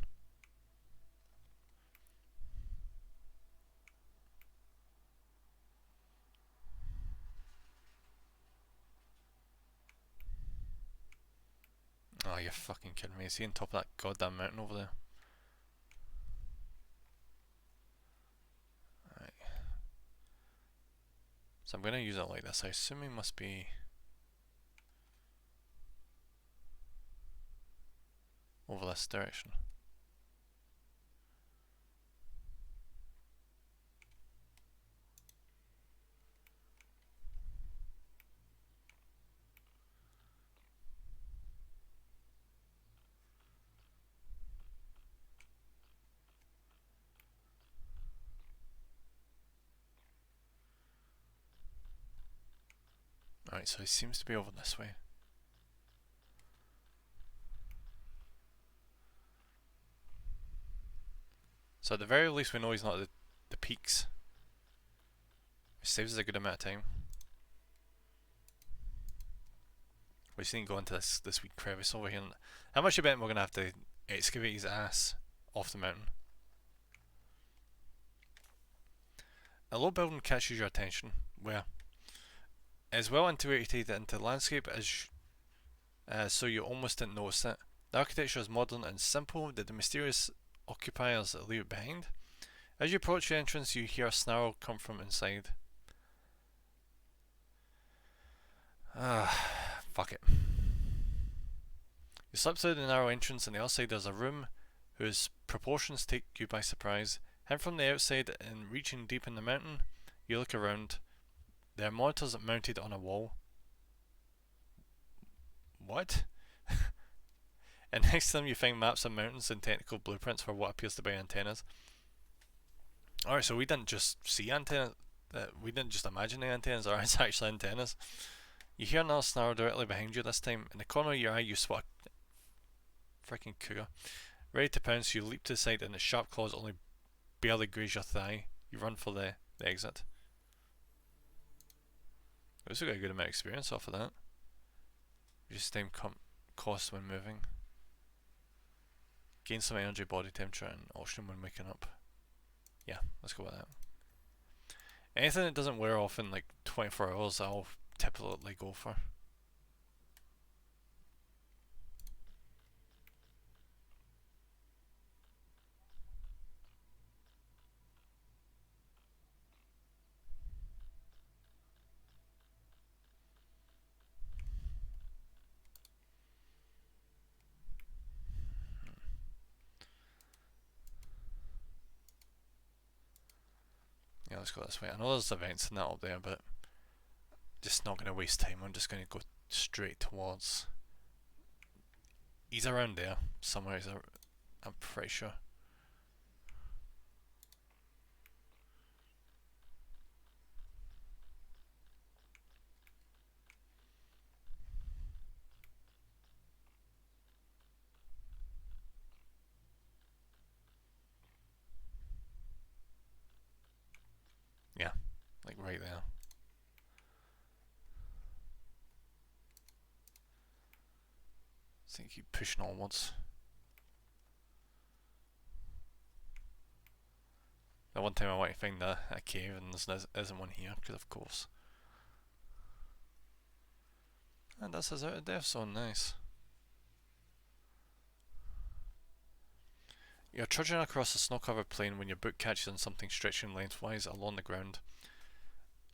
Oh, you're fucking kidding me. Is he on top of that goddamn mountain over there? Alright. So I'm gonna use it like this. I assume he must be... over this direction. Alright, so he seems to be over this way. So at the very least we know he's not at the peaks. Which saves us a good amount of time. We just need to go into this wee crevice over here. How much you bet we're going to have to excavate his ass off the mountain? A low building catches your attention, where it is well integrated into the landscape so you almost didn't notice it. The architecture is modern and simple, that the mysterious occupiers leave it behind. As you approach the entrance, you hear a snarl come from inside. Fuck it. You slip through the narrow entrance, and the outside there's a room whose proportions take you by surprise. Hidden from the outside and reaching deep in the mountain, you look around. There are monitors mounted on a wall. What? And next to them you find maps of mountains and technical blueprints for what appears to be antennas. Alright, so we didn't just see antennas, we didn't just imagine the antennas, or it's actually antennas. You hear another snarl directly behind you this time. In the corner of your eye you spot a freaking cougar. Ready to pounce, you leap to the side and the sharp claws only barely graze your thigh. You run for the exit. We also got a good amount of experience off of that. Reduce time cost when moving. Gain some energy, body temperature, and oxygen when waking up. Yeah, let's go with that. Anything that doesn't wear off in like 24 hours, I'll typically go for. Yeah, let's go this way. I know there's events and that up there, but just not going to waste time. I'm just going to go straight towards. He's around there somewhere. I'm pretty sure. Yeah, like right there. So you keep pushing onwards. The one time I want to find a cave and there isn't one here, because of course. And this is out of death zone, nice. You're trudging across a snow-covered plain when your boot catches on something stretching lengthwise along the ground.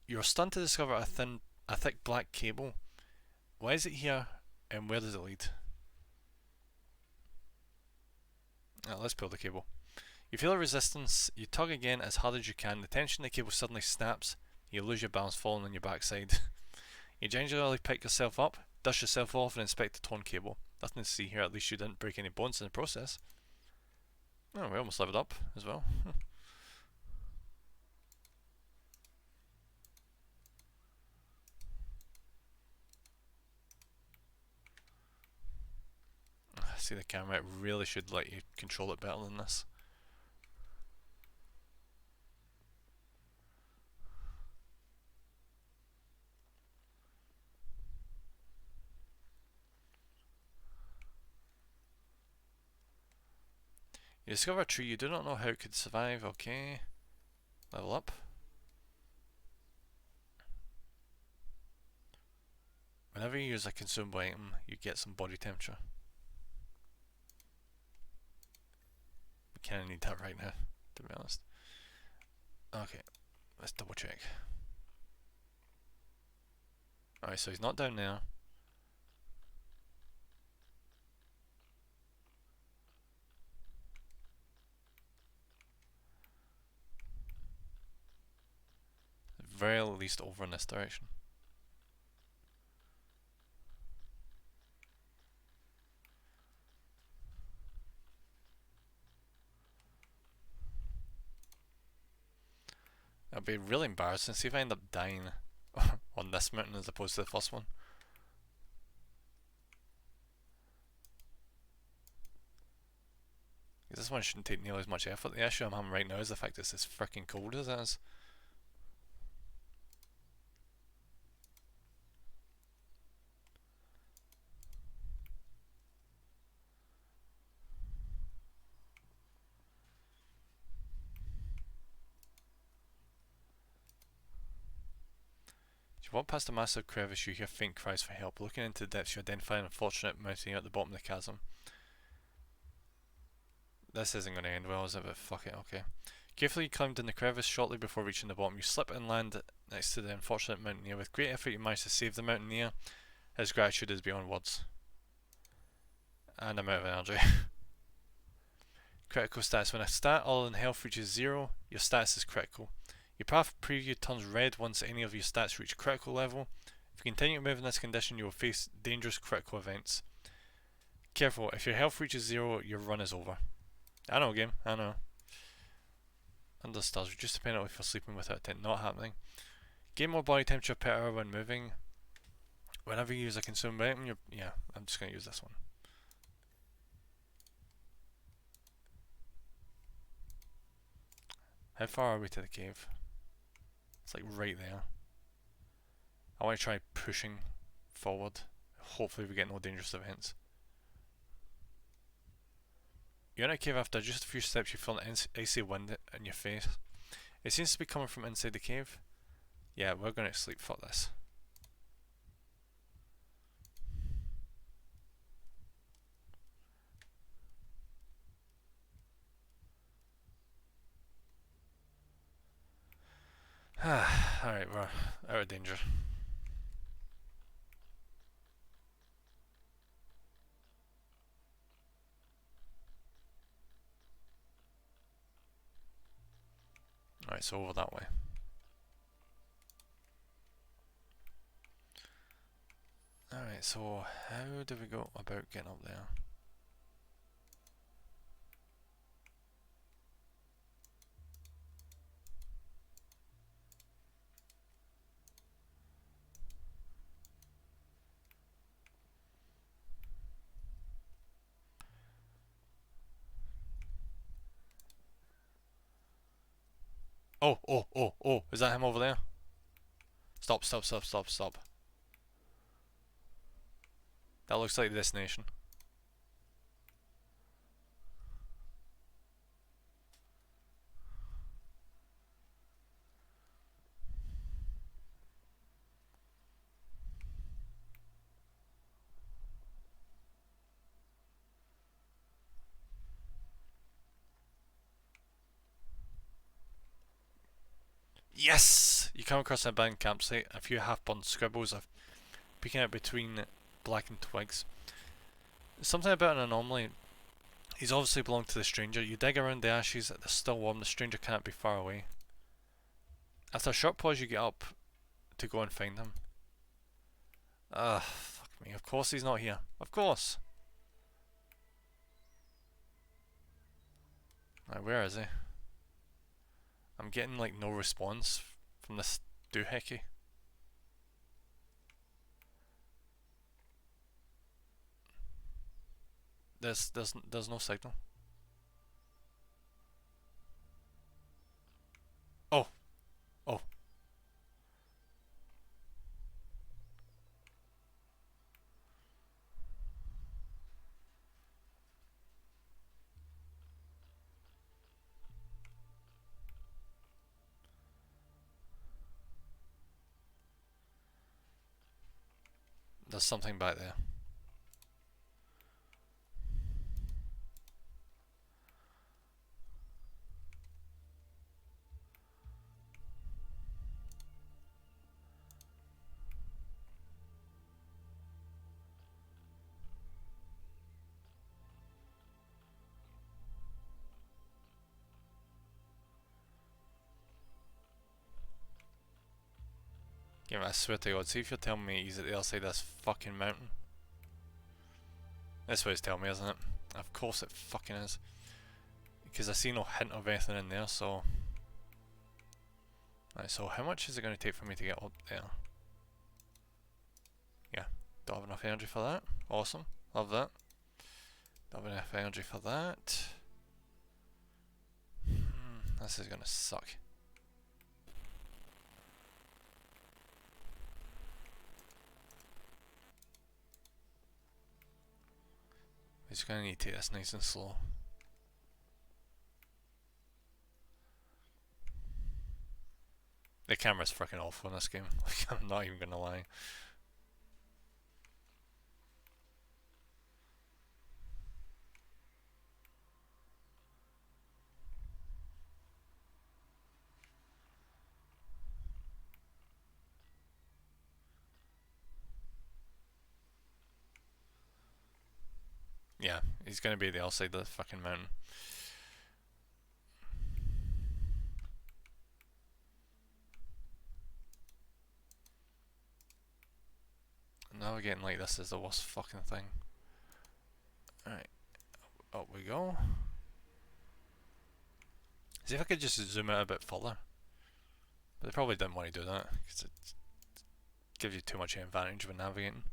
You're stunned to discover a thick black cable. Why is it here, and where does it lead? Let's pull the cable. You feel a resistance, you tug again as hard as you can, the tension in the cable suddenly snaps, you lose your balance falling on your backside. You gingerly pick yourself up, dust yourself off and inspect the torn cable. Nothing to see here, at least you didn't break any bones in the process. Oh, we almost leveled up as well. See the camera, it really should let you control it better than this. You discover a tree, you do not know how it could survive, okay. Level up. Whenever you use a consumable item, you get some body temperature. We kinda need that right now, to be honest. Okay, let's double check. Alright, so he's not down there. very least over in this direction. That'd be really embarrassing. See if I end up dying on this mountain as opposed to the first one. This one shouldn't take nearly as much effort. The issue I'm having right now is the fact it's as freaking cold as it is. As you walk past a massive crevice, you hear faint cries for help. Looking into the depths, you identify an unfortunate mountaineer at the bottom of the chasm. This isn't going to end well, is it? But fuck it, okay. Carefully you climbed in the crevice shortly before reaching the bottom. You slip and land next to the unfortunate mountaineer. With great effort you manage to save the mountaineer. His gratitude is beyond words. And I'm out of energy. Critical stats. When a stat other than health reaches 0, your status is critical. Your path preview turns red once any of your stats reach critical level. If you continue to move in this condition, you will face dangerous critical events. Careful, if your health reaches 0, your run is over. I know, game, I know. Understars, reduce the penalty for sleeping without a tent. Not happening. Gain more body temperature per hour when moving. Whenever you use a consumable item, yeah, I'm just going to use this one. How far are we to the cave? It's like right there. I want to try pushing forward. Hopefully we get no dangerous events. You're in a cave. After just a few steps you feel an icy wind in your face. It seems to be coming from inside the cave. Yeah, we're going to sleep. Fuck this. Alright, we're out of danger. Alright, so over that way. Alright, so how do we go about getting up there? Oh, is that him over there? Stop. That looks like the destination. Yes! You come across an abandoned campsite. A few half-burned scribbles are peeking out between blackened twigs. Something about an anomaly. He's obviously belonged to the stranger. You dig around the ashes. They're still warm. The stranger can't be far away. After a short pause, you get up to go and find him. Ugh, fuck me. Of course he's not here. Of course. Right, where is he? I'm getting like no response from this doohickey. There's no signal. Oh. There's something back there. Game, I swear to God, see if you're telling me he's at the other side of this fucking mountain. That's what it's telling me, isn't it? Of course it fucking is. Because I see no hint of anything in there, so... Right, so how much is it going to take for me to get up there? Yeah, don't have enough energy for that. Awesome, love that. Don't have enough energy for that. This is going to suck. We're just going to need to take this nice and slow. The camera's freaking awful in this game. I'm not even gonna lie. Yeah, he's gonna be the other side of the fucking mountain. Navigating like this is the worst fucking thing. Alright, up we go. See if I could just zoom out a bit further. But they probably didn't want to do that, because it gives you too much advantage when navigating.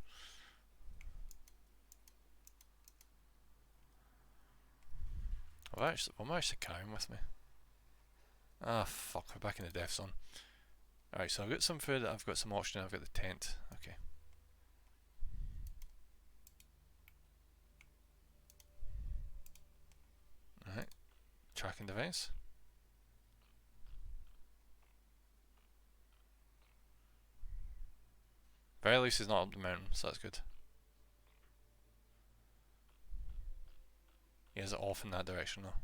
What am I actually carrying with me? Ah, fuck, we're back in the death zone. Alright, so I've got some food, I've got some oxygen, I've got the tent. Okay. Alright, tracking device. Very least he's not up the mountain, so that's good. He is off in that direction though.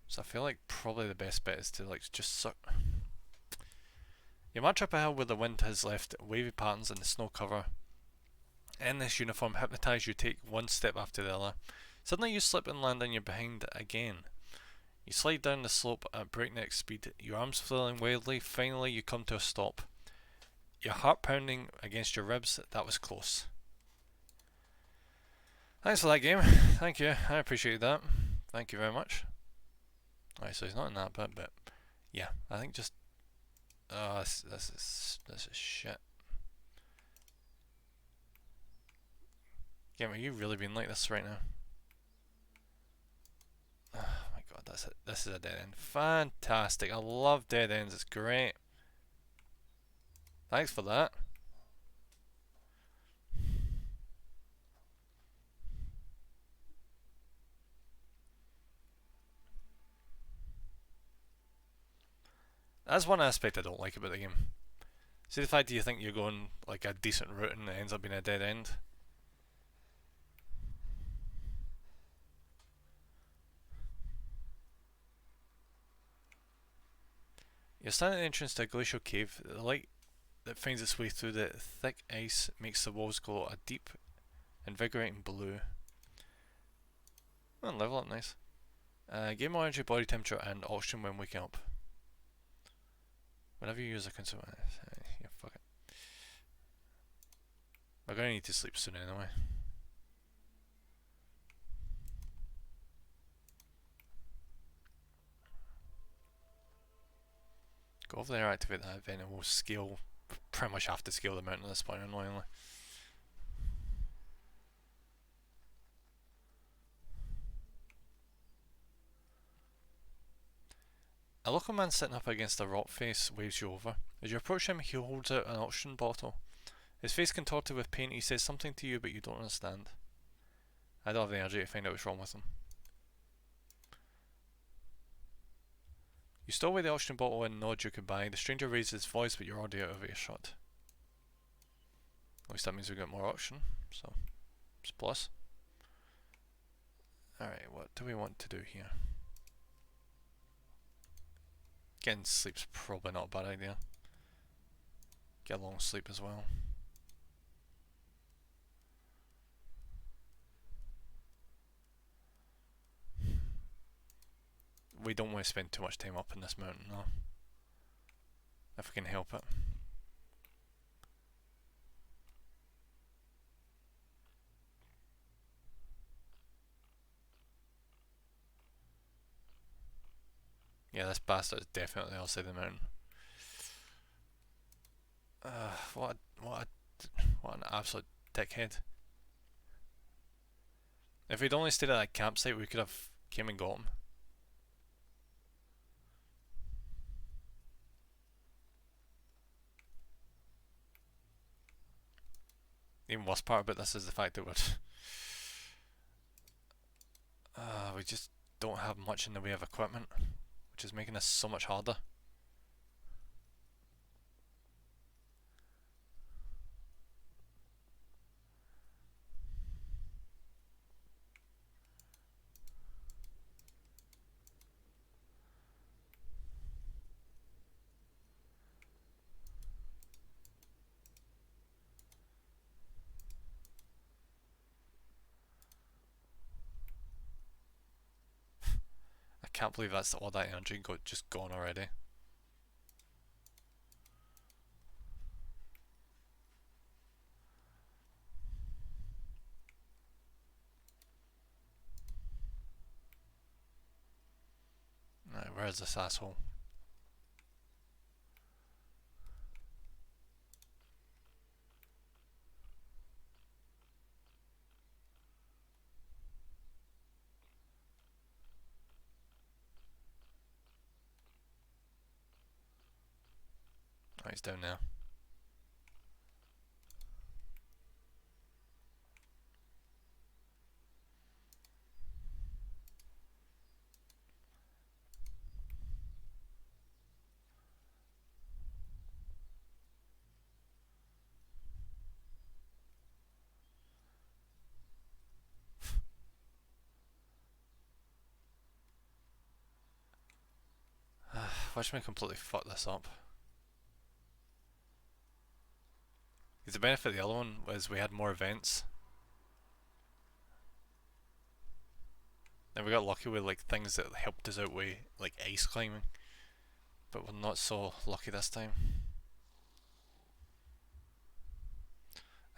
So I feel like probably the best bet is to like just suck. You march up a hill where the wind has left wavy patterns in the snow cover. In this uniform, hypnotised, you take one step after the other. Suddenly you slip and land on your behind again. You slide down the slope at breakneck speed, your arms flailing wildly. Finally you come to a stop. Your heart pounding against your ribs. That was close. Thanks for that game. Thank you. I appreciate that. Thank you very much. Alright, so he's not in that bit, but yeah, I think just this is shit. Game, are you really being like this right now? Oh my god, that's it. This is a dead end. Fantastic. I love dead ends. It's great. Thanks for that. That's one aspect I don't like about the game. See the fact that you think you're going like a decent route and it ends up being a dead end. You're standing at the entrance to a glacial cave. The light that finds its way through the thick ice makes the walls glow a deep, invigorating blue. Oh, level up, nice. Gain more energy, body temperature, and oxygen when waking up. Whenever you use a consumer, yeah, fuck it. We're gonna need to sleep soon anyway. Go over there, activate that event, and we'll scale. Pretty much have to scale the mountain at this point, annoyingly. A local man sitting up against a rock face waves you over. As you approach him, he holds out an oxygen bottle. His face contorted with pain, he says something to you but you don't understand. I don't have the energy to find out what's wrong with him. You stow away the oxygen bottle and nod your goodbye. The stranger raises his voice but you're already out of earshot. At least that means we got more oxygen, so it's plus. Alright, what do we want to do here? Getting sleep's probably not a bad idea. Get a long sleep as well. we don't want to spend too much time up in this mountain though. If we can help it. Yeah, this bastard is definitely outside the mountain. What an absolute dickhead. If we'd only stayed at that campsite, we could have came and got him. The even worse part about this is the fact that we just don't have much in the way of equipment, which is making this so much harder. I can't believe that's all that energy just gone already. Right, where is this asshole? Oh, he's down there. Watch me completely fuck this up. Because the benefit of the other one was we had more events. And we got lucky with like things that helped us out with like ice climbing. But we're not so lucky this time.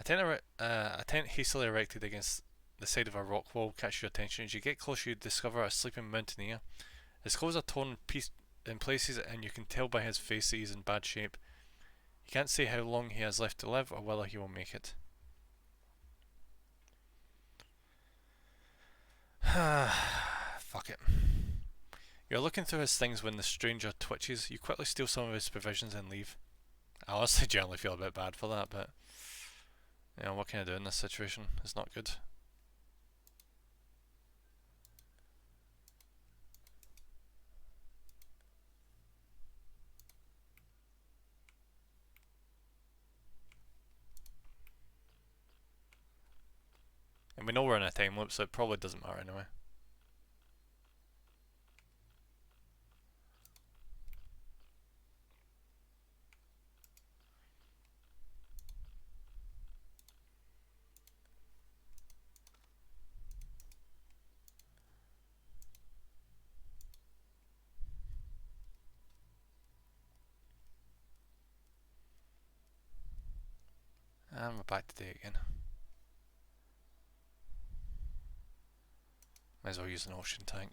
A tent hastily erected against the side of a rock wall catches your attention. As you get closer, you discover a sleeping mountaineer. His clothes are torn in places, and you can tell by his face that he's in bad shape. You can't say how long he has left to live or whether he will make it. Fuck it. You're looking through his things when the stranger twitches. You quickly steal some of his provisions and leave. I honestly generally feel a bit bad for that, but you know, what can I do in this situation? It's not good. And we know we're in a time loop, so it probably doesn't matter anyway. And we're back to day again. Might as well use an ocean tank.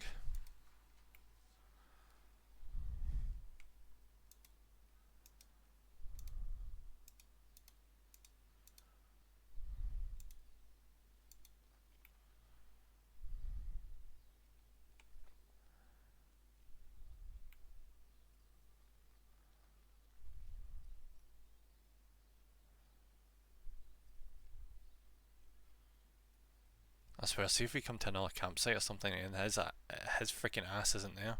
I swear, see if we come to another campsite or something and his freaking ass isn't there.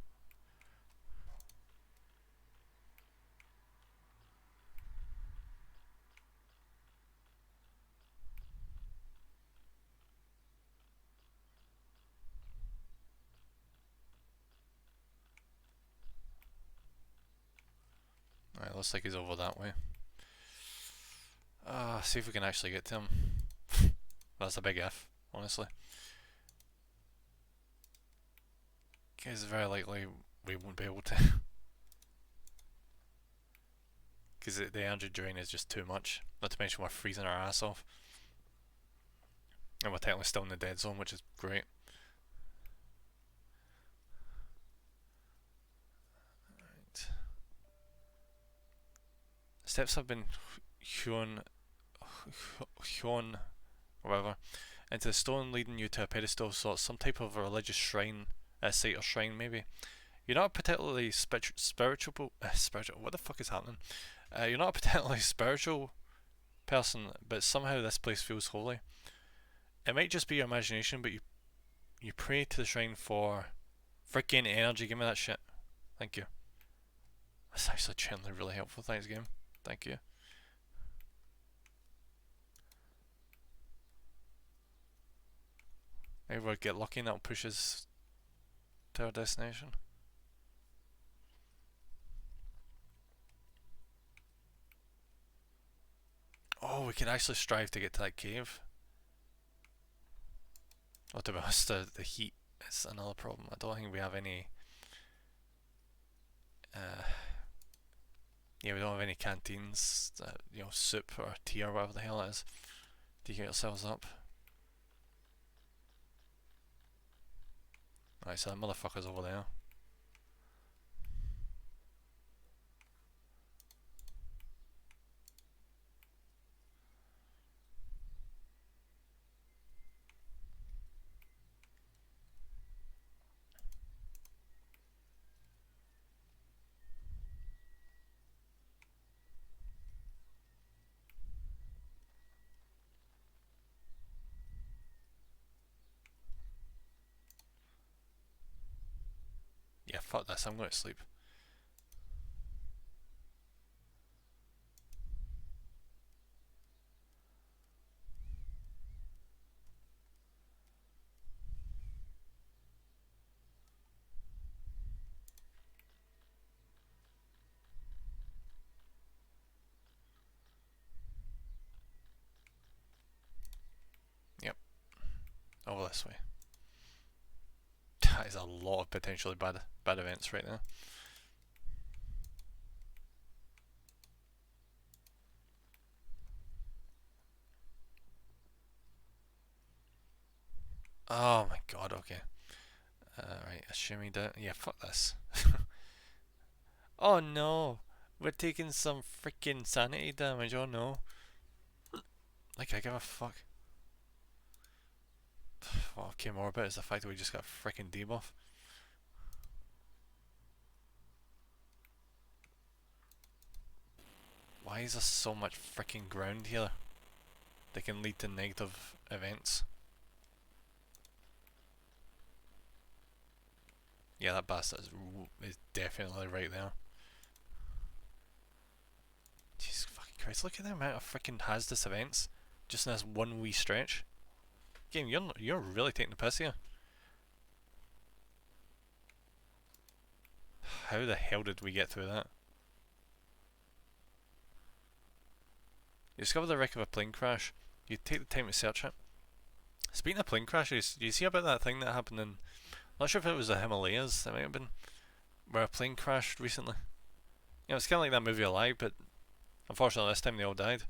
Alright, looks like he's over that way. See if we can actually get to him. That's a big if, honestly. It's very likely we won't be able to. Because the energy drain is just too much. Not to mention we're freezing our ass off. And we're technically still in the dead zone, which is great. Right. Steps have been hewn, whatever, into the stone, leading you to a pedestal, so it's some type of a religious shrine, site or shrine maybe. You're not a particularly spiritual, what the fuck is happening? You're not a particularly spiritual person, but somehow this place feels holy. It might just be your imagination, but you pray to the shrine for freaking energy. Give me that shit. Thank you. That's actually genuinely really helpful. Thanks, game. Thank you. Maybe we'll get lucky and that'll push us to our destination. Oh, we can actually strive to get to that cave. Oh, to be honest, the heat is another problem. I don't think we have any... yeah, we don't have any canteens, you know, soup or tea or whatever the hell it is to get ourselves up. Right, so that motherfucker's over there. Yeah, fuck this, I'm going to sleep. Yep, over this way. That is a lot of potentially bad events right now. Oh my god, okay. Right, assuming that... yeah, fuck this. Oh no! We're taking some freaking sanity damage, oh no. Like, I give a fuck. What I care more about is the fact that we just got a freaking debuff. Why is there so much freaking ground here that can lead to negative events? Yeah, that bastard is definitely right there. Jesus fucking Christ, look at the amount of freaking hazardous events just in this one wee stretch. Game, you're really taking the piss here. How the hell did we get through that? You discover the wreck of a plane crash. You take the time to search it. Speaking of plane crashes, do you see about that thing that happened in... not sure if it was the Himalayas, it might have been, where a plane crashed recently. You know, it's kind of like that movie Alive, but unfortunately this time they all died.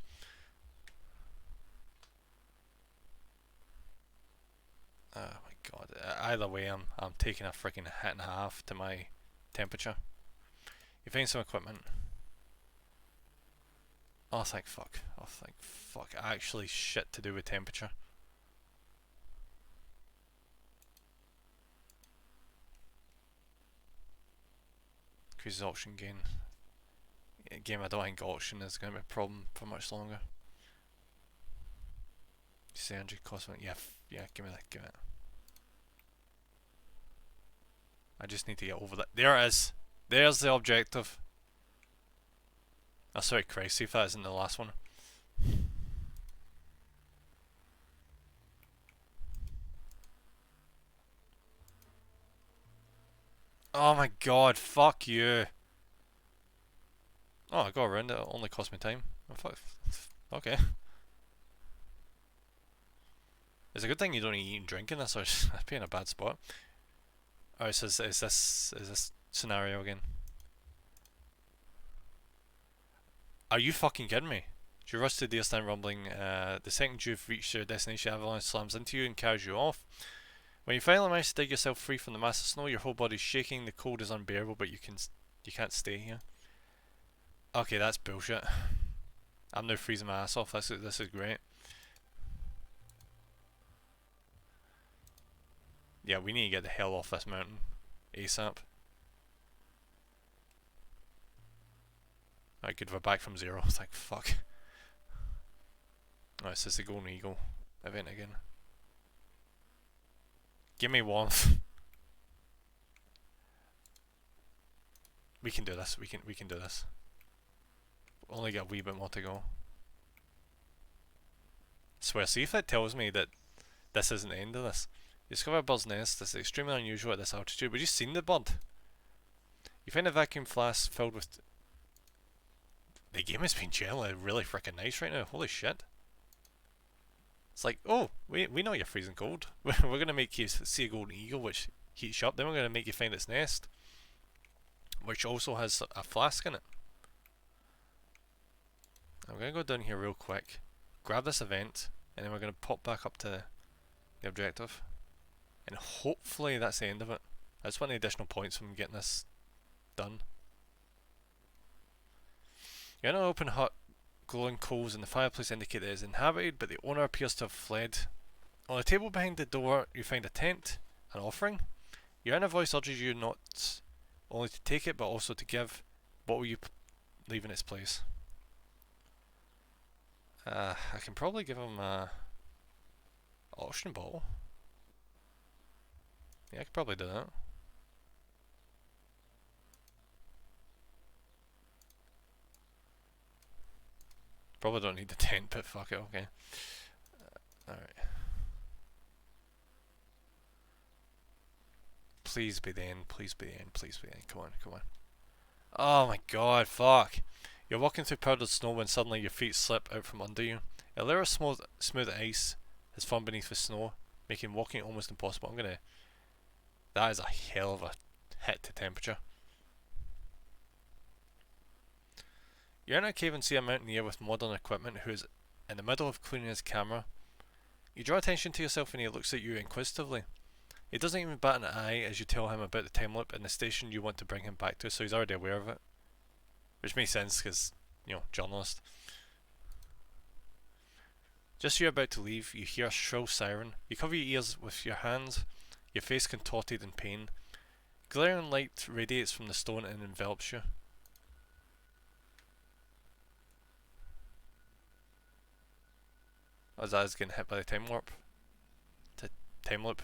Oh my god. Either way, I'm taking a freaking hit and a half to my temperature. You find some equipment. Oh thank fuck. Oh thank fuck. Actually shit to do with temperature. Increases oxygen gain. Game, I don't think oxygen is going to be a problem for much longer. Just energy cost. Yeah, yeah, give me that, give it. I just need to get over that. There it is. There's the objective. Oh, sorry, Christ, see if that isn't the last one. Oh my god, fuck you. Oh, I got around it, it only cost me time. Oh, fuck. Okay. It's a good thing you don't eat and drink in this, or I'd be in a bad spot. Alright, so is this scenario again? Are you fucking kidding me? As you rush to the deer stand rumbling, the second you've reached your destination, avalanche slams into you and carries you off. When you finally manage to dig yourself free from the mass of snow, your whole body's shaking, the cold is unbearable, but you can't stay here. Okay, that's bullshit. I'm now freezing my ass off. This is great. Yeah, we need to get the hell off this mountain ASAP. Alright, good, we're back from 0. Thank fuck. Oh, this is the Golden Eagle event again. Give me warmth. We can do this. We can do this. Only got a wee bit more to go. Swear, see if it tells me that this isn't the end of this. You discover a bird's nest. This is extremely unusual at this altitude. But you seen the bird. You find a vacuum flask filled with... The game has been generally really freaking nice right now. Holy shit. It's like, oh, we know you're freezing cold. We're going to make you see a golden eagle, which heats you up. Then we're going to make you find its nest, which also has a flask in it. I'm going to go down here real quick, grab this event, and then we're going to pop back up to the objective. And hopefully that's the end of it. I just want the additional points from getting this done. You're in an open hut. Glowing coals in the fireplace indicate that it is inhabited, but the owner appears to have fled. On the table behind the door, you find a tent, an offering. Your inner voice urges you not only to take it, but also to give. What will you leave in its place? I can probably give him a oxygen bottle. Yeah, I could probably do that. Probably don't need the tent, but fuck it, okay. Alright. Please be the end, please be the end, please be the end. Come on, come on. Oh my god, fuck. You're walking through powdered snow when suddenly your feet slip out from under you. A layer of smooth ice has formed beneath the snow, making walking almost impossible. That is a hell of a hit to temperature. You're in a cave and see a mountaineer with modern equipment who is in the middle of cleaning his camera. You draw attention to yourself and he looks at you inquisitively. He doesn't even bat an eye as you tell him about the time loop and the station you want to bring him back to, so he's already aware of it. Which makes sense because, you know, journalist. Just as you're about to leave, you hear a shrill siren. You cover your ears with your hands, your face contorted in pain. Glaring light radiates from the stone and envelops you. As I was getting hit by the time warp. Time loop.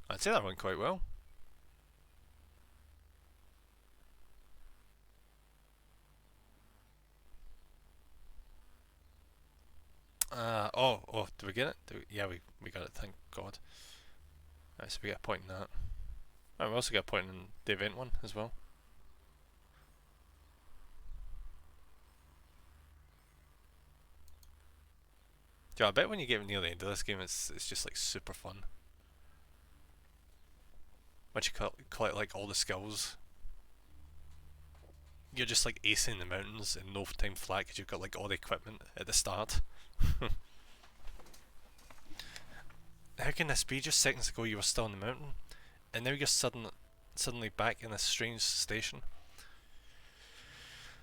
I'd say that went quite well. Oh, did we get it? Yeah, we got it, thank God. Alright, so we get a point in that. Alright, we also got a point in the event one as well. Yeah, I bet when you get near the end of this game, it's just like super fun. Once you collect like all the skills, you're just like acing the mountains in no time flat because you've got like all the equipment at the start. How can this be? Just seconds ago you were still on the mountain, and now you're suddenly back in this strange station.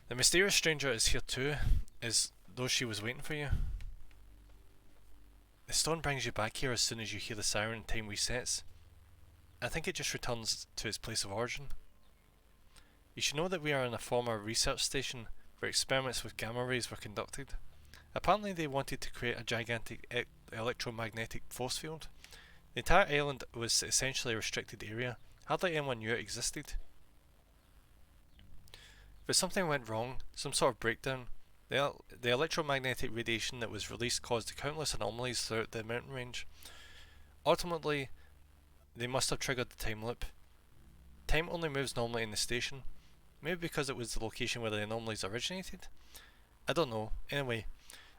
The mysterious stranger is here too, as though she was waiting for you. The stone brings you back here as soon as you hear the siren and time resets. I think it just returns to its place of origin. You should know that we are in a former research station where experiments with gamma rays were conducted. Apparently they wanted to create a gigantic electromagnetic force field. The entire island was essentially a restricted area. Hardly anyone knew it existed. But something went wrong, some sort of breakdown. The electromagnetic radiation that was released caused countless anomalies throughout the mountain range. Ultimately, they must have triggered the time loop. Time only moves normally in the station, maybe because it was the location where the anomalies originated. I don't know. Anyway,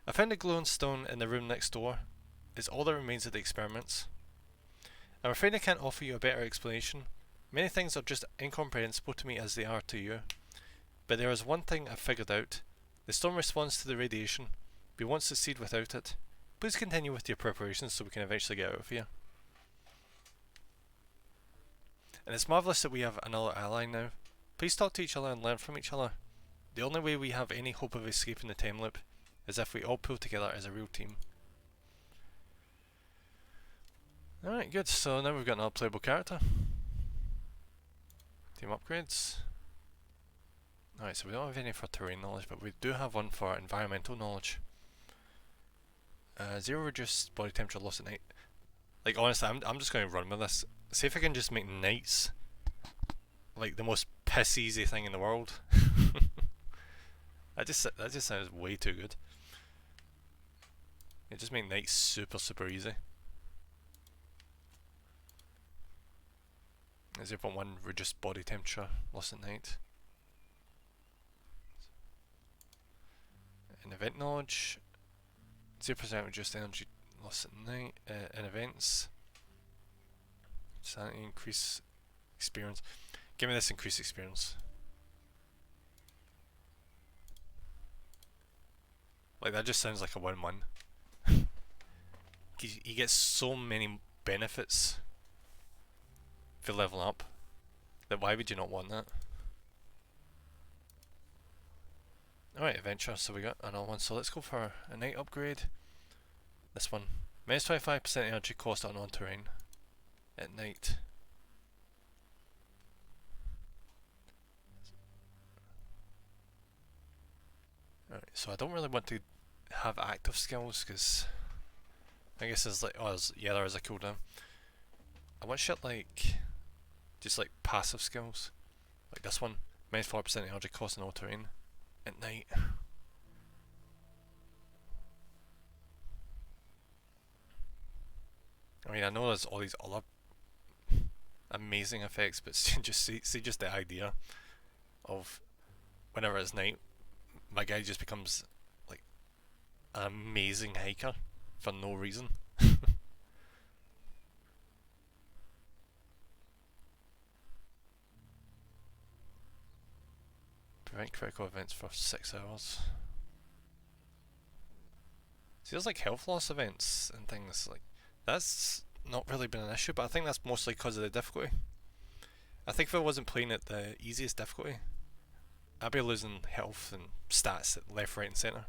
I found a glowing stone in the room next door. It's all that remains of the experiments. I'm afraid I can't offer you a better explanation. Many things are just incomprehensible to me as they are to you. But there is one thing I've figured out. The stone responds to the radiation. We won't succeed without it. Please continue with your preparations so we can eventually get out of here. And it's marvellous that we have another ally now. Please talk to each other and learn from each other. The only way we have any hope of escaping the time loop is if we all pull together as a real team. Alright, good. So now we've got another playable character. Team upgrades. Alright, so we don't have any for terrain knowledge, but we do have one for environmental knowledge. 0 reduced body temperature loss at night. Like, honestly, I'm just going to run with this. See if I can just make nights like the most piss easy thing in the world. that just sounds way too good. Yeah, just make nights super easy. 0.1 reduced body temperature loss at night. In event knowledge, 0% reduced energy loss at night in events. Sanity increase experience. Give me this increased experience. Like, that just sounds like a win-win. You get so many benefits for leveling up that why would you not want that? Alright, adventure, so we got another one, so let's go for a night upgrade. This one. Minus 25% energy cost on terrain at night. Alright, so I don't really want to have active skills because I guess there's like, yeah, there is a cooldown. I want shit like, just like passive skills. Like this one, minus 4% energy cost on all terrain at night. I mean, I know there's all these other amazing effects, but just see just the idea of whenever it's night, my guy just becomes like an amazing hiker for no reason. Prevent critical events for 6 hours. See, there's like health loss events and things like that's not really been an issue, but I think that's mostly because of the difficulty. I think if I wasn't playing at the easiest difficulty, I'd be losing health and stats at left, right and centre.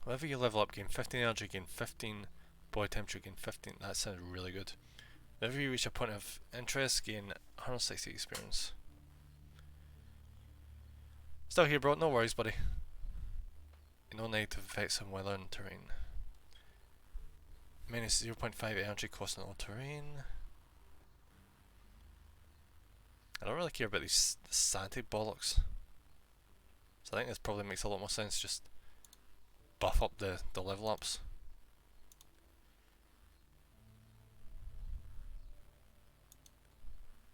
Whenever you level up, gain 15 energy, gain 15 body temperature, gain 15. That sounds really good. Whenever you reach a point of interest, gain 160 experience. Still here, bro. No worries, buddy. No negative effects on weather and terrain. Minus 0.5 energy cost on all terrain. I don't really care about these sanity bollocks. So I think this probably makes a lot more sense, just buff up the level ups.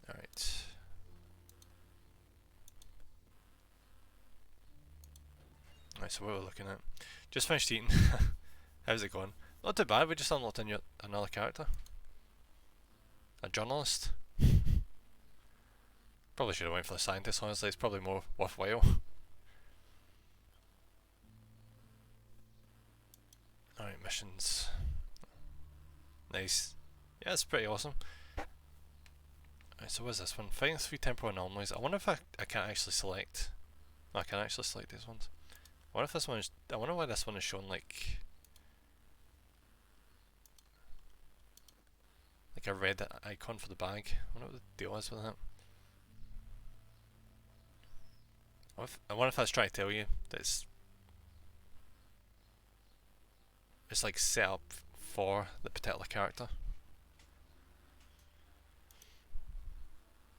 Alright. Alright, so what we're looking at. Just finished eating. How's it going? Not too bad, we just unlocked another character. A journalist. Probably should have went for the scientist, honestly, it's probably more worthwhile. Alright, missions. Nice. Yeah, it's pretty awesome. Alright, so what's this one? Fighting 3 temporal anomalies. I wonder if I can't actually select. No, I can actually select these ones. I wonder if this one is. I wonder why this one is shown like a red icon for the bag. I wonder what the deal is with that. I wonder if that's trying to tell you that it's like set up for the particular character.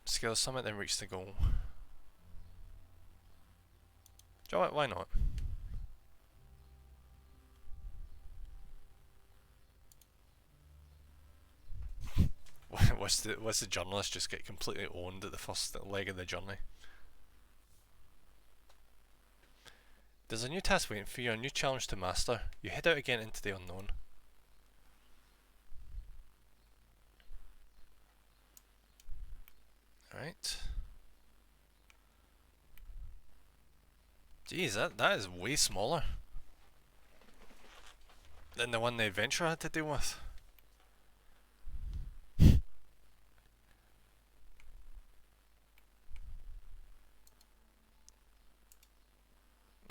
Scale summit, then reach the goal. Do you know what? Why not? What's the journalist just get completely owned at the first leg of the journey? There's a new task waiting for you, a new challenge to master. You head out again into the unknown. Alright. Jeez, that is way smaller than the one the adventure had to deal with.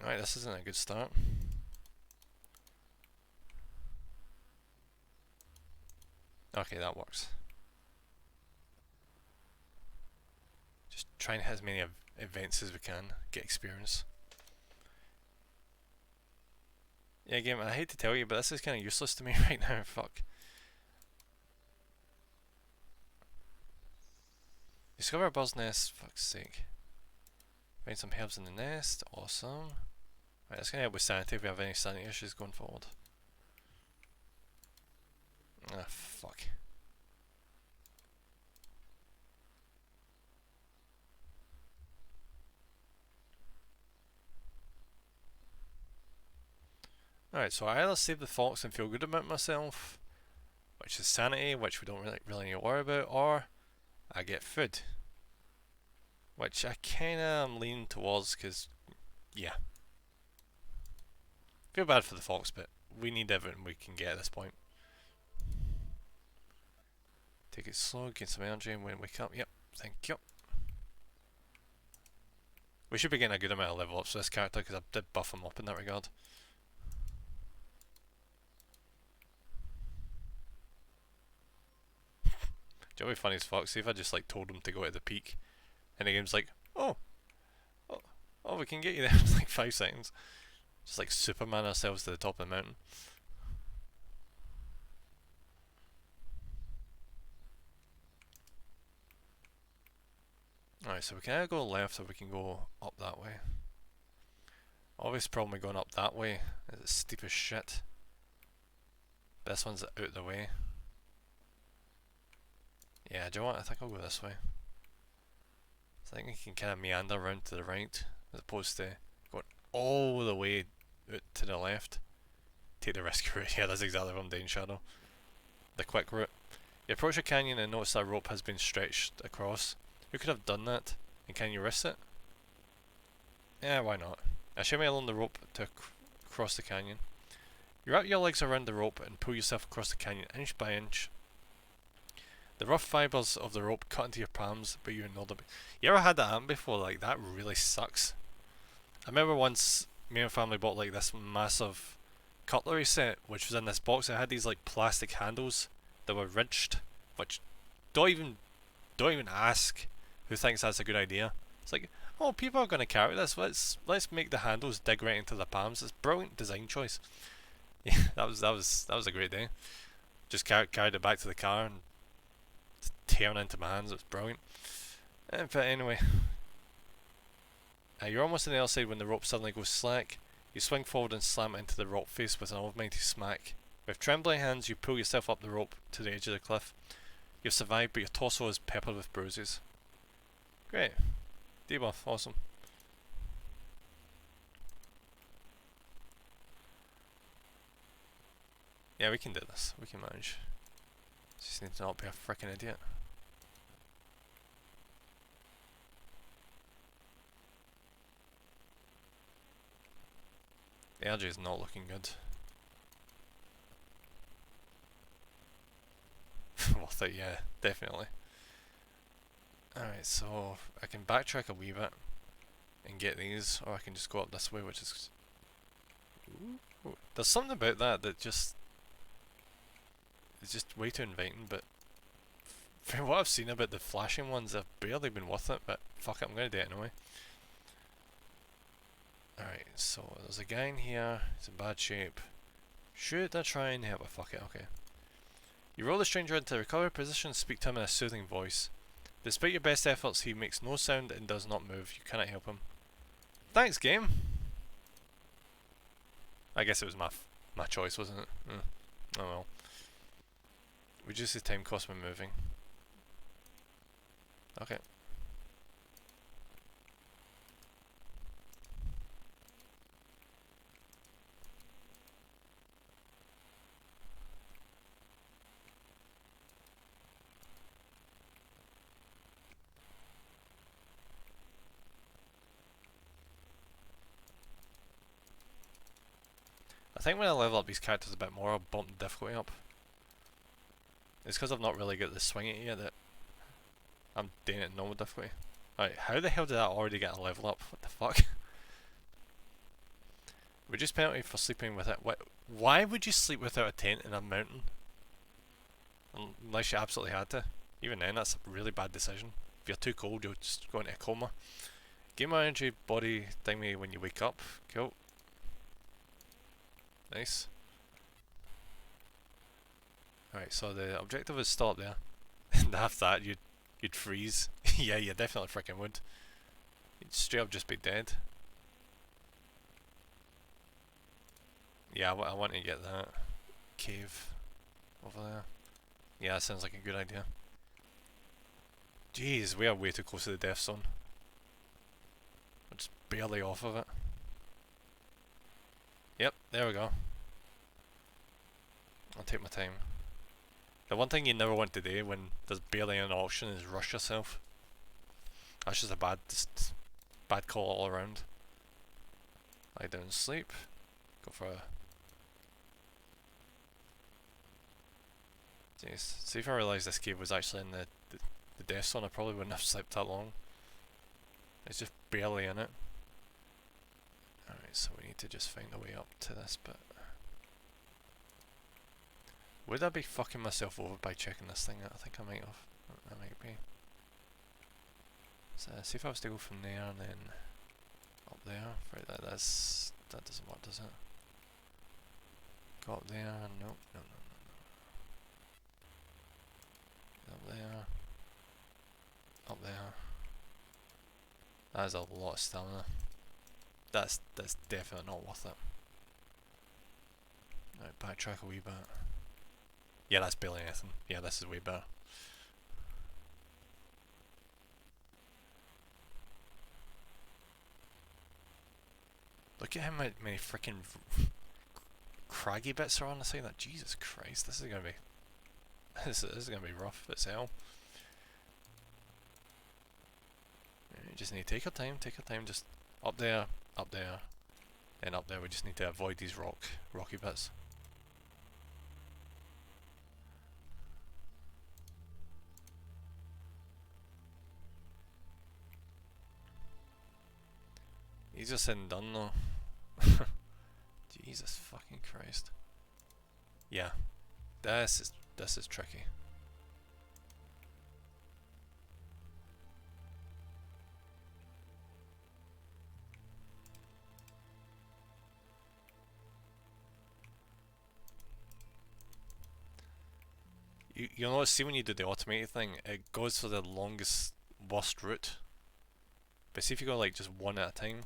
Alright, this isn't a good start. Okay, that works. Just try and hit as many events as we can, get experience. Yeah, game, I hate to tell you, but this is kind of useless to me right now, fuck. Discover a bird's nest, fuck's sake. Find some herbs in the nest, awesome. Right, that's gonna help with sanity if we have any sanity issues going forward. Ah, fuck. Alright, so I either save the fox and feel good about myself, which is sanity, which we don't really need to worry about, or I get food. Which I kinda am leaning towards, because, yeah. Feel bad for the fox, but we need everything we can get at this point. Take it slow, gain some energy, and when we wake up, yep, thank you. We should be getting a good amount of level ups for this character, because I did buff him up in that regard. Do you know what'd be funny as fuck? See if I just like told him to go to the peak, and the game's like, oh, we can get you there in like 5 seconds. Just like Superman ourselves to the top of the mountain. Alright, so we can either go left or we can go up that way. Obvious problem with going up that way is it's steep as shit. This one's out of the way. Yeah, do you know what? I think I'll go this way. So I think we can kind of meander around to the right as opposed to going all the way out to the left. Take the risk route. Yeah, that's exactly what I'm doing, Shadow. The quick route. You approach a canyon and notice that rope has been stretched across. Who could have done that? And can you risk it? Yeah, why not? Now show me along the rope to cross the canyon. You wrap your legs around the rope and pull yourself across the canyon inch by inch. The rough fibres of the rope cut into your palms, but you ignore them. You ever had that happen before? Like, that really sucks. I remember once me and family bought like this massive cutlery set, which was in this box. It had these like plastic handles that were ridged, which don't even ask who thinks that's a good idea. It's like, oh, people are going to carry this. Let's make the handles dig right into the palms. It's a brilliant design choice. Yeah, that was a great day. Just carried it back to the car and it's tearing into my hands. It was brilliant. But anyway, you're almost on the other side when the rope suddenly goes slack. You swing forward and slam into the rock face with an almighty smack. With trembling hands, you pull yourself up the rope to the edge of the cliff. You've survived, but your torso is peppered with bruises. Great. Debuff, awesome. Yeah, we can do this. We can manage. Just need to not be a freaking idiot. The energy is not looking good. Worth it, yeah, definitely. Alright, so I can backtrack a wee bit and get these, or I can just go up this way, which is... Ooh. There's something about that just... It's just way too inviting, but... From what I've seen about the flashing ones, they've barely been worth it, but fuck it, I'm gonna do it anyway. Alright, so there's a guy in here, he's in bad shape. Should I try and help? Fuck it, okay. You roll the stranger into the recovery position and speak to him in a soothing voice. Despite your best efforts, he makes no sound and does not move. You cannot help him. Thanks, game! I guess it was my choice, wasn't it? Oh well. Reduce the time cost when moving. Okay. I think when I level up these characters a bit more, I'll bump the difficulty up. It's because I've not really got the swing at it yet that I'm doing it in normal difficulty. Alright, how the hell did that already get a level up? What the fuck? Reduce penalty for sleeping with it. Why would you sleep without a tent in a mountain? Unless you absolutely had to. Even then, that's a really bad decision. If you're too cold, you'll just go into a coma. Gain more energy body thingy when you wake up. Cool. Nice. Alright, so the objective is still up there. And after that, you'd freeze. Yeah, you definitely freaking would. You'd straight up just be dead. Yeah, I want to get that cave over there. Yeah, that sounds like a good idea. Jeez, we are way too close to the death zone. We're just barely off of it. Yep, there we go. I'll take my time. The one thing you never want to do when there's barely an option is rush yourself. That's just a bad call all around. Lie down and sleep. Go for a... Jeez. See, if I realised this cave was actually in the death zone, I probably wouldn't have slept that long. It's just barely in it. Alright, so we need to just find a way up to this bit. Would I be fucking myself over by checking this thing out? I think I might have. I might be. So see if I was to go from there and then up there. Right, that doesn't work, does it? Go up there. Nope. No. Up there. Up there. That is a lot of stamina. That's definitely not worth it. Right, backtrack a wee bit. Yeah, that's barely anything. Yeah, this is way better. Look at how many freaking craggy bits are on the side. That Jesus Christ, this is gonna be this is gonna be rough as hell. You just need to take your time. Just up there, and up there. We just need to avoid these rocky bits. Easier said than done though. Jesus fucking Christ. Yeah. This is tricky. You'll notice, see when you do the automated thing, it goes for the longest, worst route. But see if you go like just one at a time,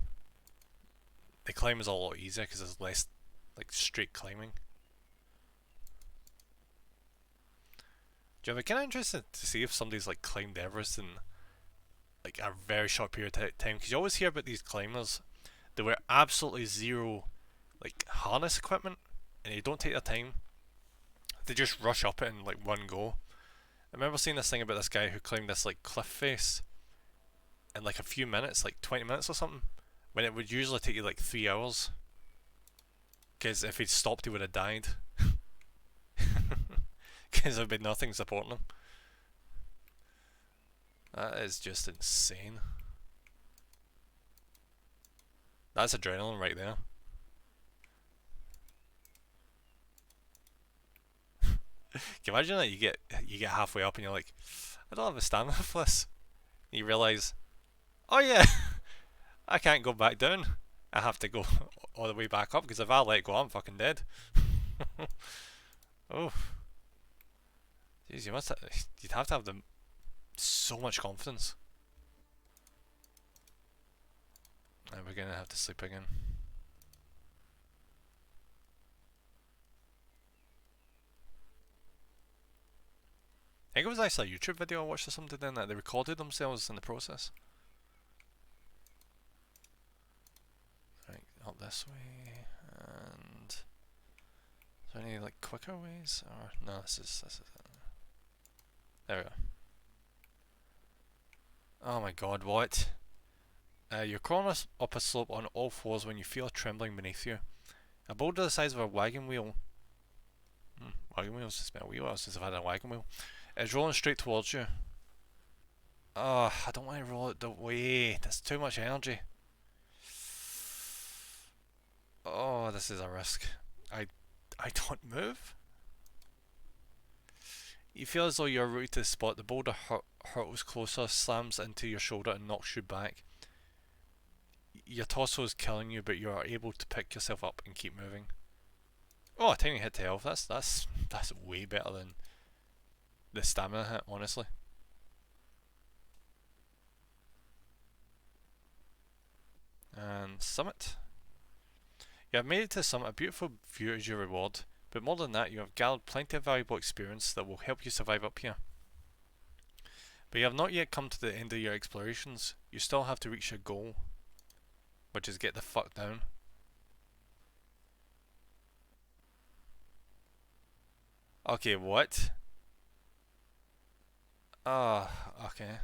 the climb is a lot easier because there's less like straight climbing. Do you ever kind of interested to see if somebody's like climbed Everest in like a very short period of time? Because you always hear about these climbers that wear absolutely zero like harness equipment and they don't take their time. They just rush up it in like one go. I remember seeing this thing about this guy who climbed this like cliff face in like a few minutes, like 20 minutes or something, when it would usually take you like 3 hours. Because if he'd stopped, he would have died. Because there'd be nothing supporting him. That is just insane. That's adrenaline right there. Can you imagine that you get halfway up and you're like, I don't have a stamina for this. And you realise, oh yeah, I can't go back down. I have to go all the way back up because if I let go, I'm fucking dead. Oh, jeez, you'd have to have so much confidence. And we're gonna have to sleep again. I think it was actually a YouTube video I watched or something then that they recorded themselves in the process. Right, up this way, and is there any like quicker ways? Or no, this is there we go. Oh my god, what? You're crawling up a slope on all fours when you feel trembling beneath you. A boulder the size of a wagon wheel. Wagon wheels just been a wee while since I've had a wagon wheel. It's rolling straight towards you. Oh, I don't want to roll it the way. That's too much energy. Oh, this is a risk. I don't move. You feel as though you're rooted to the spot. The boulder hurtles closer, slams into your shoulder and knocks you back. Your torso is killing you, but you are able to pick yourself up and keep moving. Oh, a tiny hit to health. That's way better than the stamina hit, honestly. And summit. You have made it to the summit. A beautiful view is your reward. But more than that, you have gathered plenty of valuable experience that will help you survive up here. But you have not yet come to the end of your explorations. You still have to reach your goal, which is get the fuck down. Okay, what? Okay.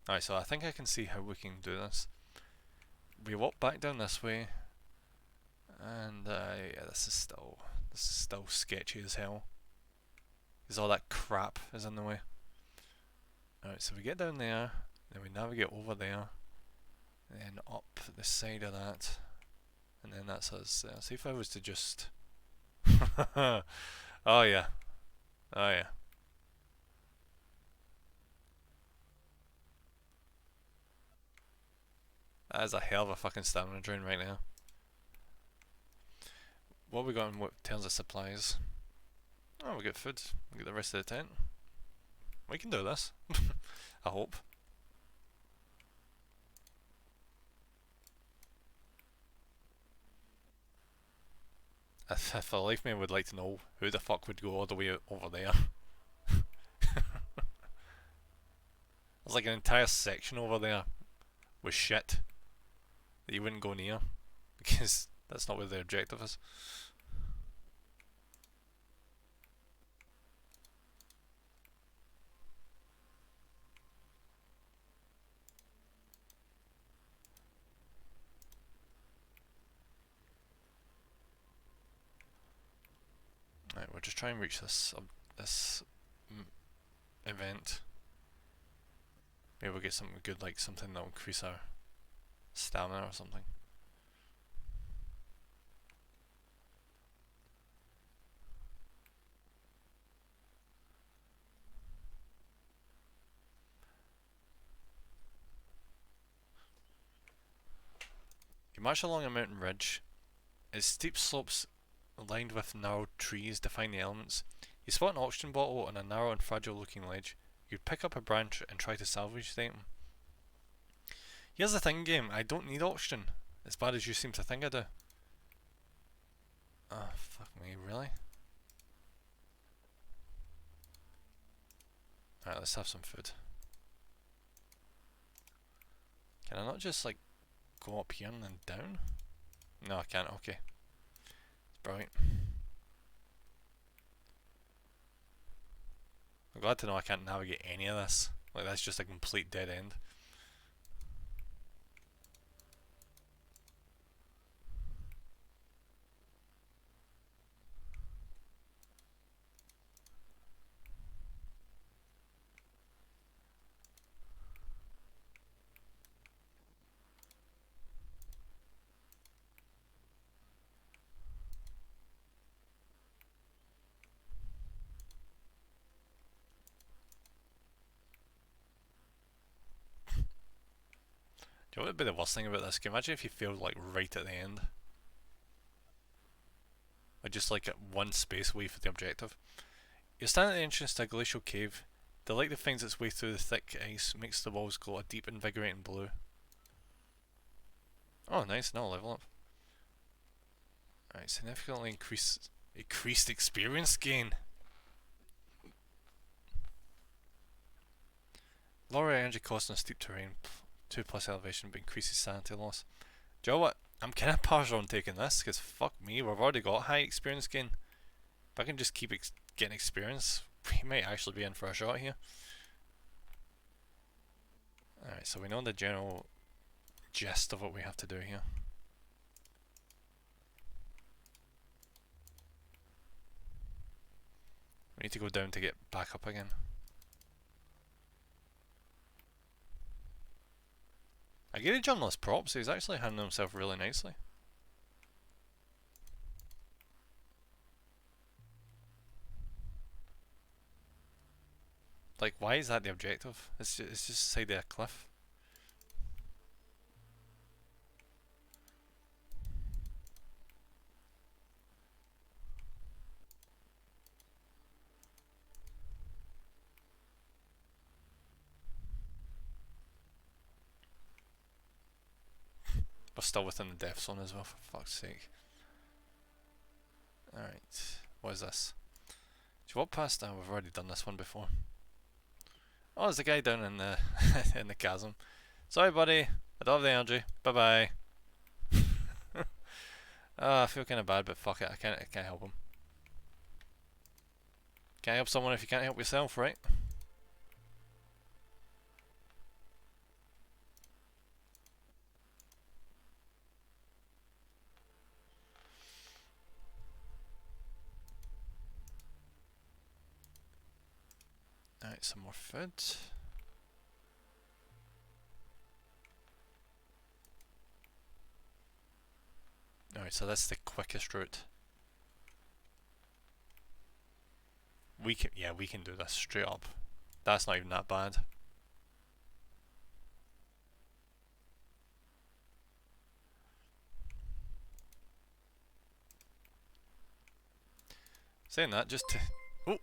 Alright, so I think I can see how we can do this. We walk back down this way, and yeah, this is still sketchy as hell. Because all that crap is in the way. Alright, so we get down there, then we navigate over there, and then up the side of that, and then that's us. See if I was to just... oh yeah. Oh yeah. That is a hell of a fucking stamina drain right now. What we got in terms of supplies? Oh, we got food. We got the rest of the tent. We can do this. I hope. If a life man would like to know who the fuck would go all the way over there. There's like an entire section over there with shit that you wouldn't go near because that's not where the objective is. Right, we'll just try and reach this event. Maybe we'll get something good, like something that'll increase our stamina or something. You march along a mountain ridge. Its steep slopes lined with narrow trees define the elements. You spot an oxygen bottle on a narrow and fragile looking ledge. You pick up a branch and try to salvage the item. Here's the thing, game, I don't need oxygen, as bad as you seem to think I do. Oh, fuck me, really? Alright, let's have some food. Can I not just, like, go up here and then down? No, I can't, okay. It's brilliant. I'm glad to know I can't navigate any of this. Like, that's just a complete dead end. Do you know what would be the worst thing about this game? Imagine if you failed like right at the end. Or just like at one space away for the objective. You stand at the entrance to a glacial cave. The light that finds its way through the thick ice makes the walls glow a deep invigorating blue. Oh nice, now level up. Alright, significantly increased experience gain. Lower energy cost on steep terrain. 2 plus elevation, but increases sanity loss. Do you know what? I'm kind of partial on taking this, because fuck me, we've already got high experience gain. If I can just keep getting experience, we might actually be in for a shot here. Alright, so we know the general gist of what we have to do here. We need to go down to get back up again. I gave the journalist props, he's actually handling himself really nicely. Like, why is that the objective? It's just side of a cliff. We're still within the death zone as well, for fuck's sake. Alright, what is this? Do you walk past? Oh, we've already done this one before. Oh, there's a guy down in the in the chasm. Sorry, buddy. I don't have the energy. Bye bye. I feel kind of bad, but fuck it. I can't help him. Can't help someone if you can't help yourself, right? Alright, some more food. Alright, so that's the quickest route. We can do this straight up. That's not even that bad. Saying that, just to... Oh!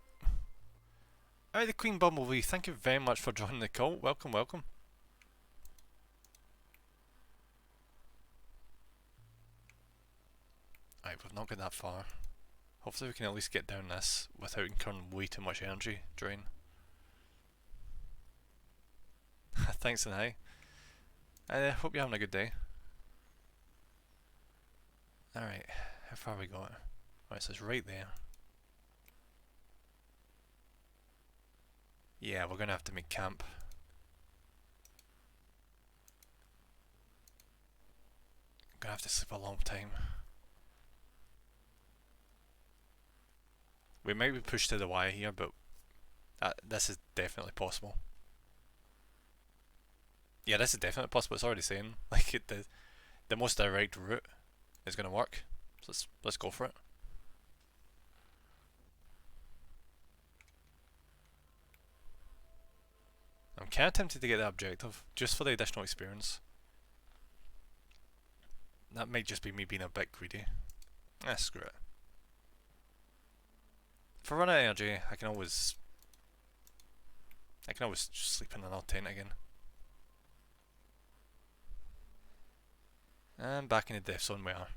Alright, the Queen Bumblebee, thank you very much for joining the call. Welcome, welcome. Alright, we've not got that far. Hopefully we can at least get down this without incurring way too much energy drain. Thanks and hi. I hope you're having a good day. Alright, how far we got? Right, so it's right there. Yeah, we're gonna have to make camp. Gonna have to sleep a long time. We might be pushed to the wire here, but this is definitely possible. Yeah, this is definitely possible. It's already saying like the most direct route is gonna work. So let's go for it. I'm kind of tempted to get that objective just for the additional experience. That might just be me being a bit greedy. Screw it. If I run out of energy, I can always just sleep in another tent again. And back in the death zone we are.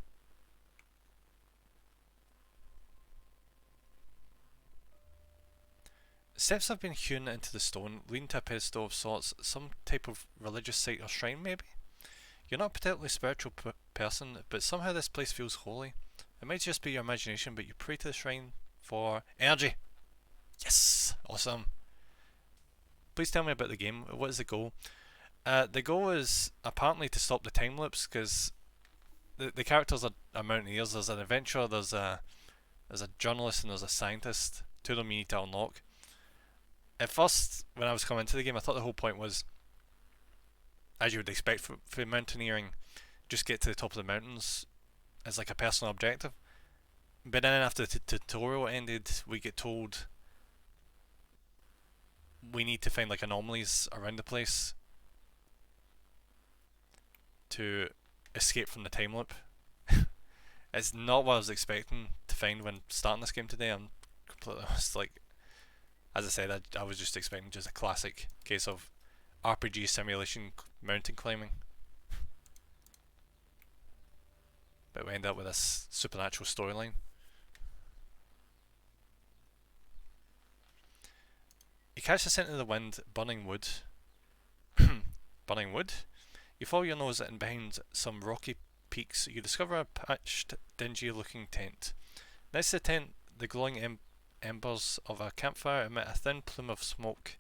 Steps have been hewn into the stone, leading to a pedestal of sorts, some type of religious site or shrine maybe? You're not a particularly spiritual person, but somehow this place feels holy. It might just be your imagination, but you pray to the shrine for energy. Yes! Awesome. Please tell me about the game. What is the goal? The goal is apparently to stop the time loops, because the characters are mountaineers. There's an adventurer, there's a journalist, and there's a scientist. Two of them you need to unlock. At first, when I was coming into the game, I thought the whole point was, as you would expect for mountaineering, just get to the top of the mountains as like a personal objective. But then after the tutorial ended, we get told we need to find like anomalies around the place to escape from the time loop. It's not what I was expecting to find when starting this game today. I'm completely honest. Like, as I said, I was just expecting just a classic case of RPG simulation mountain climbing. But we end up with this supernatural storyline. You catch the scent of the wind, burning wood. Burning wood? You follow your nose and behind some rocky peaks you discover a patched, dingy looking tent. Next to the tent, the glowing embers of a campfire emit a thin plume of smoke.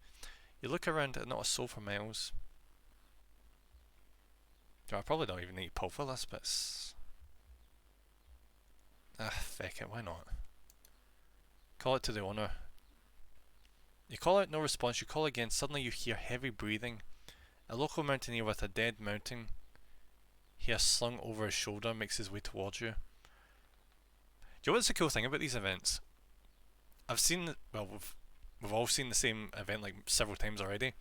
You look around and not a soul for miles. I probably don't even need to pull for this, but feck it, why not? Call it to the owner. You call out, no response. You call again. Suddenly you hear heavy breathing. A local mountaineer with a dead mountain hair slung over his shoulder makes his way towards you. Do you know what's the cool thing about these events? I've seen, well, we've all seen the same event like several times already,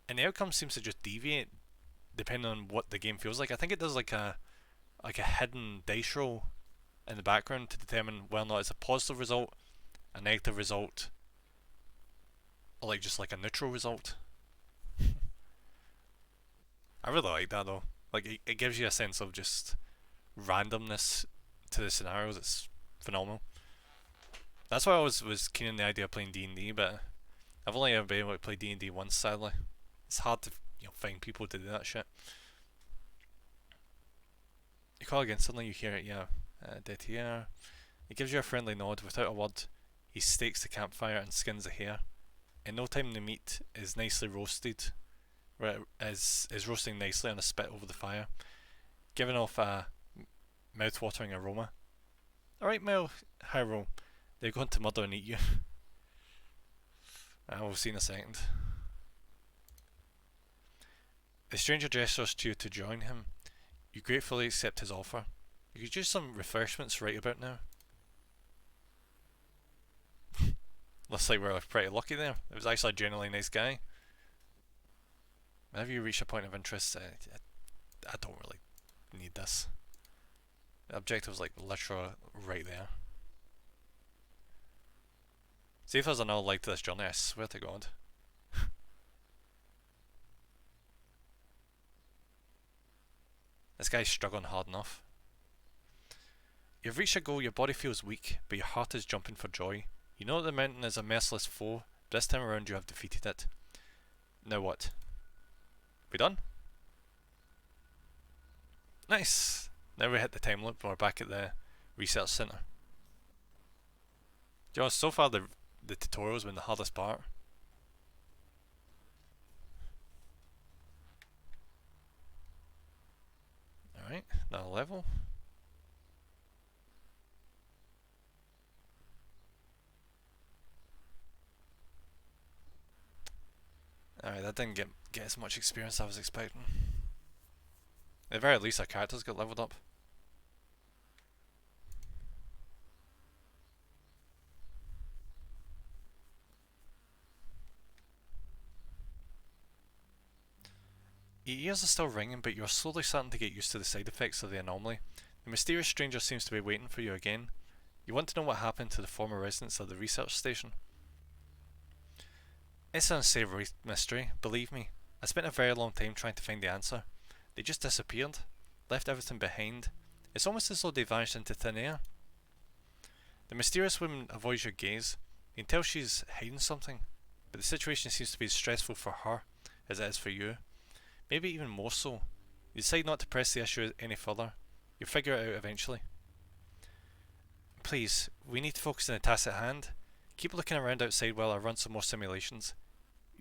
and the outcome seems to just deviate depending on what the game feels like. I think it does like a hidden dice roll in the background to determine whether or not it's a positive result, a negative result, or like just like a neutral result. I really like that though. Like it gives you a sense of just randomness to the scenarios. It's phenomenal. That's why I was keen on the idea of playing D&D, but I've only ever been able to play D&D once, sadly. It's hard to find people to do that shit. You call again, suddenly you hear it, yeah. Dead here. He gives you a friendly nod. Without a word, he stakes the campfire and skins the hare. In no time the meat is nicely roasted. Is roasting nicely on a spit over the fire, giving off a mouth-watering aroma. Alright, Mel, Hyrule, they're going to murder and eat you. We'll see in a second. The stranger gestures to you to join him. You gratefully accept his offer. You could use some refreshments right about now. Looks like we're pretty lucky there. It was actually a genuinely nice guy. Whenever you reach a point of interest, I don't really need this. The objective's like literally right there. See if there's another leg to this journey, I swear to God. This guy's struggling hard enough. You've reached a goal, your body feels weak, but your heart is jumping for joy. You know that the mountain is a merciless foe, but this time around you have defeated it. Now what? We done? Nice! Now we hit the time loop and we're back at the research centre. You know, so far the tutorial's been the hardest part. Alright, another level. Alright, that didn't get as much experience as I was expecting. At the very least our characters got leveled up. Your ears are still ringing, but you are slowly starting to get used to the side effects of the anomaly. The mysterious stranger seems to be waiting for you again. You want to know what happened to the former residents of the research station. It's an unsavoury mystery, believe me. I spent a very long time trying to find the answer. They just disappeared, left everything behind. It's almost as though they vanished into thin air. The mysterious woman avoids your gaze. You can tell she's hiding something, but the situation seems to be as stressful for her as it is for you. Maybe even more so. You decide not to press the issue any further. You'll figure it out eventually. Please, we need to focus on the task at hand. Keep looking around outside while I run some more simulations.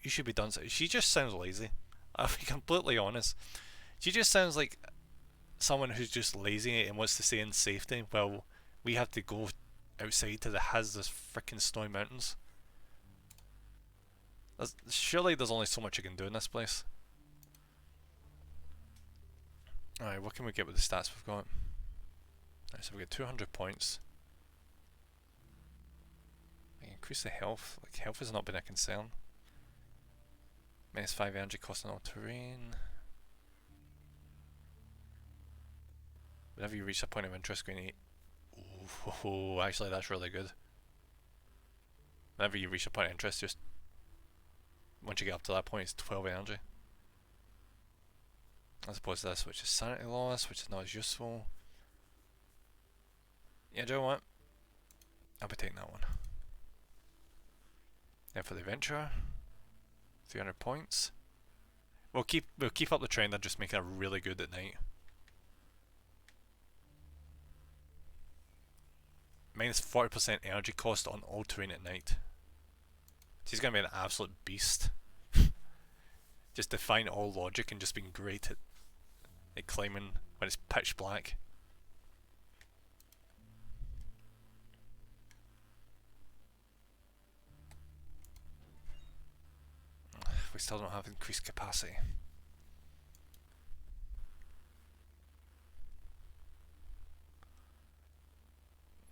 You should be done. She just sounds lazy. I'll be completely honest. She just sounds like someone who's just lazy and wants to stay in safety while we have to go outside to the hazardous frickin' snowy mountains. Surely there's only so much you can do in this place. Alright, what can we get with the stats we've got? Alright, so we get 200 points. Increase the health. Like, health has not been a concern. Minus 5 energy cost on all terrain. Whenever you reach a point of interest, going to eat. Ooh, actually, that's really good. Whenever you reach a point of interest, just once you get up to that point, it's 12 energy. As opposed to this, which is sanity loss, which is not as useful. Yeah, do you know what? I'll be taking that one. Then for the adventure, 300 points. We'll keep up the trend and just make it really good at night. Minus 40% energy cost on all terrain at night. She's gonna be an absolute beast. Just defying all logic and just being great at climbing when it's pitch black. we still don't have increased capacity.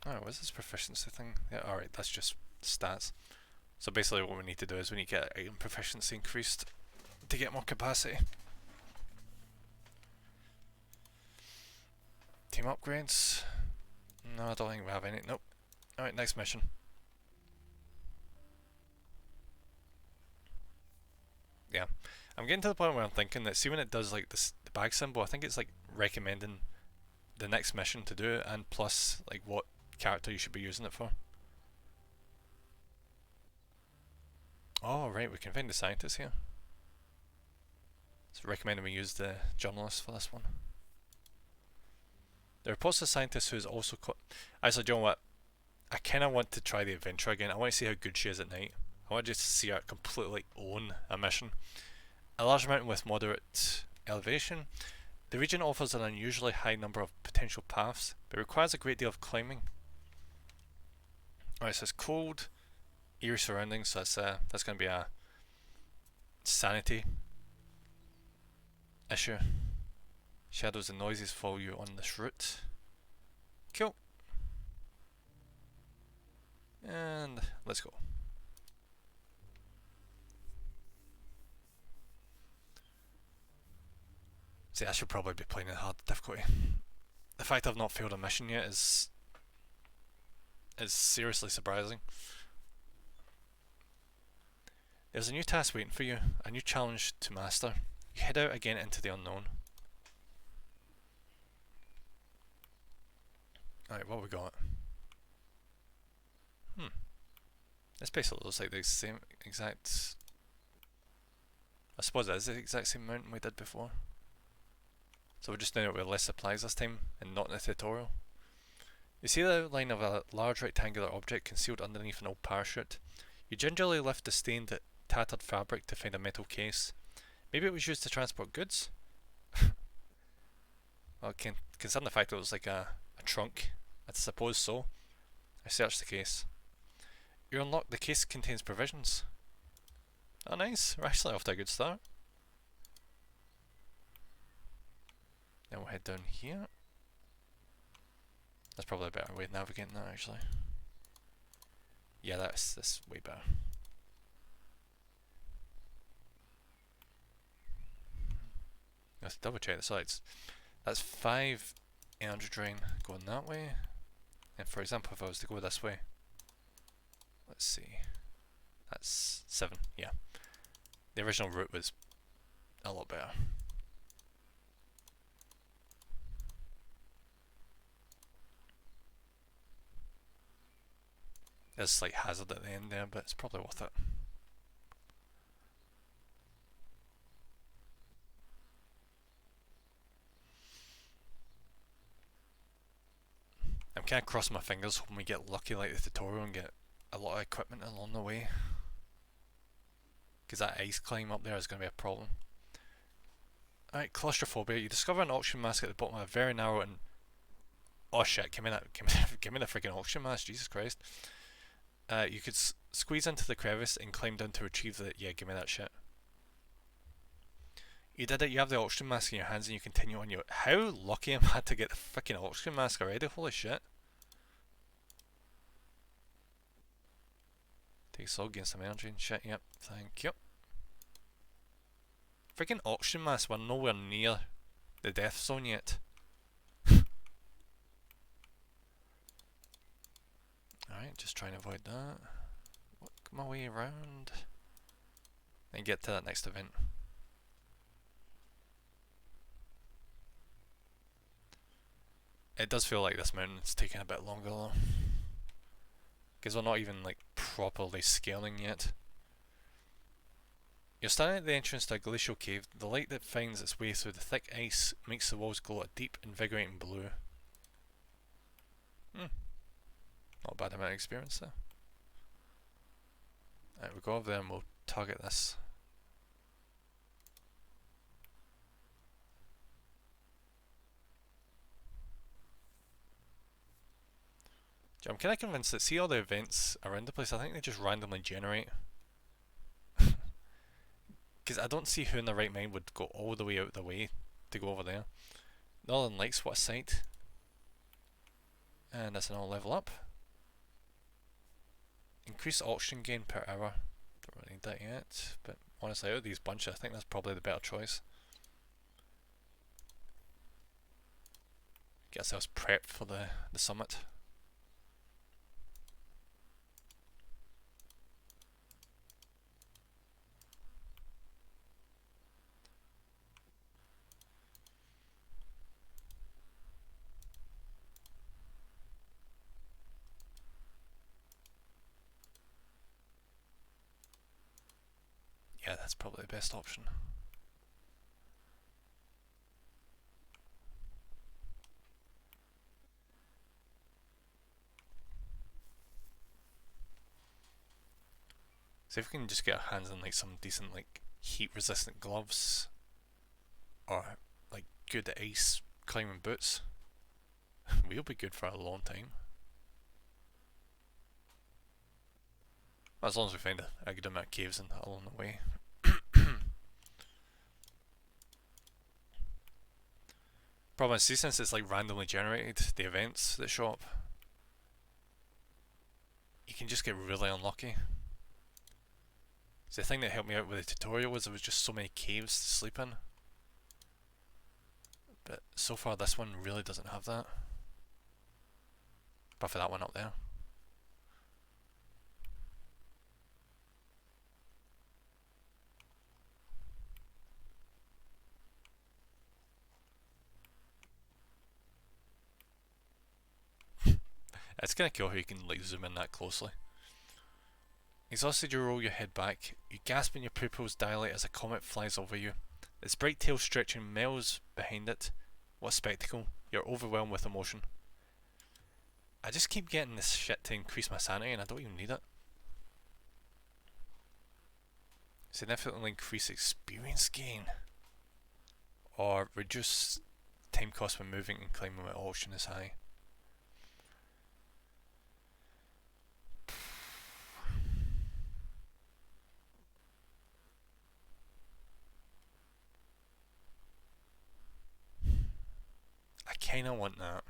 Alright, what's this proficiency thing? Yeah, alright, that's just stats. So basically what we need to do is we need to get item proficiency increased to get more capacity. Team upgrades? No, I don't think we have any. Nope. Alright, next mission. Yeah. I'm getting to the point where I'm thinking that, see when it does like this, the bag symbol, I think it's like recommending the next mission to do it, and plus like what character you should be using it for. Oh right, we can find the scientist here. It's recommending we use the journalist for this one. The reports the scientist who is also actually, do you know what? I kinda want to try the adventure again. I want to see how good she is at night. I want to just see her completely own a mission. A large mountain with moderate elevation. The region offers an unusually high number of potential paths, but requires a great deal of climbing. Alright, so it's cold, eerie surroundings, so that's going to be a sanity issue. Shadows and noises follow you on this route. Cool. And let's go. See, I should probably be playing in hard difficulty. The fact I've not failed a mission yet is seriously surprising. There's a new task waiting for you, a new challenge to master. You head out again into the unknown. Alright, what have we got? This basically looks like the same exact... I suppose it is the exact same mountain we did before. So we're just doing it with less supplies this time, and not in the tutorial. You see the outline of a large rectangular object concealed underneath an old parachute. You gingerly lift the stained, tattered fabric to find a metal case. Maybe it was used to transport goods? Well, considering the fact that it was like a trunk, I suppose so. I searched the case. You unlock the case contains provisions. Oh nice, we're actually off to a good start. Then we'll head down here. That's probably a better way of navigating that actually. Yeah, that's way better. Let's double check the sides. That's 5 energy drain going that way. And for example, if I was to go this way, let's see, that's 7, yeah. The original route was a lot better. There's a slight hazard at the end there, but it's probably worth it. I'm kind of crossing my fingers hoping we get lucky like the tutorial and get a lot of equipment along the way. Because that ice climb up there is going to be a problem. Alright, claustrophobia. You discover an oxygen mask at the bottom of a very narrow and... Oh shit, give me the freaking oxygen mask, Jesus Christ. You could squeeze into the crevice and climb down to retrieve the... Yeah, give me that shit. You did it, you have the oxygen mask in your hands and you continue on your... How lucky am I to get the freaking oxygen mask already? Holy shit. Take slow, gain some energy and shit, yep, thank you. Freaking oxygen mask, we're nowhere near the death zone yet. Alright, just trying to avoid that. Work my way around. And get to that next event. It does feel like this mountain's taking a bit longer though. Because we're not even like properly scaling yet. You're standing at the entrance to a glacial cave. The light that finds its way through the thick ice makes the walls glow a deep, invigorating blue. Not a bad amount of experience there. Alright, we'll go over there and we'll target this. I'm kind of convinced that, see all the events around the place, I think they just randomly generate. Because I don't see who in their right mind would go all the way out of the way to go over there. Northern Lights, what a sight. And that's another level up. Increase oxygen gain per hour. Don't really need that yet, but honestly, out of these bunches, I think that's probably the better choice. Get ourselves prepped for the summit. Yeah, that's probably the best option. So if we can just get our hands on like some decent like heat resistant gloves or like good ice climbing boots, we'll be good for a long time. As long as we find a good amount of caves along the way. Problem is, see, since it's like randomly generated, the events that show up, you can just get really unlucky. So the thing that helped me out with the tutorial was there was just so many caves to sleep in. But so far this one really doesn't have that. Apart from that one up there. It's kinda cool how you can like zoom in that closely. Exhausted, you roll your head back. You gasp and your pupils dilate as a comet flies over you. Its bright tail stretching miles behind it. What a spectacle. You're overwhelmed with emotion. I just keep getting this shit to increase my sanity and I don't even need it. Significantly increase experience gain. Or reduce time cost when moving and climbing when oxygen is high. I kinda want that.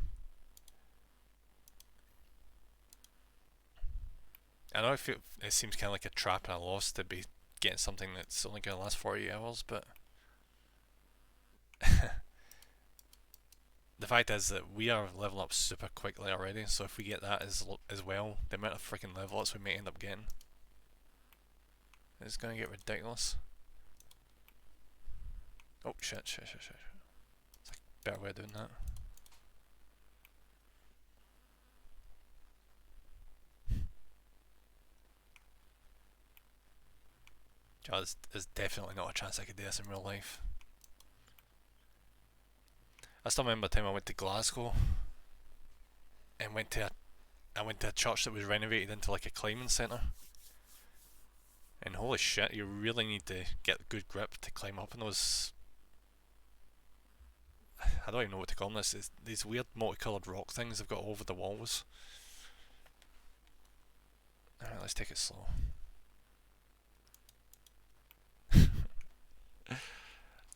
I know it seems kinda like a trap and a loss to be getting something that's only gonna last 40 hours, but the fact is that we are leveling up super quickly already, so if we get that as well, the amount of freaking level ups we may end up getting is gonna get ridiculous. Oh shit. It's like a better way of doing that. There's definitely not a chance I could do this in real life. I still remember the time I went to Glasgow and I went to a church that was renovated into like a climbing centre. And holy shit, you really need to get good grip to climb up in those. I don't even know what to call them. It's these weird multicoloured rock things they've got all over the walls. Alright, let's take it slow.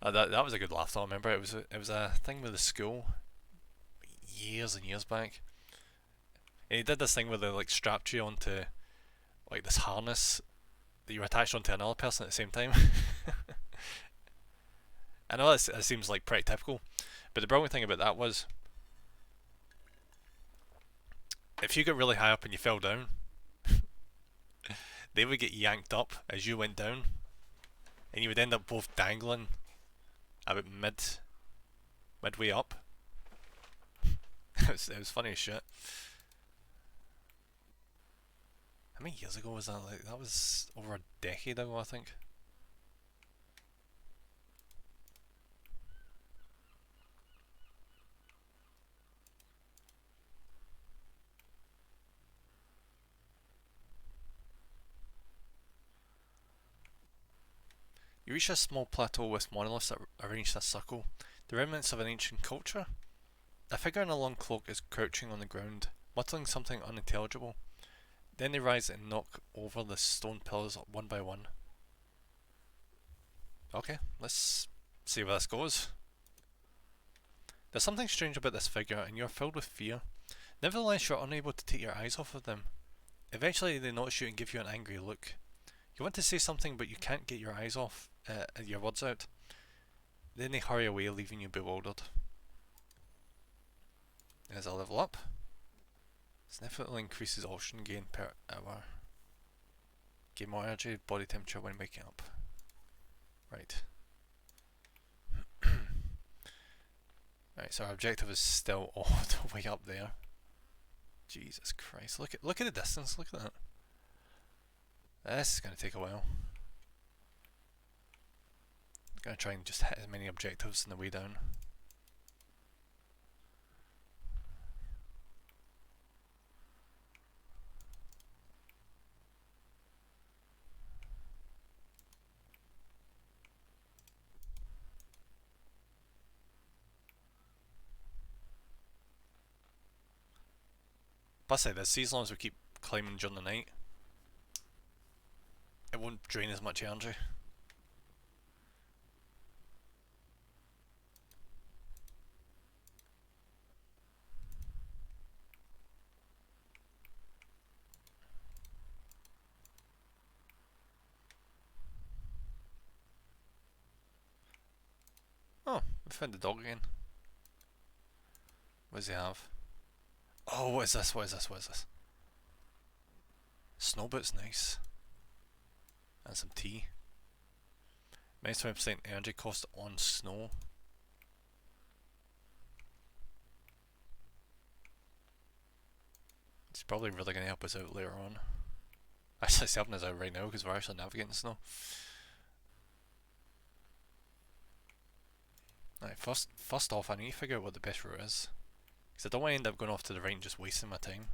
That was a good laugh though. I remember it was a thing with the school years and years back. And he did this thing where they like strapped you onto like this harness that you were attached onto another person at the same time. I know it seems like pretty typical, but the brilliant thing about that was if you got really high up and you fell down, they would get yanked up as you went down, and you would end up both dangling about midway up. it was funny as shit. How many years ago was that? Like, that was over a decade ago, I think. You reach a small plateau with monoliths that are arranged in a circle, the remnants of an ancient culture. A figure in a long cloak is crouching on the ground, muttering something unintelligible. Then they rise and knock over the stone pillars one by one. Okay, let's see where this goes. There's something strange about this figure, and you're filled with fear. Nevertheless, you're unable to take your eyes off of them. Eventually, they notice you and give you an angry look. You want to say something, but you can't get your eyes off, your words out. Then they hurry away, leaving you bewildered. As I level up, significantly increases oxygen gain per hour. Gain more energy, body temperature when waking up. Right. Right, so our objective is still all the way up there. Jesus Christ! Look at the distance. Look at that. This is gonna take a while. I'm gonna try and just hit as many objectives on the way down. Plus, like this, as long as we keep climbing during the night, it won't drain as much energy. Oh, we found the dog again. What does he have? Oh, what is this? What is this? What is this? Snow boots, nice. And some tea. Minus 20% energy cost on snow. It's probably really going to help us out later on. Actually, it's helping us out right now because we're actually navigating snow. Right, first off, I need to figure out what the best route is. Because I don't want to end up going off to the right and just wasting my time.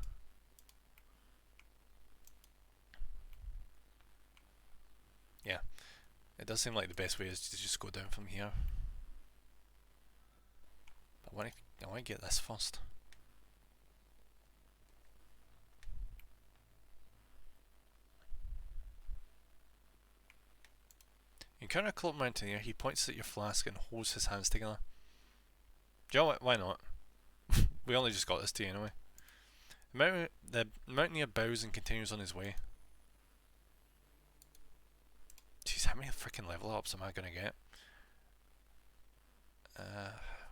Yeah, it does seem like the best way is to just go down from here. But I want to get this first. You encounter a cloak mountaineer. He points at your flask and holds his hands together. Do you know what? Why not? We only just got this tea anyway. The mountaineer bows and continues on his way. Jeez, how many freaking level ups am I gonna get?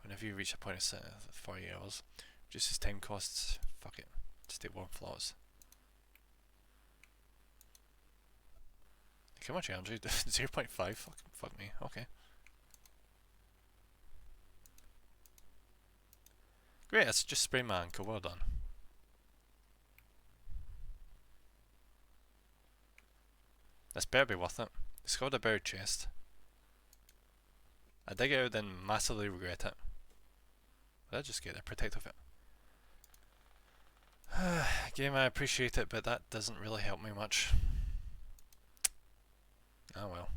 Whenever you reach a point of 40 hours, reduces time costs. Fuck it. Just take warm floats. How much energy? 0.5? Fuck me. Okay. Great, let's just spray my ankle. Well done. This better be worth it. Discovered a buried chest. I dig it out then massively regret it. But I just get a protective it. Game, I appreciate it, but that doesn't really help me much. Oh well.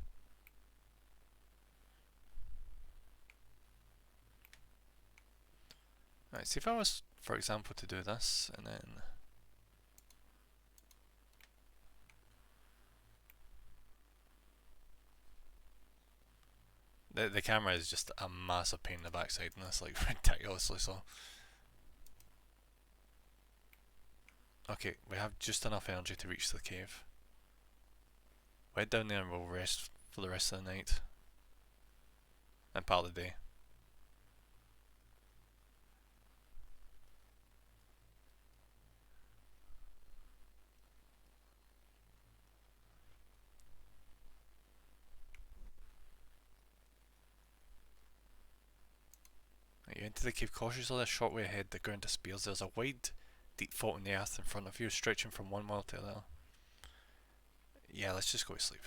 Right, see if I was, for example, to do this, and then... The camera is just a massive pain in the backside in this, like ridiculously so. Okay, we have just enough energy to reach the cave. We'll head down there and we'll rest for the rest of the night. And part of the day. You enter the cave cautiously. A short way ahead, the ground disappears. There's a wide, deep fault in the earth in front of you, stretching from one wall to the other. Yeah, let's just go to sleep.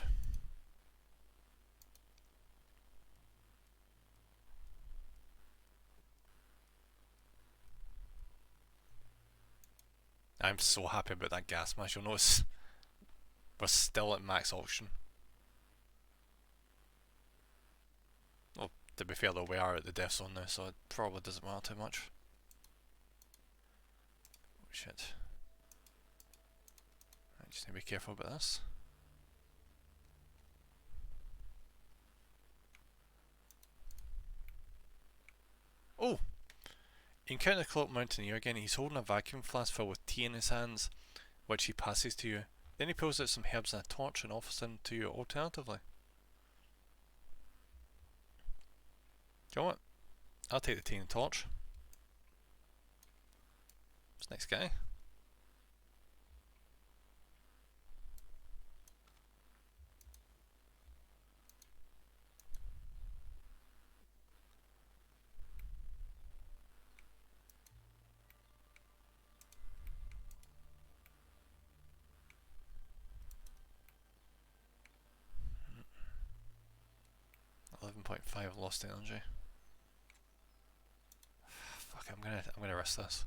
I'm so happy about that gas mask. You'll notice we're still at max oxygen. Well, to be fair though, we are at the death zone now, so it probably doesn't matter too much. Oh shit. I just need to be careful about this. Oh! You encounter the cloak mountaineer again. He's holding a vacuum flask filled with tea in his hands, which he passes to you. Then he pulls out some herbs and a torch and offers them to you alternatively. Do you want it? I'll take the tea and torch. It's a nice guy. .5 lost energy. Fuck, I'm gonna risk this.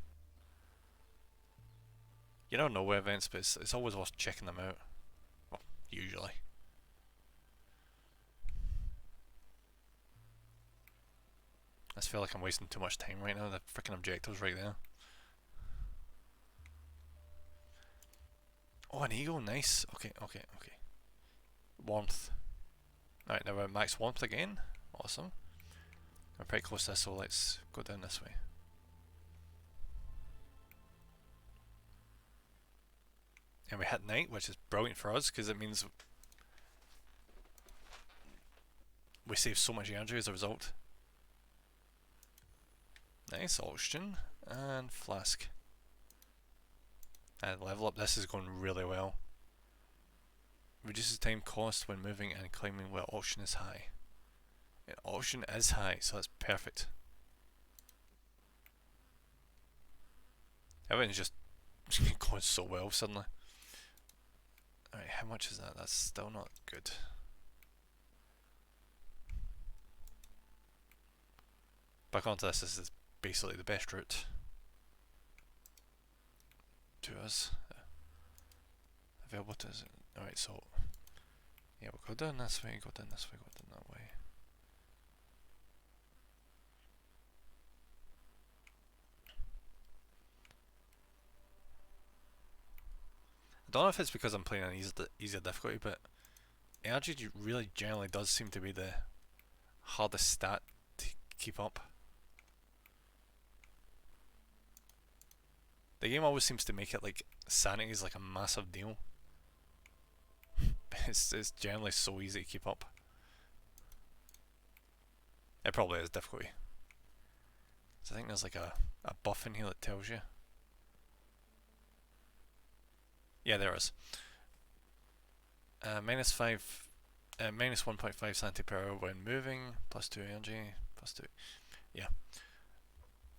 You don't know events, but it's always worth checking them out. Well, usually. I just feel like I'm wasting too much time right now. The freaking objective's right there. Oh, an eagle, nice. Okay. Warmth. Alright, now we're at max warmth again. Awesome. We're pretty close to this, so let's go down this way. And we hit night, which is brilliant for us, because it means we save so much energy as a result. Nice, oxygen, and flask. And level up, this is going really well. Reduces time cost when moving and climbing while oxygen is high. And oxygen is high, so that's perfect. Everything's just going so well suddenly. Alright, how much is that? That's still not good. Back onto this, this is basically the best route to us. Available to us. Alright, so yeah, we'll go down this way, go down this way, go down that way. I don't know if it's because I'm playing on easier difficulty, but energy really generally does seem to be the hardest stat to keep up. The game always seems to make it like sanity is like a massive deal. It's generally so easy to keep up. It probably is difficulty. So I think there's like a buff in here that tells you. Yeah, there is. Minus 1.5 sanity per hour when moving, plus 2 energy, plus 2. Yeah.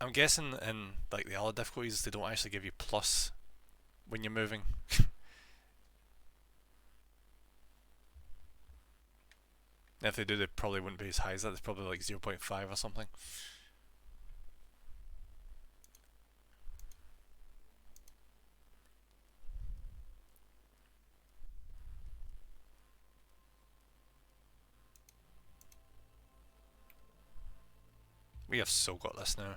I'm guessing in like the other difficulties they don't actually give you plus when you're moving. If they do, they probably wouldn't be as high as that. It's probably like 0.5 or something. We have so got this now.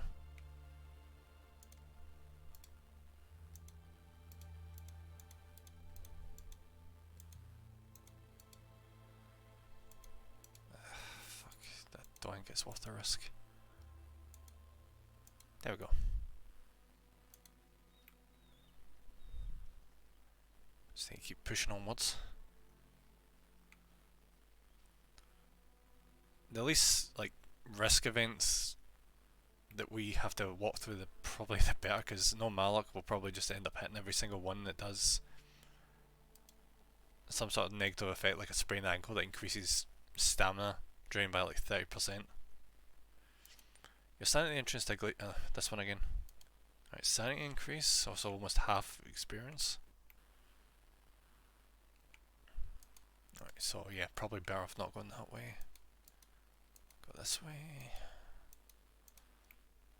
Fuck, I don't think it's worth the risk. There we go. Just need to keep pushing onwards. The least like risk events that we have to walk through, probably the better, because no Malak will probably just end up hitting every single one that does some sort of negative effect, like a sprained ankle that increases stamina drained by like 30%. Your sanity entrance to this one again. Alright, sanity increase, also almost half experience. Alright, so yeah, probably better off not going that way. Go this way.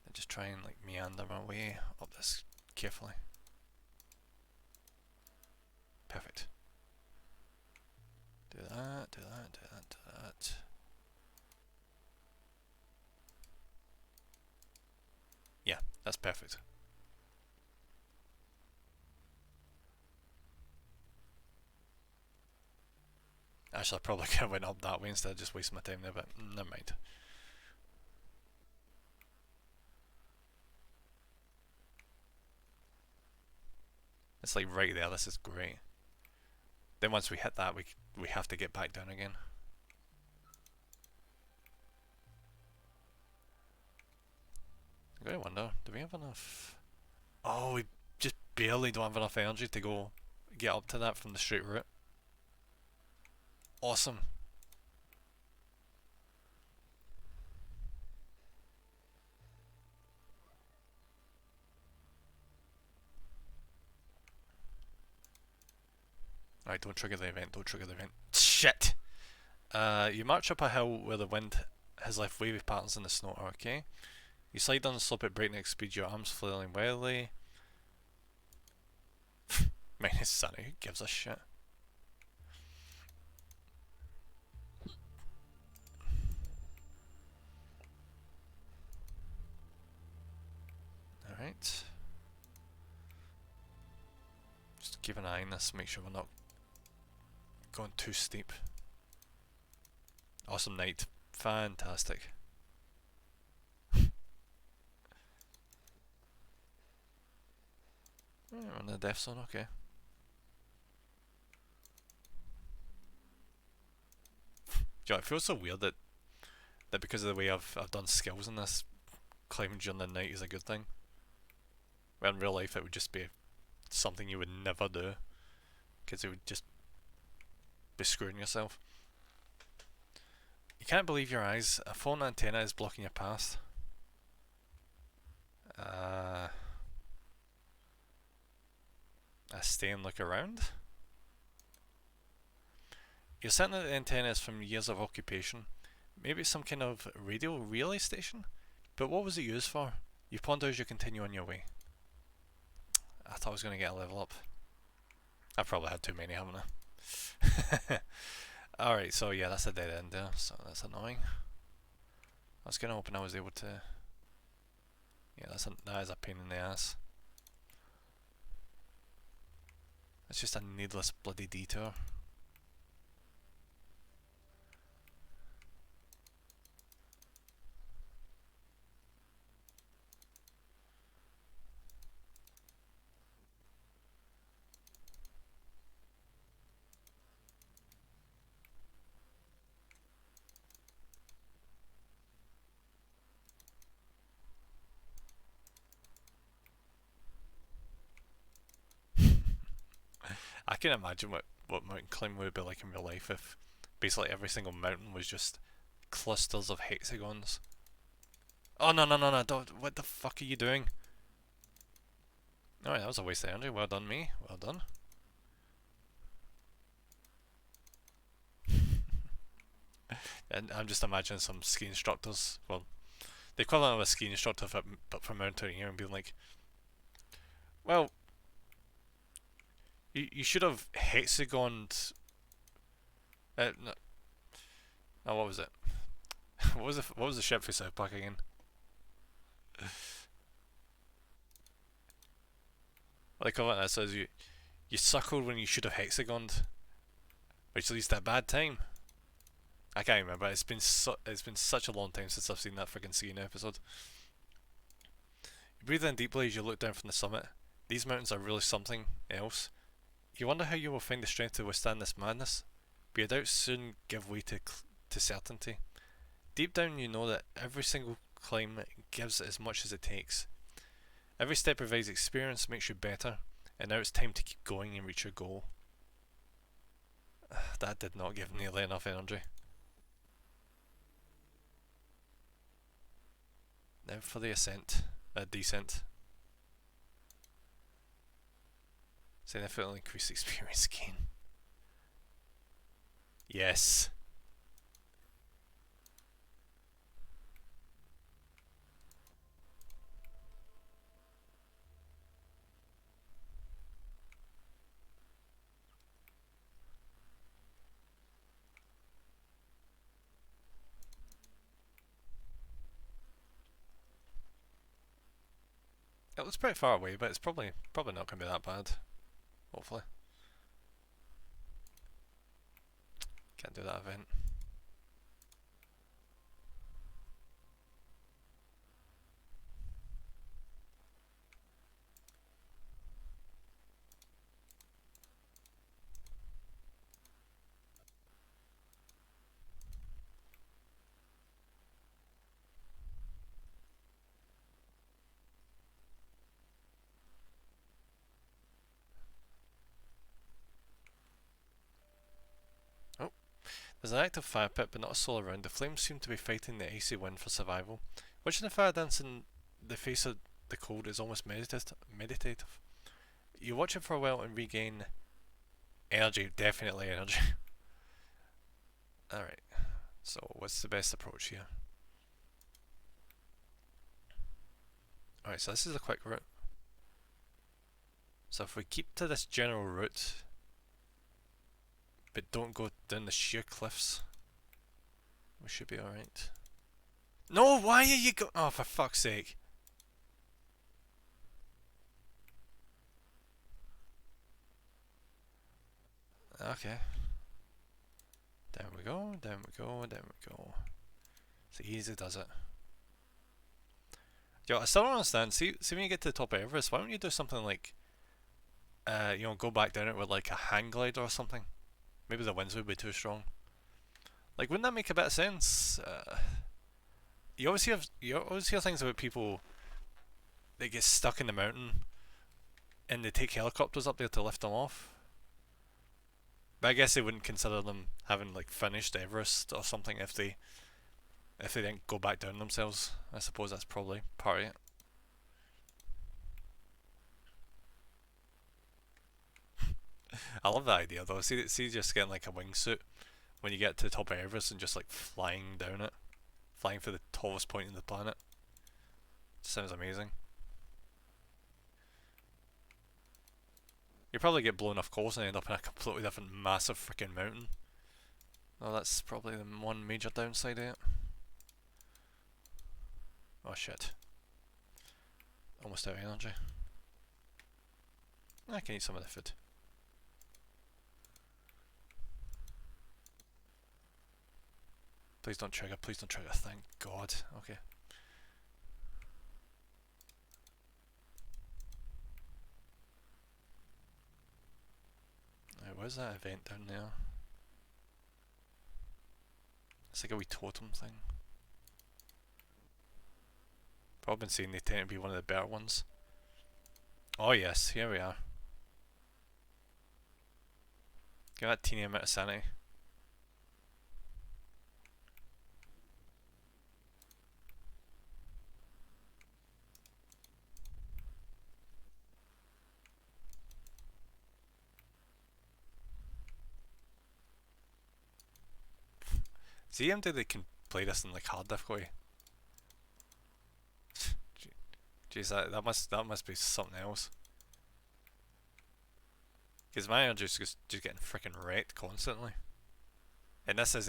And just try and like meander my way up this carefully. Perfect. Do that, do that, do that, do that. Yeah, that's perfect. Actually, I probably could have went up that way instead of just wasting my time there, but never mind. It's like right there. This is great. Then once we hit that, we have to get back down again. I gotta wonder, do we have enough? Oh, we just barely don't have enough energy to go get up to that from the straight route. Awesome. Alright, don't trigger the event, don't trigger the event. Shit! You march up a hill where the wind has left wavy patterns in the snow, okay? You slide down the slope at breakneck speed, your arms flailing wildly. Minus Sunny, who gives a shit? Alright. Just keep an eye on this, make sure we're not going too steep. Awesome night. Fantastic. We're in the death zone, okay. Do you know, it feels so weird that because of the way I've done skills in this, climbing during the night is a good thing. Where in real life it would just be something you would never do, because it would just be screwing yourself. You can't believe your eyes. A phone antenna is blocking your path. I stay and look around. You're certain that the antenna is from years of occupation. Maybe it's some kind of radio relay station? But what was it used for? You ponder as you continue on your way. I thought I was going to get a level up. I've probably had too many, haven't I? Alright, so yeah, that's a dead end there, so that's annoying. I was kind of hoping I was able to... Yeah, that is a pain in the ass. It's just a needless bloody detour. I can imagine what mountain climbing would be like in real life if basically every single mountain was just clusters of hexagons. Oh no, don't, what the fuck are you doing? Alright, that was a waste of energy. Well done, me. Well done. And I'm just imagining some ski instructors, well, the equivalent of a ski instructor but for mountaineering, and being like, well, you should have hexagoned. No, oh, what was it? what was the ship for South Park again? The equivalent that says you suckled when you should have hexagoned, which leads to a bad time. I can't remember. It's been such a long time since I've seen that freaking skiing episode. You breathe in deeply as you look down from the summit. These mountains are really something else. You wonder how you will find the strength to withstand this madness, but your doubts soon give way to certainty. Deep down you know that every single climb gives as much as it takes. Every step provides experience, makes you better, and now it's time to keep going and reach your goal. That did not give nearly enough energy. Now for the descent. Significantly increased experience gain. Yes. It looks pretty far away, but it's probably not going to be that bad. Hopefully. Can't do that event. There's an active fire pit, but not a soul around. The flames seem to be fighting the icy wind for survival. Watching the fire dance in the face of the cold is almost meditative. You watch it for a while and regain energy, definitely energy. Alright, so what's the best approach here? Alright, so this is a quick route. So if we keep to this general route, but don't go down the sheer cliffs, we should be alright. No, why are you go- Oh, for fuck's sake. Okay. Down we go, down we go, down we go. So easy does it. Yo, I still don't understand. See when you get to the top of Everest, why don't you do something like, you know, go back down it with like a hang glider or something? Maybe the winds would be too strong. Like, wouldn't that make a bit of sense? You always hear things about people that get stuck in the mountain and they take helicopters up there to lift them off. But I guess they wouldn't consider them having like finished Everest or something if they didn't go back down themselves. I suppose that's probably part of it. I love that idea though. See just getting like a wingsuit when you get to the top of Everest and just like flying down it. Flying for the tallest point in the planet. Sounds amazing. You probably get blown off course and end up in a completely different massive freaking mountain. Oh, that's probably the one major downside of it. Oh shit. Almost out of energy. I can eat some of the food. Please don't trigger, thank God. Okay. Right, where's that event down there? It's like a wee totem thing. Probably been saying they tend to be one of the better ones. Oh yes, here we are. Give that teeny amount of sanity. ZMD they can play this in like hard difficulty. Jeez, that must be something else. Because my energy is just getting freaking wrecked constantly. And this is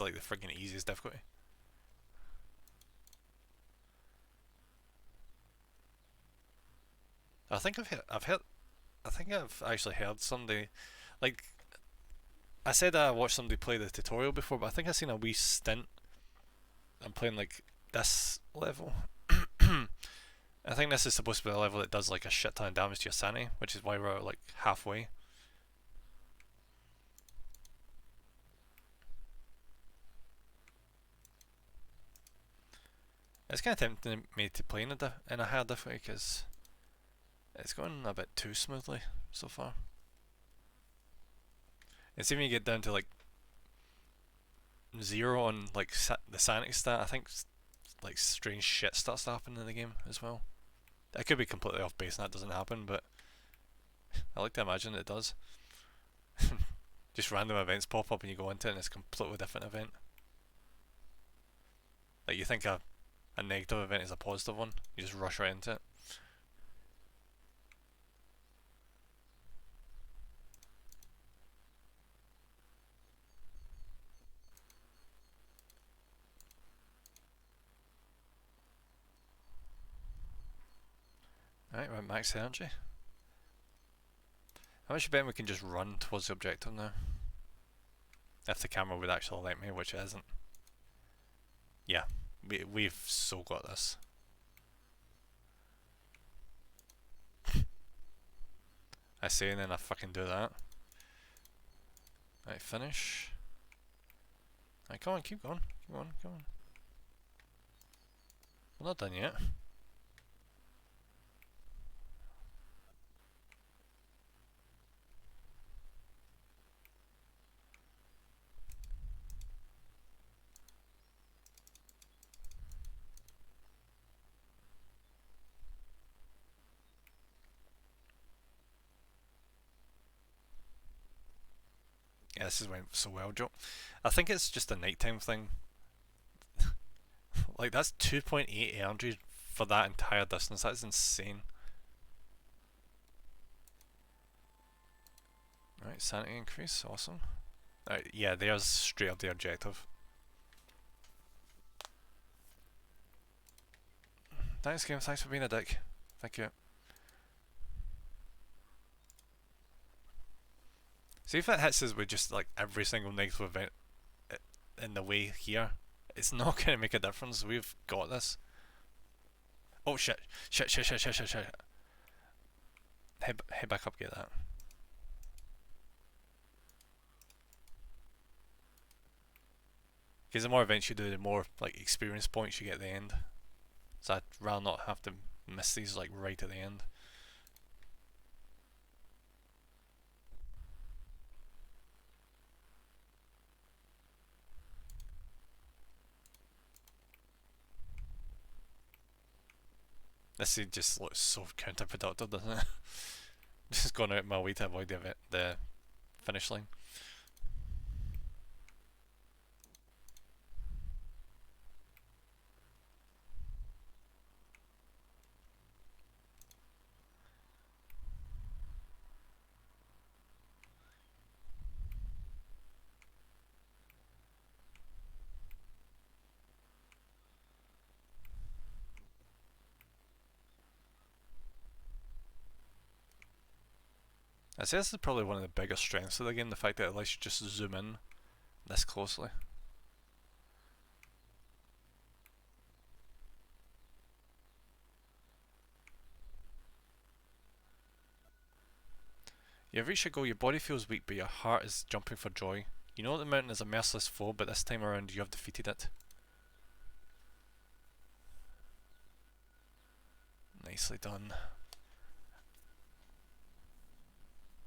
like the freaking easiest difficulty. I think I've actually heard somebody, like, I said I watched somebody play the tutorial before, but I think I've seen a wee stint. I'm playing like this level. I think this is supposed to be a level that does like a shit ton of damage to your sanity, which is why we're like halfway. It's kind of tempting me to play in a higher difficulty because it's going a bit too smoothly so far. And see when you get down to like 0 on like the sanity stat, I think like strange shit starts to happen in the game as well. I could be completely off base and that doesn't happen, but I like to imagine it does. Just random events pop up and you go into it and it's a completely different event. Like you think a negative event is a positive one, you just rush right into it. Alright, we're at max energy. How much you bet we can just run towards the objective now? If the camera would actually let me, which it isn't. Yeah, we've so got this. I say and then I fucking do that. Right, finish. Right, come on, keep going. Keep on, come on. We're not done yet. this has went so well, Joe. I think it's just a nighttime thing. Like, that's 2.8 energy for that entire distance. That's insane. Right, sanity increase, awesome. Right, yeah, there's straight up the objective. Thanks, game. Thanks for being a dick. Thank you. See if it hits us with just like every single negative event in the way here. It's not going to make a difference. We've got this. Oh shit. Shit. Head back up, get that. Because the more events you do, the more like experience points you get at the end. So I'd rather not have to miss these like right at the end. This just looks so counterproductive, doesn't it? Just going out my way to avoid the finish line. I'd say this is probably one of the biggest strengths of the game, the fact that it lets you just zoom in this closely. You've reached your goal, your body feels weak but your heart is jumping for joy. You know the mountain is a merciless foe, but this time around you have defeated it. Nicely done.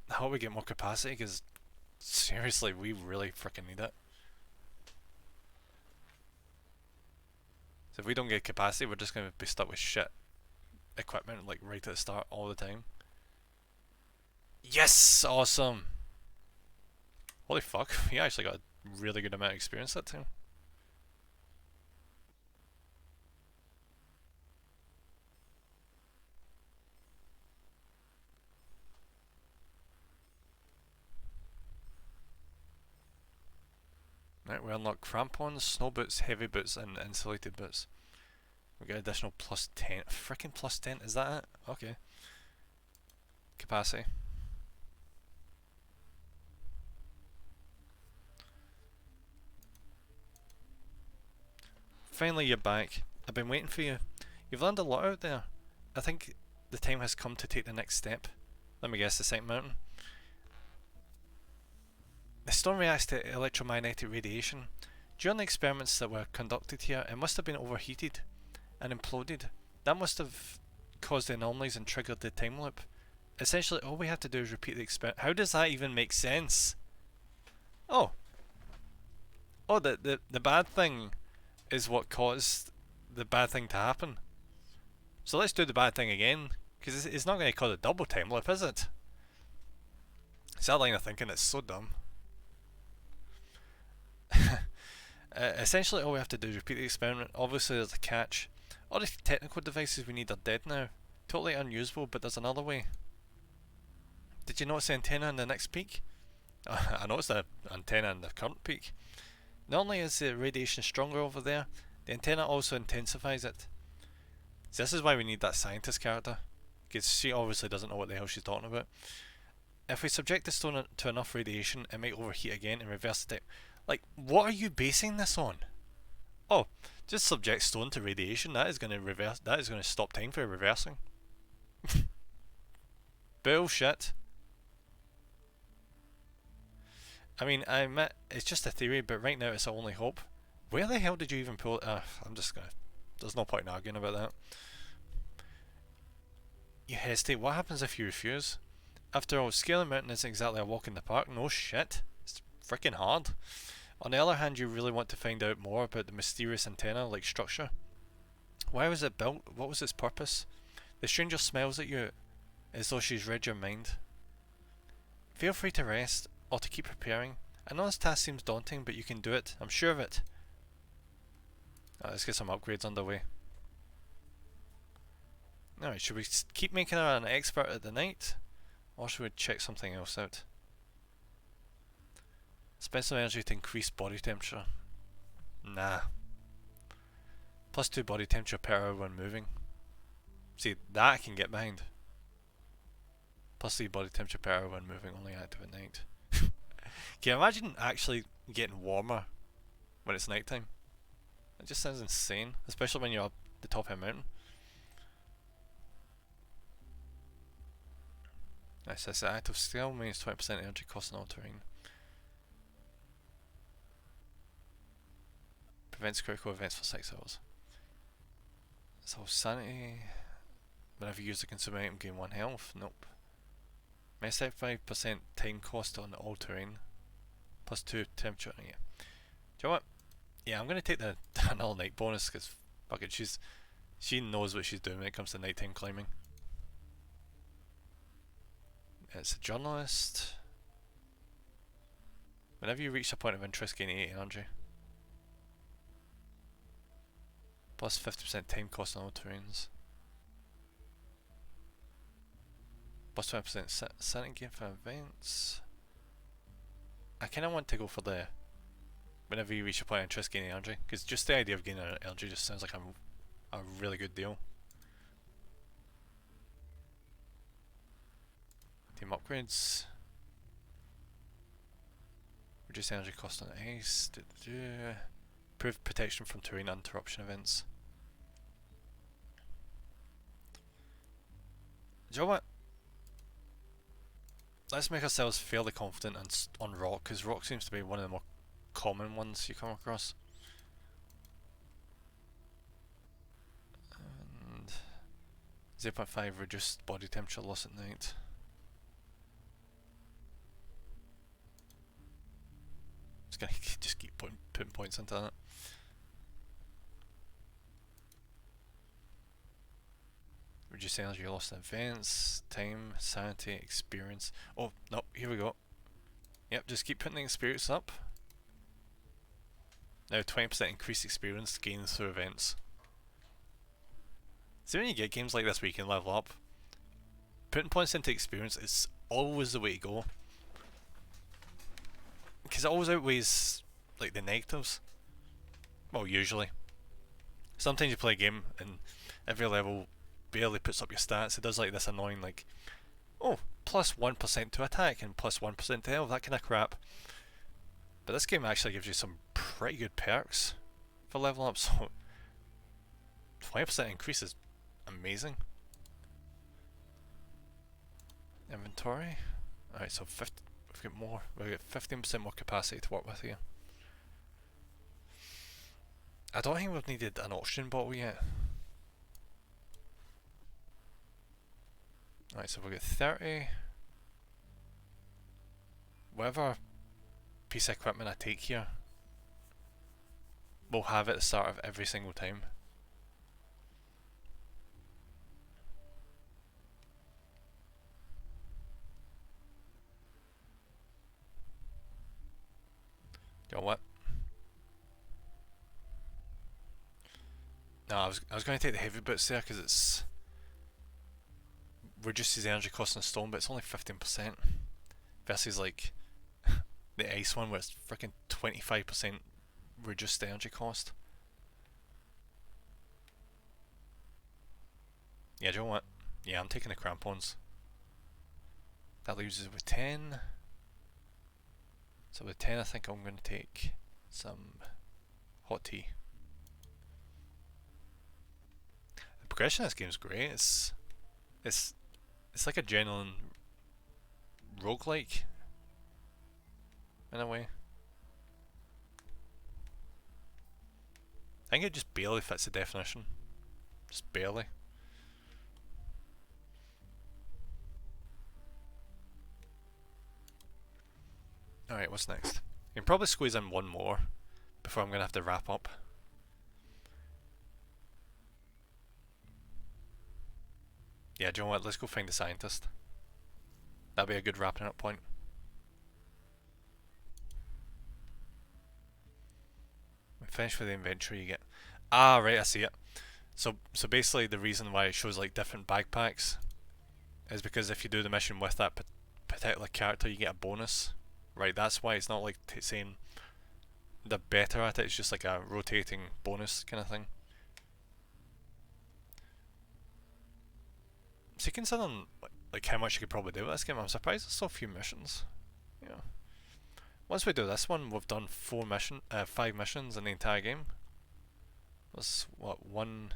I hope we get more capacity, because seriously, we really freaking need it. So if we don't get capacity, we're just going to be stuck with shit equipment like right at the start all the time. Yes! Awesome! Holy fuck, we actually got a really good amount of experience that time. Right, we unlock crampons, snow boots, heavy boots, and insulated boots. We get additional plus 10. Freaking plus 10, is that it? Okay. Capacity. Finally, you're back. I've been waiting for you. You've learned a lot out there. I think the time has come to take the next step. Let me guess, the second mountain. The stone reacts to electromagnetic radiation. During the experiments that were conducted here, it must have been overheated and imploded. That must have caused the anomalies and triggered the time loop. Essentially, all we have to do is repeat the experiment. How does that even make sense? Oh, the bad thing is what caused the bad thing to happen. So let's do the bad thing again, because it's not going to cause a double time loop, is it? It's that line of thinking that's so dumb. Essentially, all we have to do is repeat the experiment. Obviously, there's a catch. All the technical devices we need are dead now. Totally unusable, but there's another way. Did you notice the antenna in the next peak? I noticed the antenna in the current peak. Not only is the radiation stronger over there, the antenna also intensifies it. So this is why we need that scientist character, because she obviously doesn't know what the hell she's talking about. If we subject the stone to enough radiation, it might overheat again and reverse the time. Like, what are you basing this on? Oh, just subject stone to radiation. That is going to reverse. That is going to stop time for reversing. Bullshit. I mean, I admit it's just a theory, but right now it's our only hope. Where the hell did you even pull it? I'm just gonna. There's no point in arguing about that. You hesitate. What happens if you refuse? After all, scaling a mountain isn't exactly a walk in the park. No shit. It's freaking hard. On the other hand, you really want to find out more about the mysterious antenna-like structure. Why was it built? What was its purpose? The stranger smiles at you as though she's read your mind. Feel free to rest or to keep preparing. I know this task seems daunting, but you can do it. I'm sure of it. Let's get some upgrades underway. Alright, should we keep making her an expert at the night? Or should we check something else out? Spend some energy to increase body temperature. Nah. +2 body temperature per hour when moving. See, that I can get behind. +3 body temperature per hour when moving, only active at night. Can you imagine actually getting warmer when it's nighttime? It just sounds insane, especially when you're up the top of a mountain. Nice, that's the active skill, minus 20% energy cost in all terrain. Prevents critical events for 6 hours. So sanity. Whenever you use the consumer item, gain 1 health. Nope. Minus 75% time cost on all terrain. +2 temperature. Yeah. Do you know what? Yeah, I'm gonna take the another night bonus because fuck it, she knows what she's doing when it comes to nighttime climbing. It's a journalist. Whenever you reach a point of interest, gain 8 energy. Plus 50% time cost on all terrains. Plus 20% sanity gain for events. I kinda want to go for the whenever you reach a point of interest, gaining energy, because just the idea of gaining energy just sounds like a really good deal. Team upgrades. Reduce energy cost on ice. Improve protection from terrain interruption events. Do you know what? Let's make ourselves fairly confident on rock, because rock seems to be one of the more common ones you come across. And 0.5 reduced body temperature loss at night. Just gonna just keep putting points into that. Reduce energy loss in events, time, sanity, experience. Oh, no, here we go. Yep, just keep putting the experience up. Now 20% increased experience gained through events. See, when you get games like this where you can level up, putting points into experience is always the way to go. Because it always outweighs like the negatives. Well, usually. Sometimes you play a game and every level barely puts up your stats. It does like this annoying like, oh, plus 1% to attack and plus 1% to health, that kind of crap. But this game actually gives you some pretty good perks for level up, so 20% increase is amazing. Inventory. Alright, so we've got more. We've got 15% more capacity to work with here. I don't think we've needed an oxygen bottle yet. Alright, so we've got 30. Whatever piece of equipment I take here, we'll have it at the start of every single time. You know what? No, I was going to take the heavy boots there because it's reduces the energy cost in stone, but it's only 15% versus like the ice one where it's freaking 25% reduced energy cost. Yeah, do you know what? Yeah, I'm taking the crampons. That leaves us with 10. So with 10 I think I'm going to take some hot tea. The progression of this game is great. It's like a genuine roguelike in a way. I think it just barely fits the definition. Just barely. Alright, what's next? You can probably squeeze in one more before I'm going to have to wrap up. Yeah, do you know what? Let's go find the scientist. That'd be a good wrapping up point. finish with the inventory you get. Ah, right, I see it. So basically the reason why it shows like different backpacks is because if you do the mission with that particular character, you get a bonus. Right, that's why it's not like saying they're better at it, it's just like a rotating bonus kind of thing. So considering like how much you could probably do with this game, I'm surprised there's so few missions. Yeah. Once we do this one, we've done 5 missions in the entire game. That's what, 1,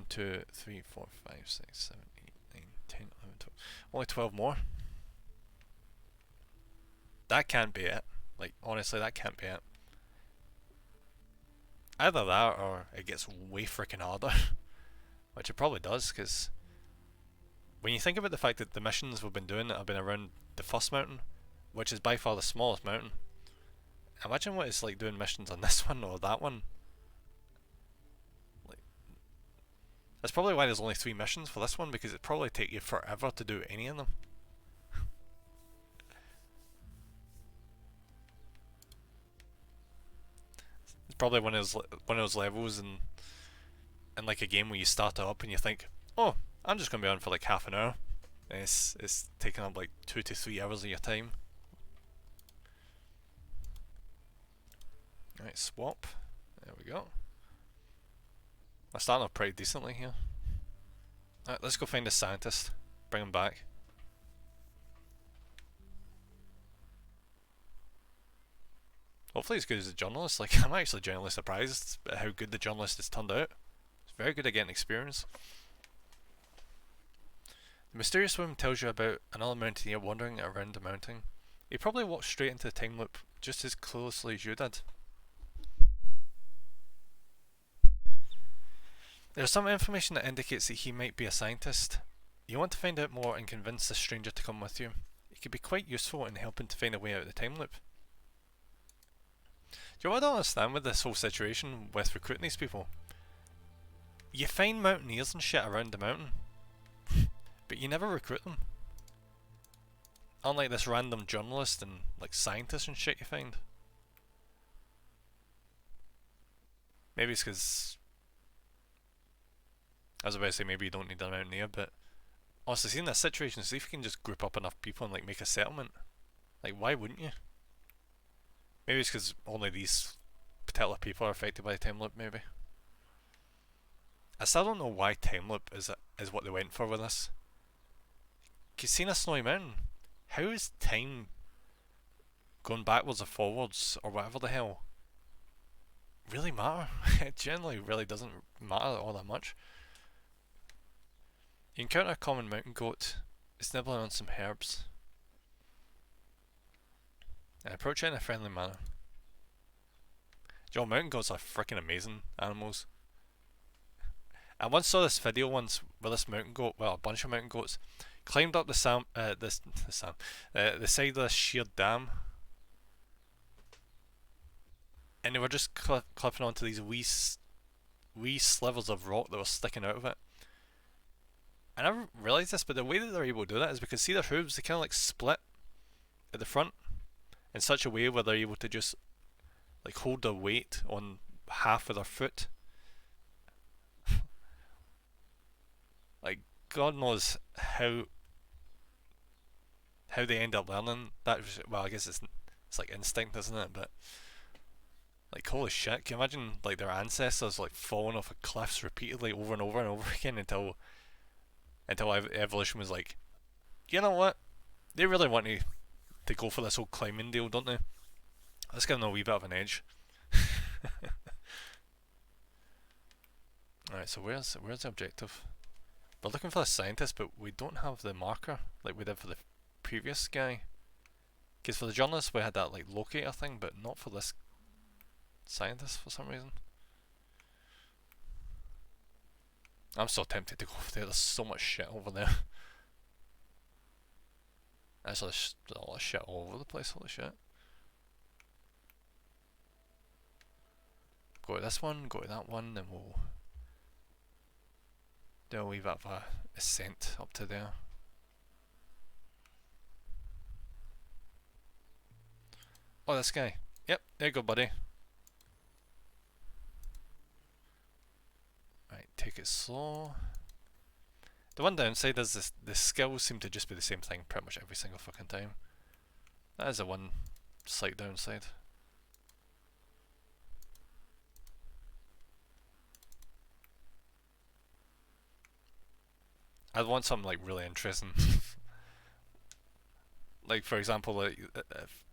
2, 3, 4, 5, 6, 7, 8, 9, 10, 11, 12. Only 12 more. That can't be it. Like, honestly, that can't be it. Either that or it gets way freaking harder. Which it probably does, because when you think about the fact that the missions we've been doing have been around the first mountain, which is by far the smallest mountain, imagine what it's like doing missions on this one or that one. Like, that's probably why there's only 3 missions for this one, because it'd probably take you forever to do any of them. It's probably one of those levels in like a game where you start it up and you think, oh, I'm just gonna be on for like half an hour, and it's taking up like 2 to 3 hours of your time. Alright, swap. There we go. I'm starting off pretty decently here. Alright, let's go find a scientist. Bring him back. Hopefully he's good as a journalist. Like, I'm actually genuinely surprised at how good the journalist has turned out. He's very good at getting experience. The mysterious woman tells you about another mountaineer wandering around the mountain. He probably walked straight into the time loop just as closely as you did. There's some information that indicates that he might be a scientist. You want to find out more and convince the stranger to come with you. It could be quite useful in helping to find a way out of the time loop. Do you know what I don't understand with this whole situation with recruiting these people? You find mountaineers and shit around the mountain, but you never recruit them. Unlike this random journalist and like scientist and shit you find. Maybe it's because, I was about to say maybe you don't need a mountaineer, but honestly, seeing this situation, see if you can just group up enough people and like make a settlement. Like, why wouldn't you? Maybe it's because only these particular people are affected by the time loop, maybe. I still don't know why time loop is what they went for with this. You've seen a snowy mountain. How is time going backwards or forwards or whatever the hell really matter? It generally really doesn't matter all that much. You encounter a common mountain goat. It's nibbling on some herbs. And approach it in a friendly manner. Joe, mountain goats are freaking amazing animals. I once saw this video once where this mountain goat, well, a bunch of mountain goats, climbed up the side of this sheer dam, and they were just clipping onto these wee slivers of rock that were sticking out of it. I never realised this, but the way that they're able to do that is because, see their hooves, they kind of like split at the front in such a way where they're able to just like hold their weight on half of their foot. Like, God knows how they end up learning that. Well, I guess it's like instinct, isn't it? But like, holy shit, can you imagine like their ancestors like falling off of cliffs repeatedly over and over and over again until evolution was like, you know what, they really want to go for this whole climbing deal, don't they? Let's give them a wee bit of an edge. Alright, so where's the objective? We're looking for a scientist, but we don't have the marker like we did for the previous guy. Because for the journalist we had that like locator thing, but not for this scientist for some reason. I'm so tempted to go over there. There's so much shit over there. Actually, there's a lot of shit all over the place. Holy shit. Go to this one, go to that one, then we'll do a wee bit of a ascent up to there. Oh, this guy. Yep, there you go, buddy. take it slow. The one downside is this, the skills seem to just be the same thing pretty much every single fucking time. That is the one slight downside. I'd want something like really interesting. Like for example, like if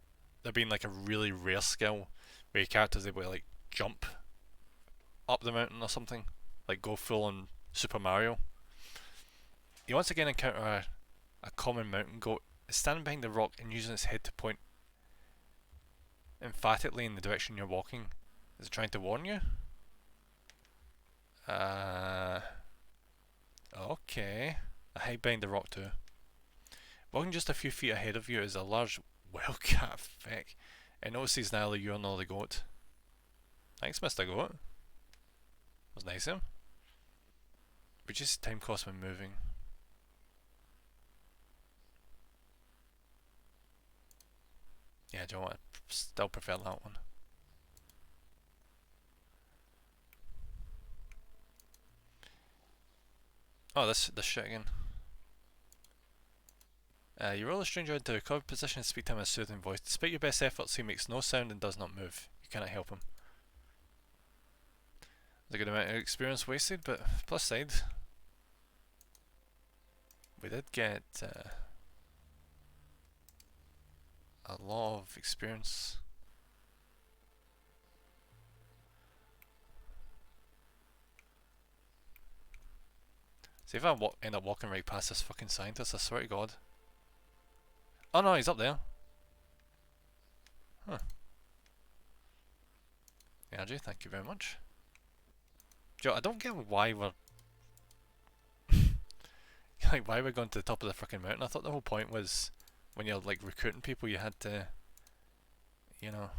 there being like a really rare skill where your character's able to like jump up the mountain or something, like go full on Super Mario. You once again encounter a common mountain goat. It's standing behind the rock and using its head to point emphatically in the direction you're walking. Is it trying to warn you? Okay. I hide behind the rock too. Walking just a few feet ahead of you is a large wildcat feck. It notices neither you nor the goat. Thanks, Mr. Goat. Was nice of him. Reduces time cost when moving. Yeah, do you know what? I still prefer that one. Oh, this shit again. You roll a stranger into a covered position and speak to him in a soothing voice. Despite your best efforts, he makes no sound and does not move. You cannot help him. There's a good amount of experience wasted, but plus side, we did get a lot of experience. See if I end up walking right past this fucking scientist, I swear to God. Oh no, he's up there. Huh. Energy, thank you very much. Joe, I don't get why we're like why we're going to the top of the fucking mountain. I thought the whole point was when you're like recruiting people, you had to, you know,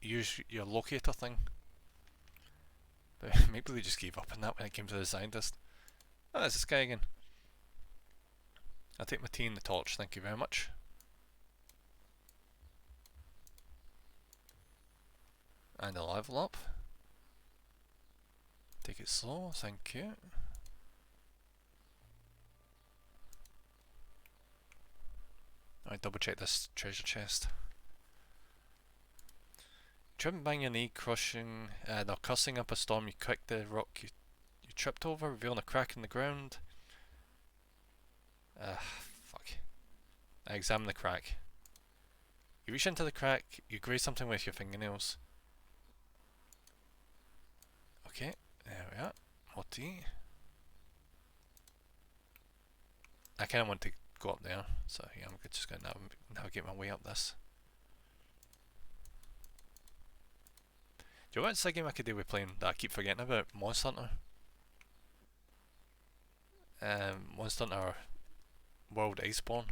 use your locator thing. But maybe they just gave up on that when it came to the scientist. Oh, there's this guy again. I'll take my tea and the torch, thank you very much. And a level up. Take it slow, thank you. Alright, double check this treasure chest. Tripping bang your knee, crushing, no, cursing up a storm, you crack the rock you tripped over, revealing a crack in the ground. Fuck. I examine the crack. You reach into the crack, you graze something with your fingernails. Okay, there we are. More tea. I kinda want to go up there, so yeah, I'm just gonna navigate my way up this. Do you know what's the game I could do with playing that I keep forgetting about? Monster Hunter. Monster Hunter World Iceborne.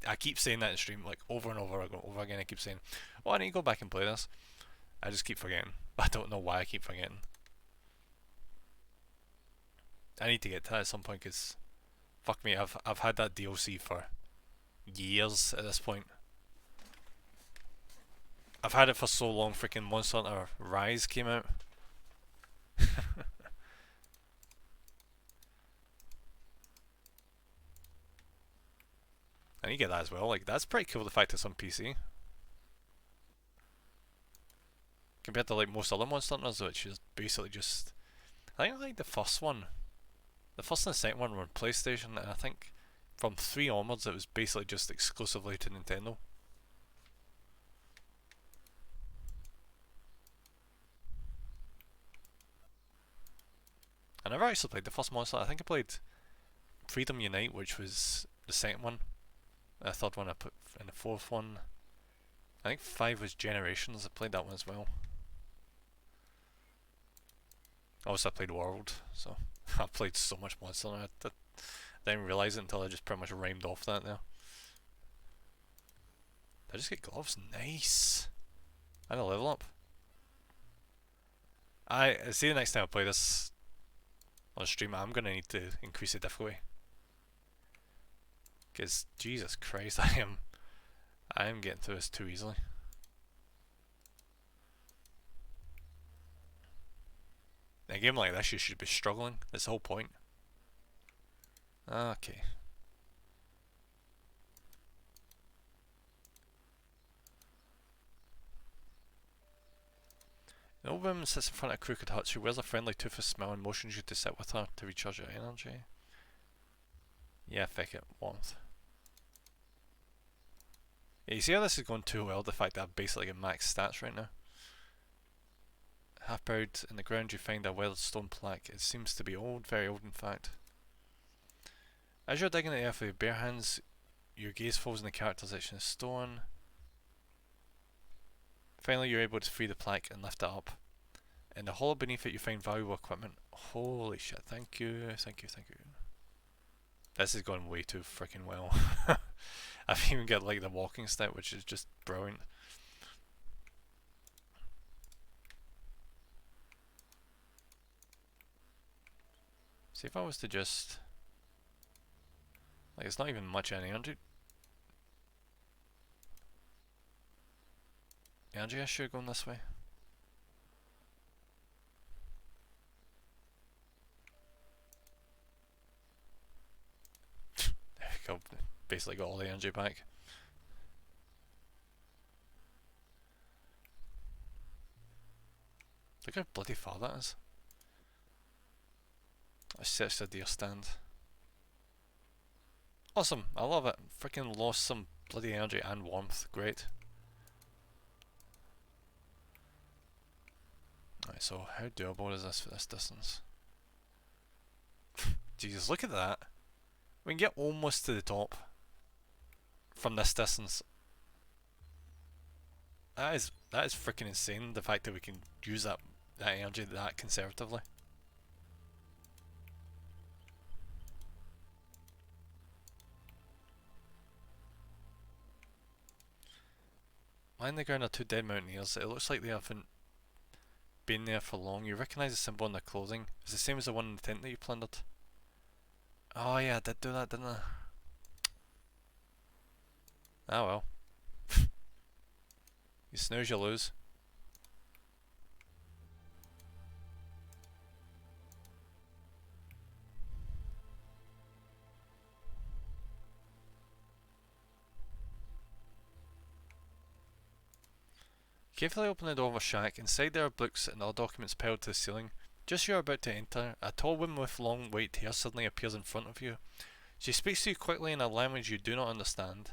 I keep saying that in stream like over and over again. I keep saying, oh, I need to go back and play this. I just keep forgetting. I don't know why I keep forgetting. I need to get to that at some point because fuck me, I've had that DLC for years at this point. I've had it for so long. Freaking Monster Hunter Rise came out. And you get that as well. Like that's pretty cool. The fact it's on PC compared to like most other Monster Hunters, which is basically just. I think like the first one, the first and the second one were on PlayStation, and I think from 3 onwards it was basically just exclusively to Nintendo. I never actually played the first Monster. I think I played Freedom Unite, which was the second one. The third one I put in the fourth one. I think 5 was Generations. I played that one as well. Also, I played World, so I played so much Monster Hunter. I didn't realise it until I just pretty much rhymed off that there. Did I just get gloves? Nice! And a level up. I see the next time I play this on stream, I'm gonna need to increase the difficulty. Because Jesus Christ, I am getting through this too easily. In a game like this, you should be struggling. That's the whole point. Okay. An old woman sits in front of a crooked hut. She wears a friendly toothless smile and motions you to sit with her to recharge your energy. Yeah, fuck it. Warmth. Yeah, you see how this is going too well, the fact that I've basically got max stats right now. Half buried in the ground you find a weathered stone plaque. It seems to be old, very old in fact. As you're digging the earth with your bare hands, your gaze falls on the character's etched in stone. Finally you're able to free the plaque and lift it up. In the hollow beneath it you find valuable equipment. Holy shit, thank you, thank you, thank you. This is going way too freaking well. I've even got like the walking stick, which is just brilliant. See if I was to just... like, it's not even much energy. Energy issue going this way. There we go. Basically got all the energy back. Look how bloody far that is. I searched the deer stand. Awesome, I love it. Freaking lost some bloody energy and warmth. Great. Right, so how doable is this for this distance? Jesus, look at that. We can get almost to the top from this distance. That is freaking insane, the fact that we can use that energy that conservatively. Lying on the ground are two dead mountaineers. It looks like they haven't been there for long. You recognise the symbol on their clothing. It's the same as the one in the tent that you plundered. Oh yeah, I did do that, didn't I? Ah well. You snooze, you lose. Carefully open the door of a shack. Inside there are books and other documents piled to the ceiling. Just as you are about to enter, a tall woman with long white hair suddenly appears in front of you. She speaks to you quickly in a language you do not understand.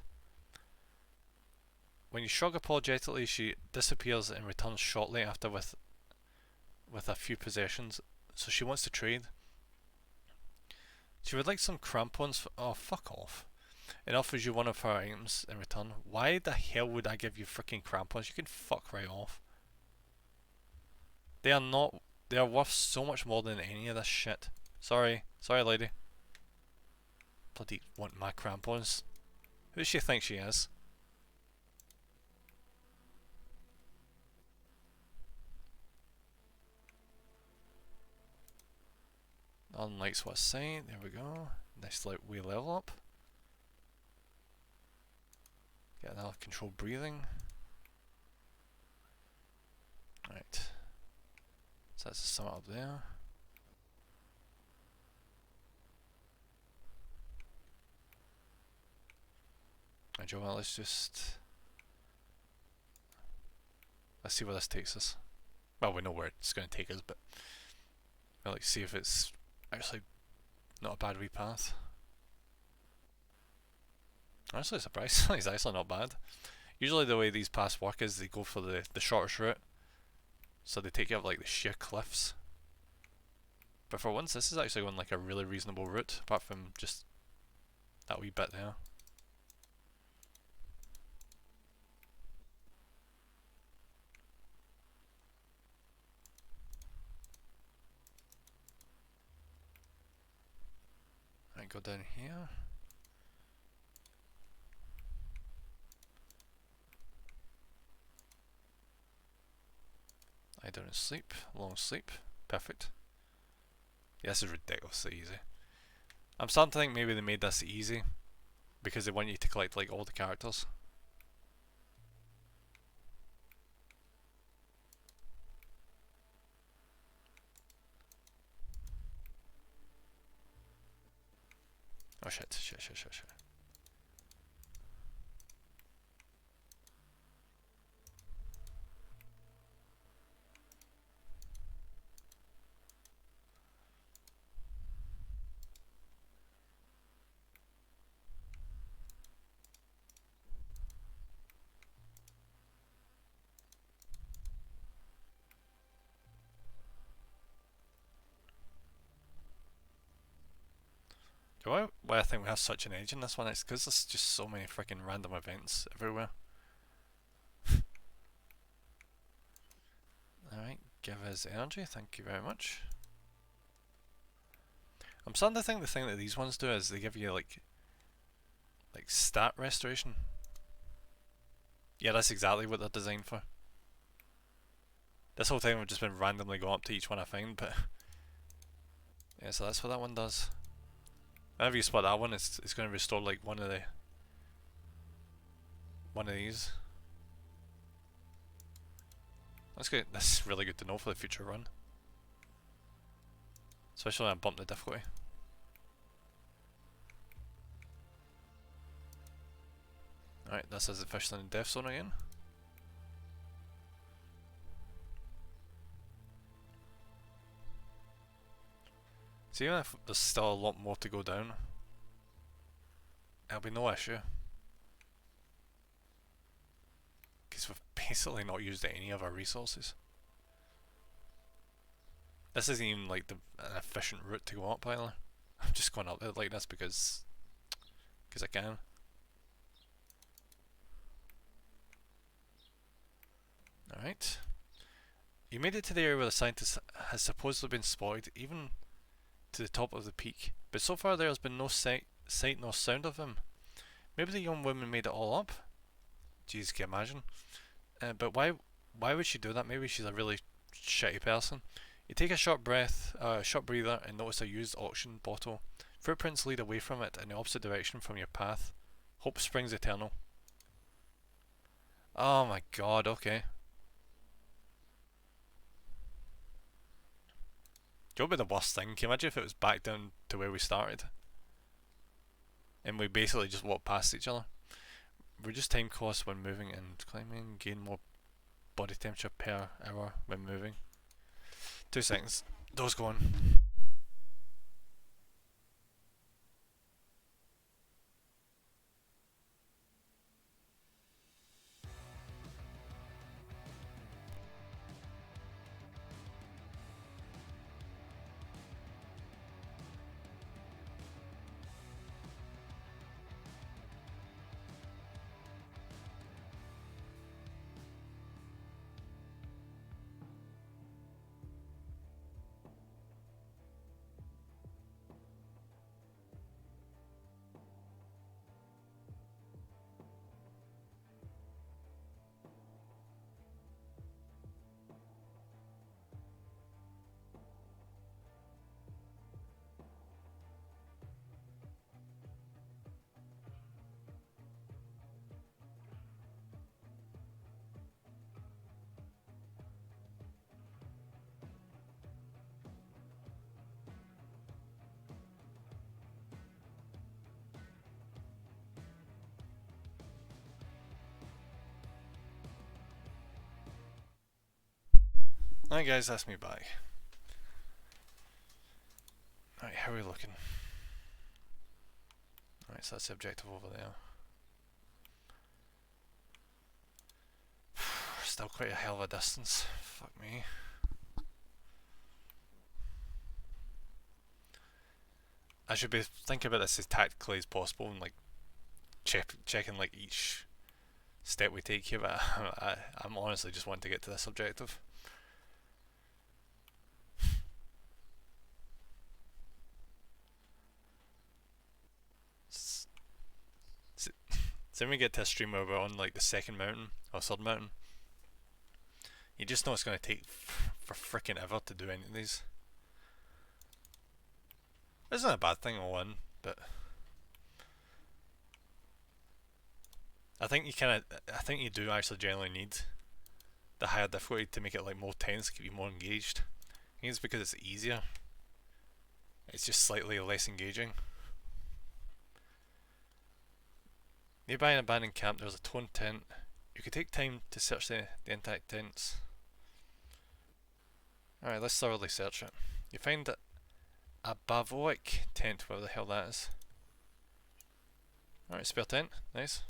When you shrug apologetically, she disappears and returns shortly after with a few possessions. So she wants to trade. She would like some crampons for— oh, fuck off. And offers you one of her items in return. Why the hell would I give you freaking crampons? You can fuck right off. They are not— they are worth so much more than any of this shit. Sorry lady. Bloody want my crampons. Who does she think she is? Unlikes what's saying. There we go. Nice wee level up. Get another controlled breathing. Right. So that's the summit up there. Right, Joe, well, let's see where this takes us. Well, we know where it's going to take us, but I'd like to see if it's actually not a bad wee path. Honestly, surprisingly, it's actually not bad. Usually the way these paths work is they go for the shortest route. So they take you up like the sheer cliffs. But for once, this is actually going like a really reasonable route, apart from just that wee bit there. Right, go down here. Lie down and sleep. Long sleep. Perfect. Yeah, this is ridiculously easy. I'm starting to think maybe they made this easy because they want you to collect like all the characters. Oh shit, shit, shit, shit, shit. Do you know why I think we have such an edge in this one? It's because there's just so many freaking random events everywhere. Alright, give us energy, thank you very much. I'm starting to think the thing that these ones do is they give you like stat restoration. Yeah, that's exactly what they're designed for. This whole time I've just been randomly going up to each one I find, but yeah, so that's what that one does. Whenever you spot that one, it's going to restore like one of these. That's good. That's really good to know for the future run, especially when I bump the difficulty. Alright, this is officially in Death Zone again. So even if there's still a lot more to go down, it'll be no issue. Because we've basically not used any of our resources. This isn't even like an efficient route to go up either. I'm just going up there like this because I can. Alright. You made it to the area where the scientist has supposedly been spotted, even to the top of the peak. But so far there has been no sight nor sound of him. Maybe the young woman made it all up? Jeez, can you imagine? But why would she do that? Maybe she's a really shitty person. You take a short breather and notice a used auction bottle. Footprints lead away from it in the opposite direction from your path. Hope springs eternal. Oh my god, okay. Do you know what would be the worst thing? Can you imagine if it was back down to where we started? And we basically just walked past each other. Reduce time cost when moving and climbing. Gain more body temperature per hour when moving. 2 seconds. Door's going. Alright guys, that's me back. Alright, how are we looking? Alright, so that's the objective over there. Still quite a hell of a distance. Fuck me. I should be thinking about this as tactically as possible and like checking like each step we take here, but I'm honestly just wanting to get to this objective. So when we get to a stream where we're on like the second mountain or third mountain, you just know it's going to take for frickin' ever to do any of these. It's not a bad thing, all in, but I think you do actually generally need the higher difficulty to make it like more tense, keep you more engaged. I think it's because it's easier. It's just slightly less engaging. Nearby an abandoned camp there was a torn tent. You could take time to search the intact tents. Alright, let's thoroughly search it. You find a bivouac tent, whatever the hell that is. Alright, spare tent, nice.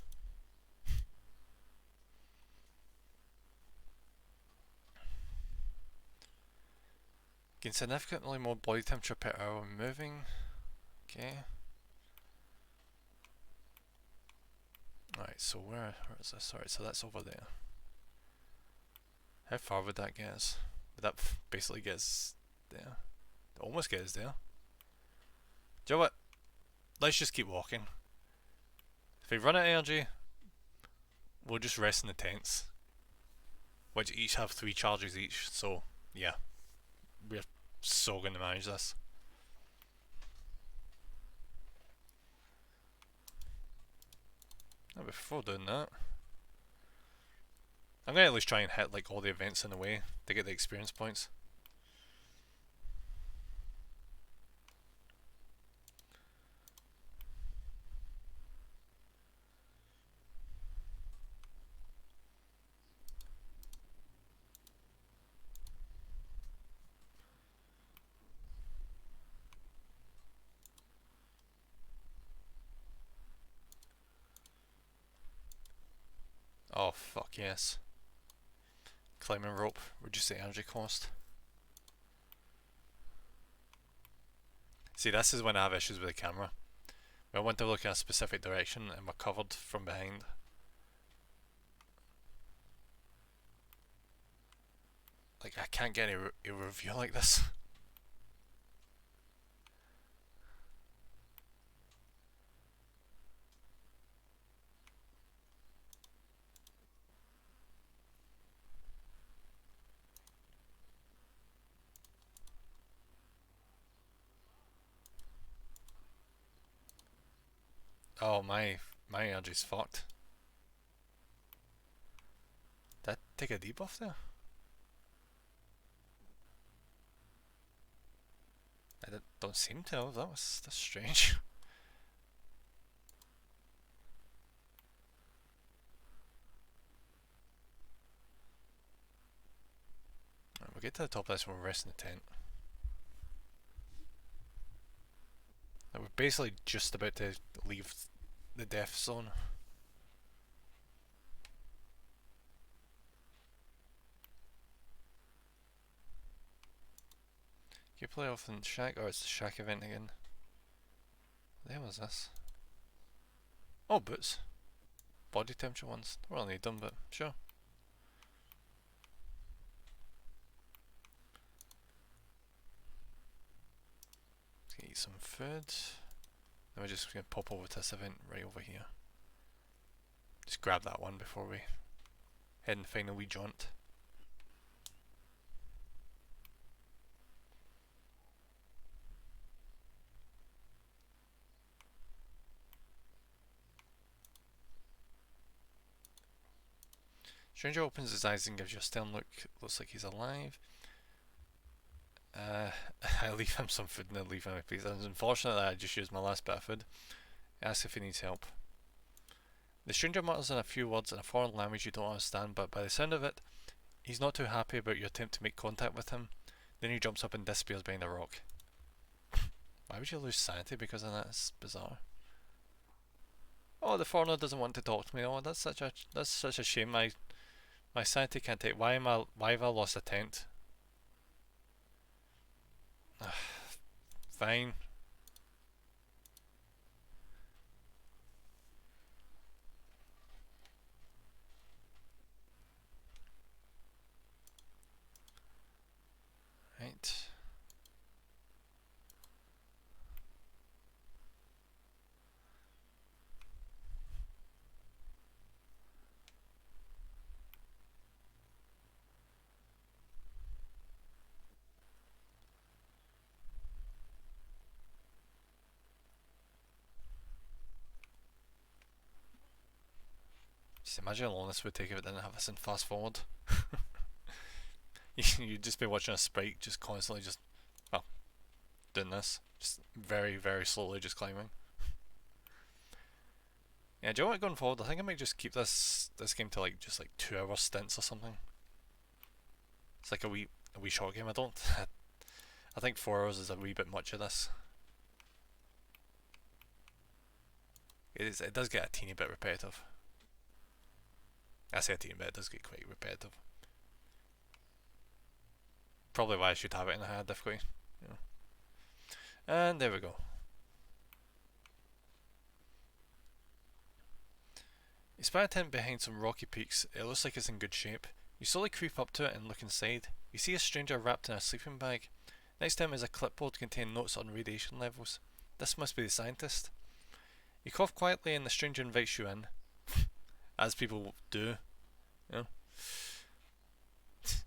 Gain significantly more body temperature per hour when moving. Okay. Alright, so where is this? Alright, so that's over there. How far would that get us? Would that basically get us there? Almost get us there. Do you know what? Let's just keep walking. If we run out of energy, we'll just rest in the tents. Which each have 3 charges each, so yeah. We're so going to manage this. Now before doing that, I'm going to at least try and hit like all the events in the way to get the experience points. Oh fuck yes. Climbing rope, reduce the energy cost. See, this is when I have issues with the camera. When I want to look in a specific direction and we're covered from behind. Like, I can't get a review like this. Oh, my energy's fucked. Did I take a debuff there? I don't seem to. That's strange. Right, we'll get to the top of this when we're resting the tent. Now we're basically just about to leave the death zone. Can you play off in the shack? Oh, it's the shack event again. What the hell is this? Oh, boots. Body temperature ones. Don't really need them, but sure. Let's get eat some food. Then we're just going to pop over to this event right over here. Just grab that one before we head and find a wee jaunt. Stranger opens his eyes and gives you a stern look. Looks like he's alive. I leave him some food and I leave him a piece. It's unfortunate that I just used my last bit of food. He asks if he needs help. The stranger mutters in a few words in a foreign language you don't understand, but by the sound of it, he's not too happy about your attempt to make contact with him. Then he jumps up and disappears behind a rock. Why would you lose sanity because of that? It's bizarre. Oh, the foreigner doesn't want to talk to me. Oh, that's such a shame. My sanity can't take. Why have I lost a tent? Fine. Right. Just imagine how long this would take if it didn't have us in fast forward. You'd just be watching a sprite just constantly well, doing this. Just very, very slowly just climbing. Yeah, do you know what, going forward, I think I might just keep this game to like just like 2 hour stints or something. It's like a wee short game. I don't. I think 4 hours is a wee bit much of this. It does get a teeny bit repetitive. I say a teeny bit. It does get quite repetitive. Probably why I should have it in a hard difficulty. You know. And there we go. You spy a tent behind some rocky peaks. It looks like it's in good shape. You slowly creep up to it and look inside. You see a stranger wrapped in a sleeping bag. Next to him is a clipboard containing notes on radiation levels. This must be the scientist. You cough quietly and the stranger invites you in. As people do. You know?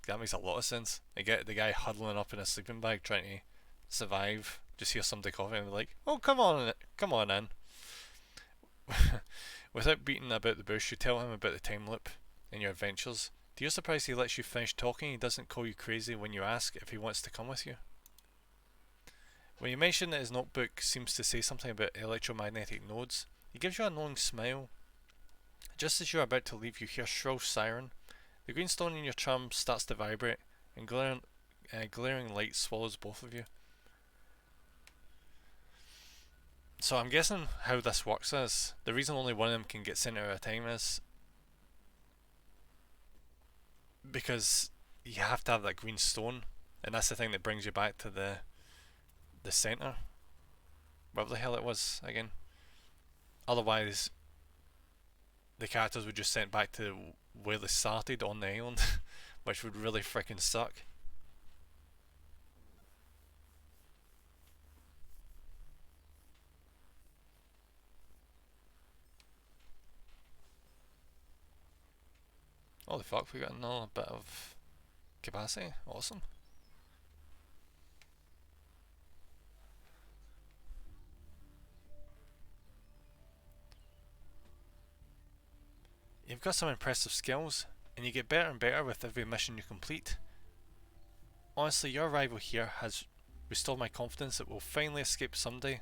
That makes a lot of sense. You get the guy huddling up in a sleeping bag trying to survive. Just hear somebody coughing and be like, oh, come on in. Without beating about the bush, you tell him about the time loop and your adventures. To your surprise, he lets you finish talking. He doesn't call you crazy when you ask if he wants to come with you. When you mention that his notebook seems to say something about electromagnetic nodes, he gives you a knowing smile. Just as you are about to leave, you hear a shrill siren. The green stone in your charm starts to vibrate, and glaring light swallows both of you. So I'm guessing how this works is, the reason only one of them can get sent out at a time is because you have to have that green stone, and that's the thing that brings you back to the centre, whatever the hell it was again. Otherwise the characters would just sent back to where they started on the island, which would really freaking suck. Holy fuck, we got another bit of capacity. Awesome. You've got some impressive skills, and you get better and better with every mission you complete. Honestly, your arrival here has restored my confidence that we'll finally escape someday.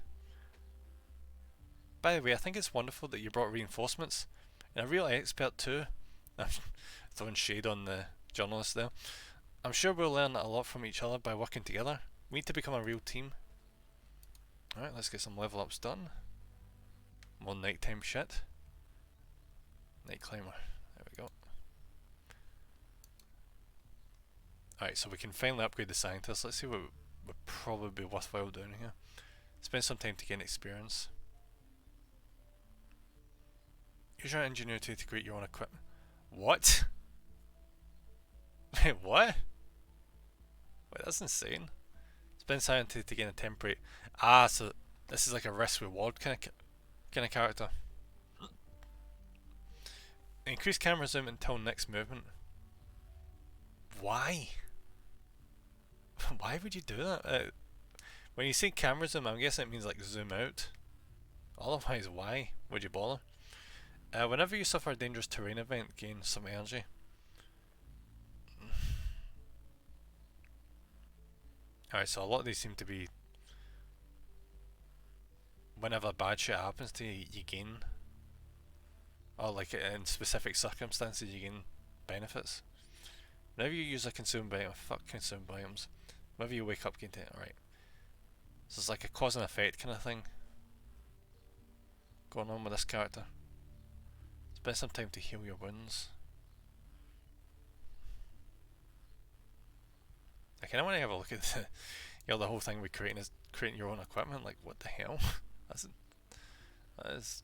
By the way, I think it's wonderful that you brought reinforcements, and a real expert too. I'm throwing shade on the journalist there. I'm sure we'll learn a lot from each other by working together. We need to become a real team. Alright, let's get some level ups done. More nighttime shit. Night climber. There we go. Alright, so we can finally upgrade the scientist. Let's see what would probably be worthwhile doing here. Spend some time to gain experience. Use your ingenuity to create your own equipment. What? Wait, what? Wait, that's insane. Spend sanity to gain a temporary. Ah, so this is like a risk reward kind of character. Increase camera zoom until next movement. Why? Why would you do that? When you say camera zoom, I'm guessing it means like zoom out. Otherwise, why would you bother? Whenever you suffer a dangerous terrain event, gain some energy. Alright, so a lot of these seem to be whenever bad shit happens to you, you gain. Or like in specific circumstances you gain benefits. Whenever you use a consumable item, fuck consumable items. Whenever you wake up, gain it. Alright. So it's like a cause and effect kind of thing going on with this character. Spend some time to heal your wounds. I kinda wanna have a look at the the whole thing with creating your own equipment, like what the hell? That is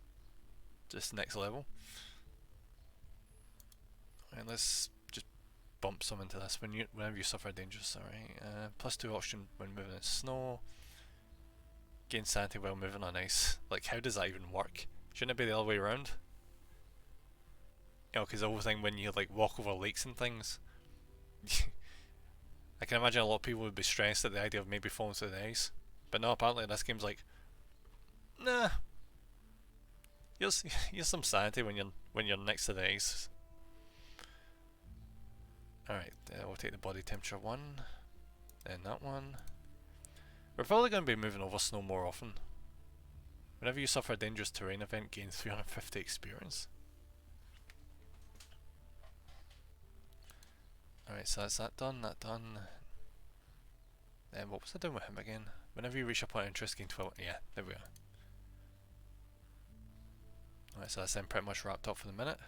just next level. And let's just bump some into this. Whenever you suffer dangers, alright. +2 oxygen when moving in snow. Gain sanity while moving on ice. Like, how does that even work? Shouldn't it be the other way around? You know, because the whole thing when you like walk over lakes and things, I can imagine a lot of people would be stressed at the idea of maybe falling through the ice. But no, apparently this game's like, nah. Here's some sanity when you're next to the ice. Alright, we'll take the body temperature one, then that one. We're probably going to be moving over snow more often. Whenever you suffer a dangerous terrain event, gain 350 experience. Alright, so that's that done, Then what was I doing with him again? Whenever you reach a point of interest, gain 12. Yeah, there we go. Alright, so that's then pretty much wrapped up for the minute.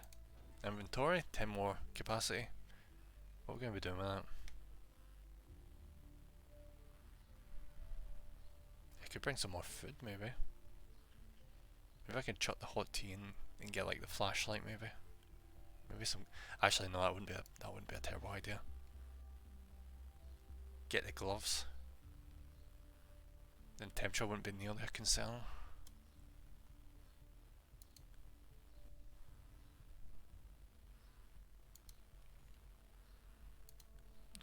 Inventory, 10 more capacity. What are we going to be doing with that? I could bring some more food, maybe. Maybe I can chuck the hot tea and get like the flashlight, maybe. Maybe some. Actually, no, that wouldn't be a terrible idea. Get the gloves. Then temperature wouldn't be nearly a concern.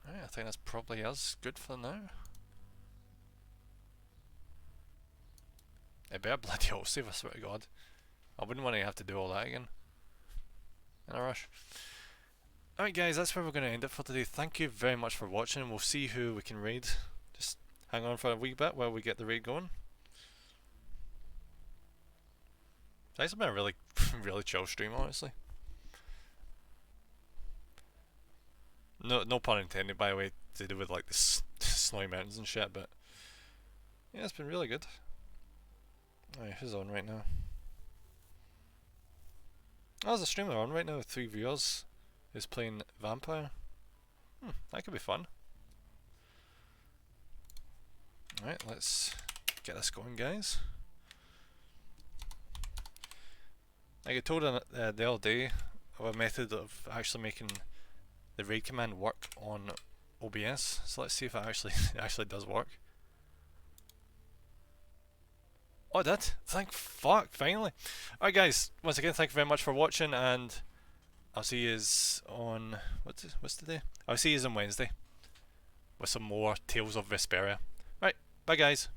Alright, I think that's probably us good for now. It better bloody autosave, I swear to God. I wouldn't want to have to do all that again in a rush. Alright guys, that's where we're going to end it for today. Thank you very much for watching, and we'll see who we can raid. Just hang on for a wee bit while we get the raid going. Today's been a really, really chill stream, honestly. No pun intended, by the way, to do with like the snowy mountains and shit, but yeah, it's been really good. Alright, who's on right now? Oh, there's a streamer on right now with 3 viewers who's playing Vampire. That could be fun. Alright, let's get this going, guys. I got told the other day of a method of actually making the raid command work on OBS, so let's see if it actually does work. Oh, it did! Thank fuck, finally! Alright guys, once again thank you very much for watching, and I'll see you on... what's today? I'll see you on Wednesday with some more Tales of Vesperia. Right, bye guys!